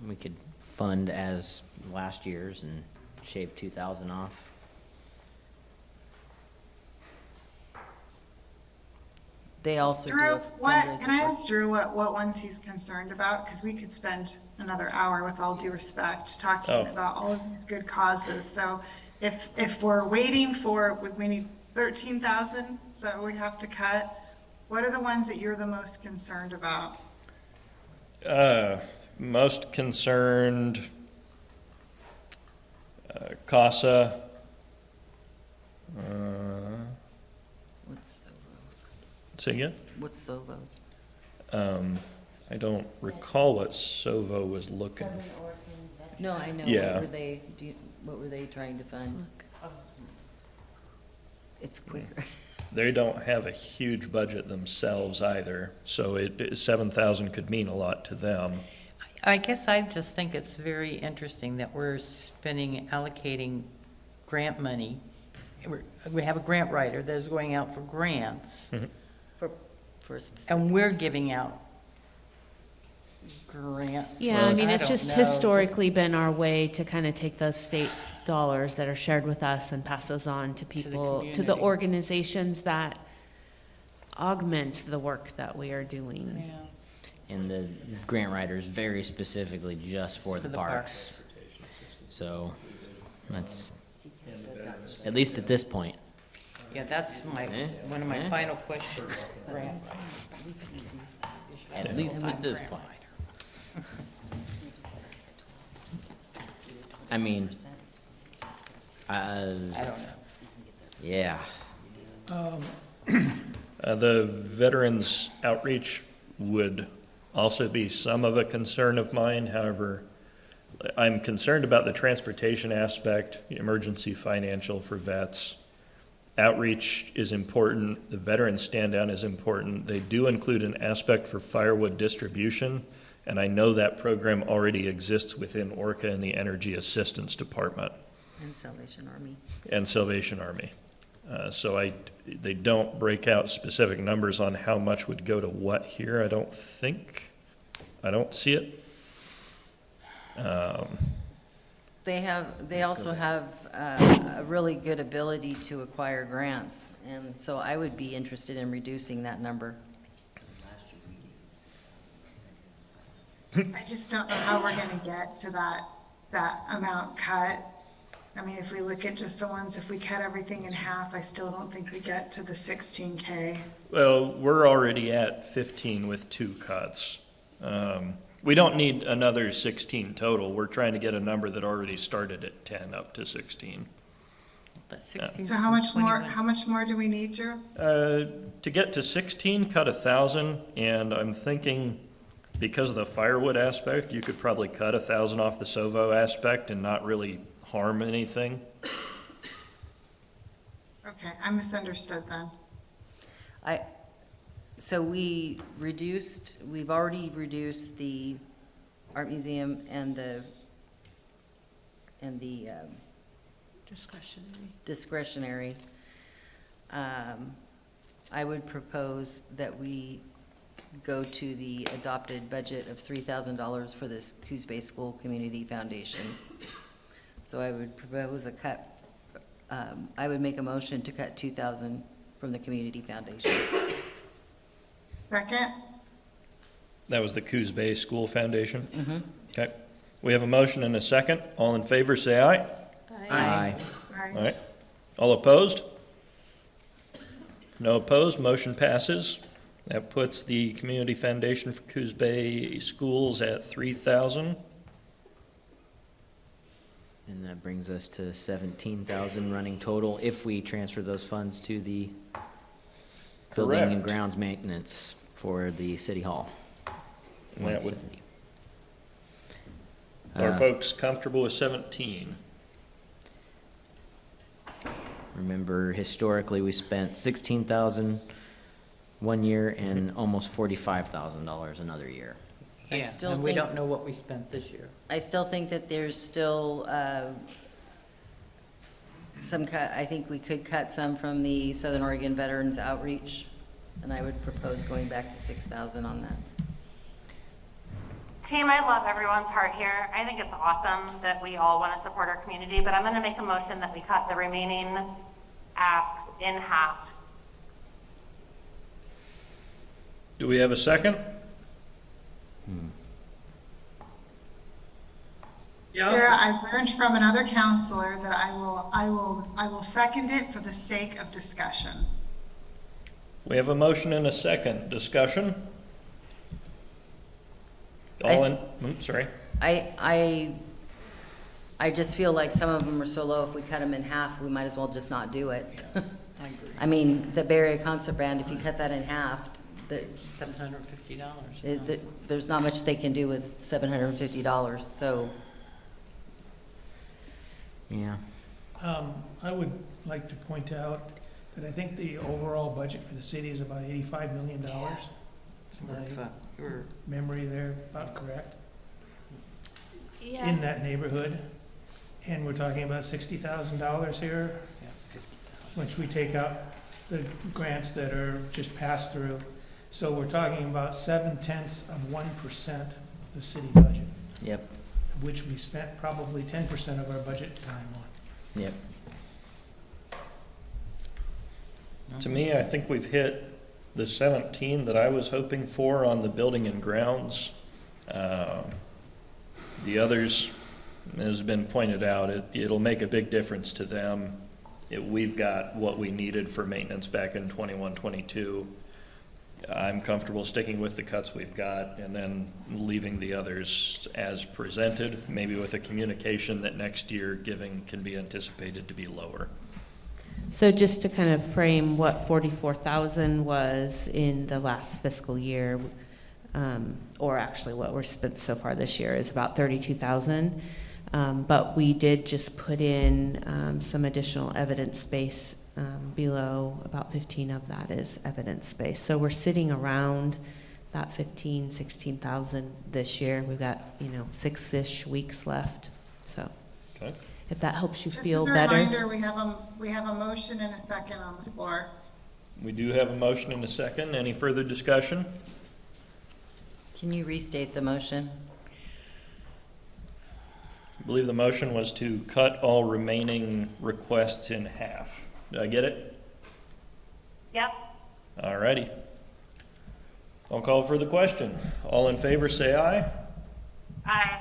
We could fund as last year's and shave 2,000 off. They also do Drew, a what, fundraiser can I for- ask Drew what ones he's concerned about? Because we could spend another hour, with all due respect, talking Oh. about all of these good causes. So if we're waiting for, we need 13,000, is that what we have to cut? What are the ones that you're the most concerned about? Most concerned, CASA, What's Sovo's? say again? What's Sovo's? I don't recall what Sovo was looking for. No, I know. Yeah. What were they trying to fund? It's quicker. They don't have a huge budget themselves either, so 7,000 could mean a lot to them. I guess I just think it's very interesting that we're allocating grant money. We have a grant writer that is going out for grants, For a specific. and we're giving out grants. Yeah, I mean, it's don't just know, historically been our way to kind of take those state dollars that are shared with us and pass those on to people, to the community. organizations that augment the work that we are doing. Yeah. And the grant writer's very specifically just for the parks. So that's, at least at this point. Yeah, that's one of my final questions. Grant. At least at this point. I mean, I don't know. yeah. The Veterans Outreach would also be some of a concern of mine. However, I'm concerned about the transportation aspect, emergency financial for vets. Outreach is important. The veteran stand down is important. They do include an aspect for firewood distribution, and I know that program already exists within ORCA and the Energy Assistance Department And Salvation Army. and Salvation Army. So they don't break out specific numbers on how much would go to what here, I don't think. I don't see it. They also have a really good ability to acquire grants, and so I would be interested in reducing that number. I just don't know how we're gonna get to that amount cut. I mean, if we look at just the ones, if we cut everything in half, I still don't think we get to the 16K. Well, we're already at 15 with 2 cuts. We don't need another 16 total. We're trying to get a number that already started at 10 up to 16. So how much more do we need, Drew? To get to 16, cut 1,000, and I'm thinking because of the firewood aspect, you could probably cut 1,000 off the Sovo aspect and not really harm anything. Okay, I misunderstood then. So we've already reduced the art museum and the discretionary. I would propose that we go to the adopted budget of $3,000 for this Coos Bay School Community Foundation. So I would propose a cut, I would make a motion to cut 2,000 from the Community Foundation. Second? That was the Coos Bay School Foundation? Mm-hmm. Okay. We have a motion and a second. All in favor, say aye. Aye. All right. All opposed? No opposed, motion passes. That puts the Community Foundation for Coos Bay Schools at 3,000. And that brings us to 17,000 running total if we transfer those funds to the building and Correct. grounds maintenance for the city hall. And that would- 170. Are folks comfortable with 17? Remember, historically, we spent 16,000 one year and almost $45,000 another year. I Yeah, still and we think- don't know what we spent this year. I still think that there's still some cut, I think we could cut some from the Southern Oregon Veterans Outreach, and I would propose going back to 6,000 on that. Team, I love everyone's heart here. I think it's awesome that we all want to support our community, but I'm going to make a motion that we cut the remaining asks in half. Do we have a second? Sarah, I've learned from another counselor that I will second it for the sake of discussion. We have a motion and a second. Discussion? Sorry. I I just feel like some of them are so low, if we cut them in half, we might as well just not do it. I agree. I mean, the Bay Area Concert Band, if you cut that in half, $750. there's not much they can do with $750, so. Yeah. I would like to point out that I think the overall budget for the city is about $85 million. Is my memory there about correct? Yeah. In that neighborhood. And we're talking about $60,000 here, which we take out the grants that are just passed through. So we're talking about 0.7% of the city budget. Yep. Which we spent probably 10% of our budget time on. Yep. To me, I think we've hit the 17 that I was hoping for on the building and grounds. The others, as has been pointed out, it'll make a big difference to them. We've got what we needed for maintenance back in 21, 22. I'm comfortable sticking with the cuts we've got and then leaving the others as presented, maybe with a communication that next year giving can be anticipated to be lower. So just to kind of frame what 44,000 was in the last fiscal year, or actually what we're spent so far this year is about 32,000. But we did just put in some additional evidence space below. About 15 of that is evidence space. So we're sitting around that 16,000 this year. We've got, 6-ish weeks left. So okay. If that helps you Just feel as a better. reminder, we have a motion and a second on the floor. We do have a motion and a second. Any further discussion? Can you restate the motion? I believe the motion was to cut all remaining requests in half. Did I get it? Yep. All righty. I'll call for the question. All in favor, say aye. Aye.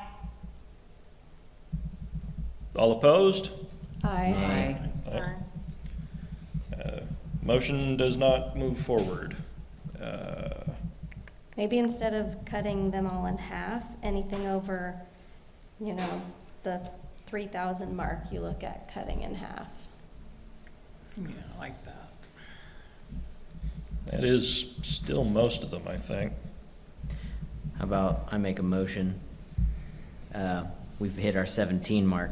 All opposed? Aye. Aye. Motion does not move forward. Maybe instead of cutting them all in half, anything over, the 3,000 mark, you look at cutting in half. Yeah, I like that. That is still most of them, I think. How about I make a motion? We've hit our 17 mark.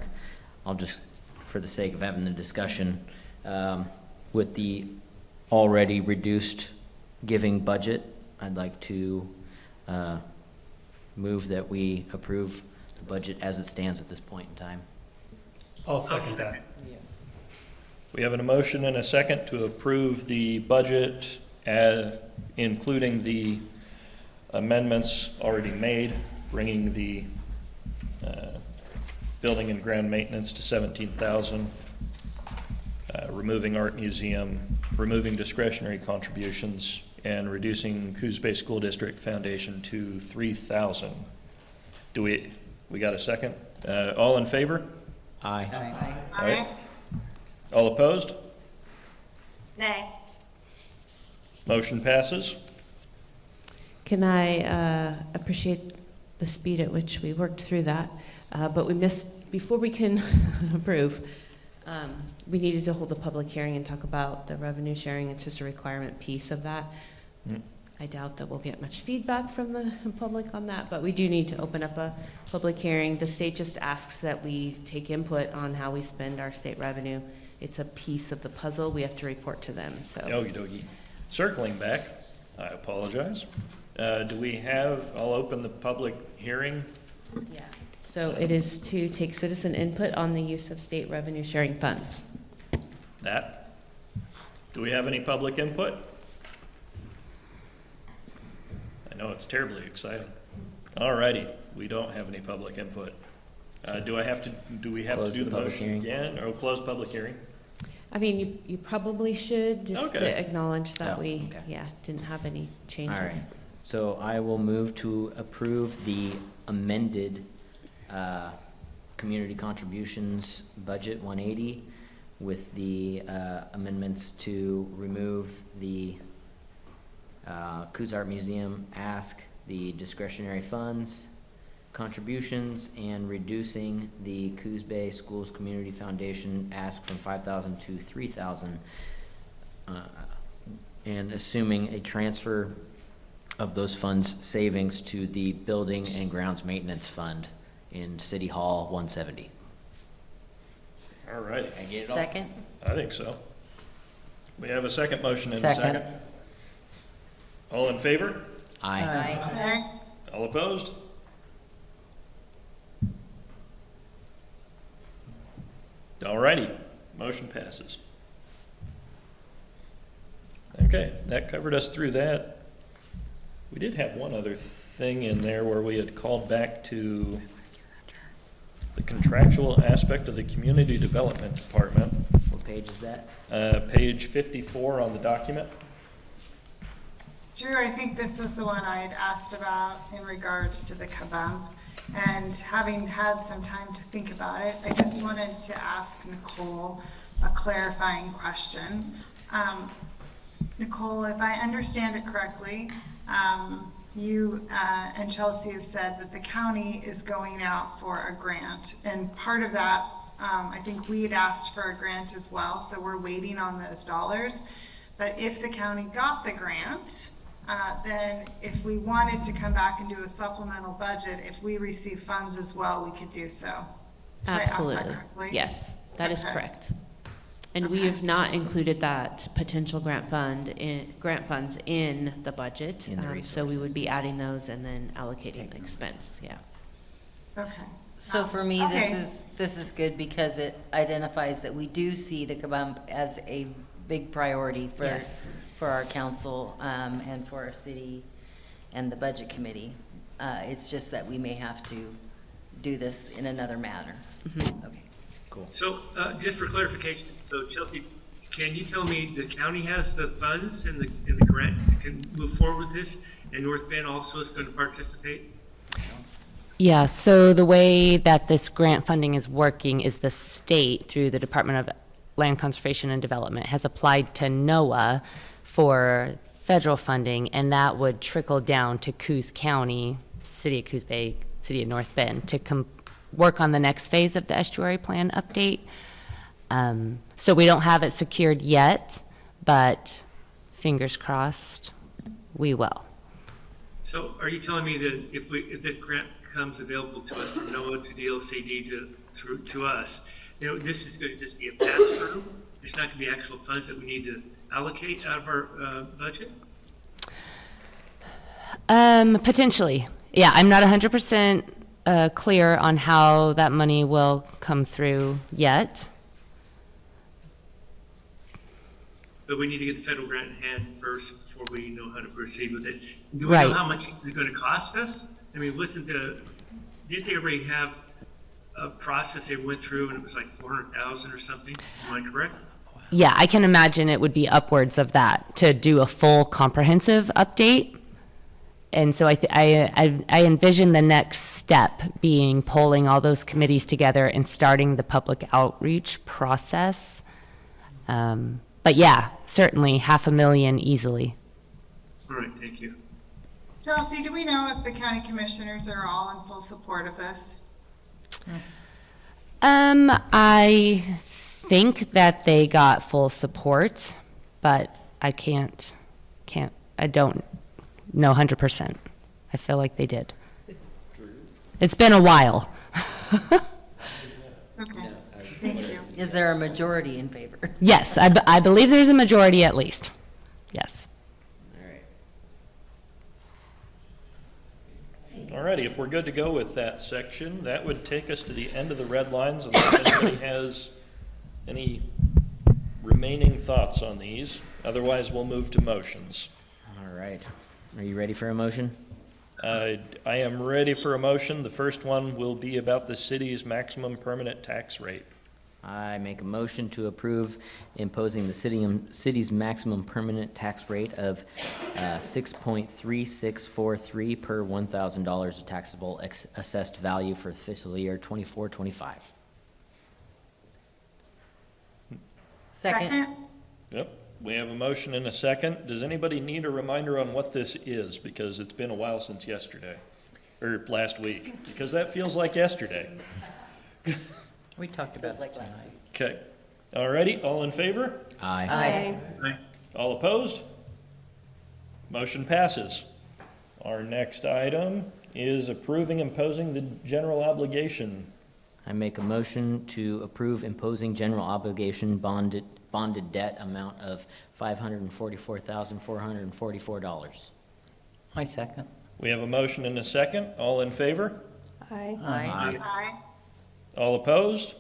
I'll just, for the sake of having the discussion, with the already reduced giving budget, I'd like to move that we approve the budget as it stands at this point in time. I'll second that. We have an motion and a second to approve the budget, including the amendments already made, bringing the building and ground maintenance to 17,000, removing art museum, removing discretionary contributions, and reducing Coos Bay School District Foundation to 3,000. We got a second? All in favor? Aye. Aye. All right. All opposed? Nay. Motion passes. Can I appreciate the speed at which we worked through that? But we missed, before we can approve, we needed to hold a public hearing and talk about the revenue sharing. It's just a requirement piece of that. I doubt that we'll get much feedback from the public on that, but we do need to open up a public hearing. The state just asks that we take input on how we spend our state revenue. It's a piece of the puzzle. We have to report to them, so. Okie dokie. Circling back, I apologize. I'll open the public hearing. Yeah. So it is to take citizen input on the use of state revenue sharing funds. Do we have any public input? I know it's terribly exciting. All righty, we don't have any public input. Do we have to Close do the the public motion hearing. again, or close public hearing? I mean, you probably should, just Okay. to acknowledge that Oh, we, okay. didn't have any changes. All right. So I will move to approve the amended community contributions budget 180 with the amendments to remove the Coos Art Museum ask, the discretionary funds, contributions and reducing the Coos Bay Schools Community Foundation ask from 5,000 to 3,000, and assuming a transfer of those funds savings to the Building and Grounds Maintenance Fund in City Hall 170. All right. I get it all? Second? I think so. We have a second motion and a second. All in favor? Aye. Aye. All opposed? All righty, motion passes. Okay, that covered us through that. We did have one other thing in there where we had called back to the contractual aspect of the Community Development Department. What page is that? Page 54 on the document. Drew, I think this was the one I had asked about in regards to the kabump. And having had some time to think about it, I just wanted to ask Nicole a clarifying question. Nicole, if I understand it correctly, you and Chelsea have said that the county is going out for a grant. And part of that, I think we had asked for a grant as well, so we're waiting on those dollars. But if the county got the grant, then if we wanted to come back and do a supplemental budget, if we receive funds as well, we could do so. Did I ask that Absolutely. correctly? Yes, that is Okay. correct. And we have not included that potential grant funds in the budget. In the So we would be adding those and then allocating the expense, yeah. Okay. So for me, Okay. this is good because it identifies that we do see the kabump as a big priority for, Yes. for our council, and for our city and the budget committee. It's just that we may have to do this in another manner. Okay. Cool. So, just for clarification, so Chelsea, can you tell me the county has the funds and the grant can move forward with this, and North Bend also is going to participate? Yeah, so the way that this grant funding is working is the state, through the Department of Land Conservation and Development, has applied to NOAA for federal funding, and that would trickle down to Coos County, City of Coos Bay, City of North Bend, to work on the next phase of the estuary plan update. So we don't have it secured yet, but fingers crossed, we will. So are you telling me that if this grant comes available to us from NOAA to DLCD to us, this is going to just be a pass-through? It's not going to be actual funds that we need to allocate out of our budget? Potentially. Yeah, I'm not 100% clear on how that money will come through yet. But we need to get the federal grant in hand first before we know how to proceed with it. Do we Right. know how much it's going to cost us? I mean, didn't they already have a process they went through and it was like 400,000 or something? Am I correct? Yeah, I can imagine it would be upwards of that to do a full comprehensive update. And so I envision the next step being pulling all those committees together and starting the public outreach process. But yeah, certainly $500,000 easily. All right, thank you. Chelsea, do we know if the county commissioners are all in full support of this? I think that they got full support, but I I don't know 100%. I feel like they did. It's been a while. Okay, thank you. Is there a majority in favor? Yes, I believe there's a majority at least. Yes. All righty, if we're good to go with that section, that would take us to the end of the red lines unless anybody has any remaining thoughts on these. Otherwise, we'll move to motions. All right. Are you ready for a motion? I am ready for a motion. The first one will be about the city's maximum permanent tax rate. I make a motion to approve imposing the city's maximum permanent tax rate of 6.3643 per $1,000 of taxable assessed value for fiscal year 24-25. Second. Yep, we have a motion and a second. Does anybody need a reminder on what this is? Because it's been a while since yesterday. or last week, because that feels like yesterday. We talked about it like last tonight. Okay. Alrighty, all in favor? Aye. Aye. All opposed? Motion passes. Our next item is approving imposing the general obligation. I make a motion to approve imposing general obligation bonded debt amount of $544,444. I second. We have a motion and a second. All in favor? Aye. Aye. All opposed?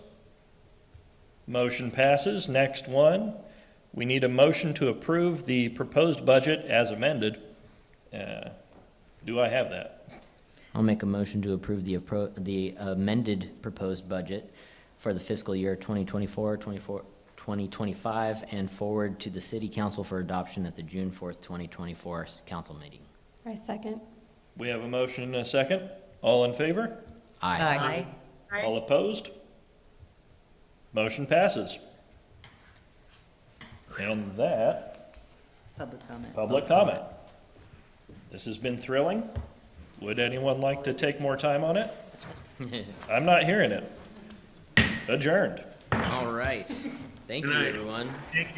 Motion passes. Next one, we need a motion to approve the proposed budget as amended. Do I have that? I'll make a motion to approve the amended proposed budget for the fiscal year 2025, and forward to the city council for adoption at the June 4th, 2024 council meeting. I second. We have a motion and a second. All in favor? Aye. All opposed? Motion passes. And that, Public comment. public comment. This has been thrilling. Would anyone like to take more time on it? I'm not hearing it. Adjourned. All right. Thank Good you, night. everyone. Thank you.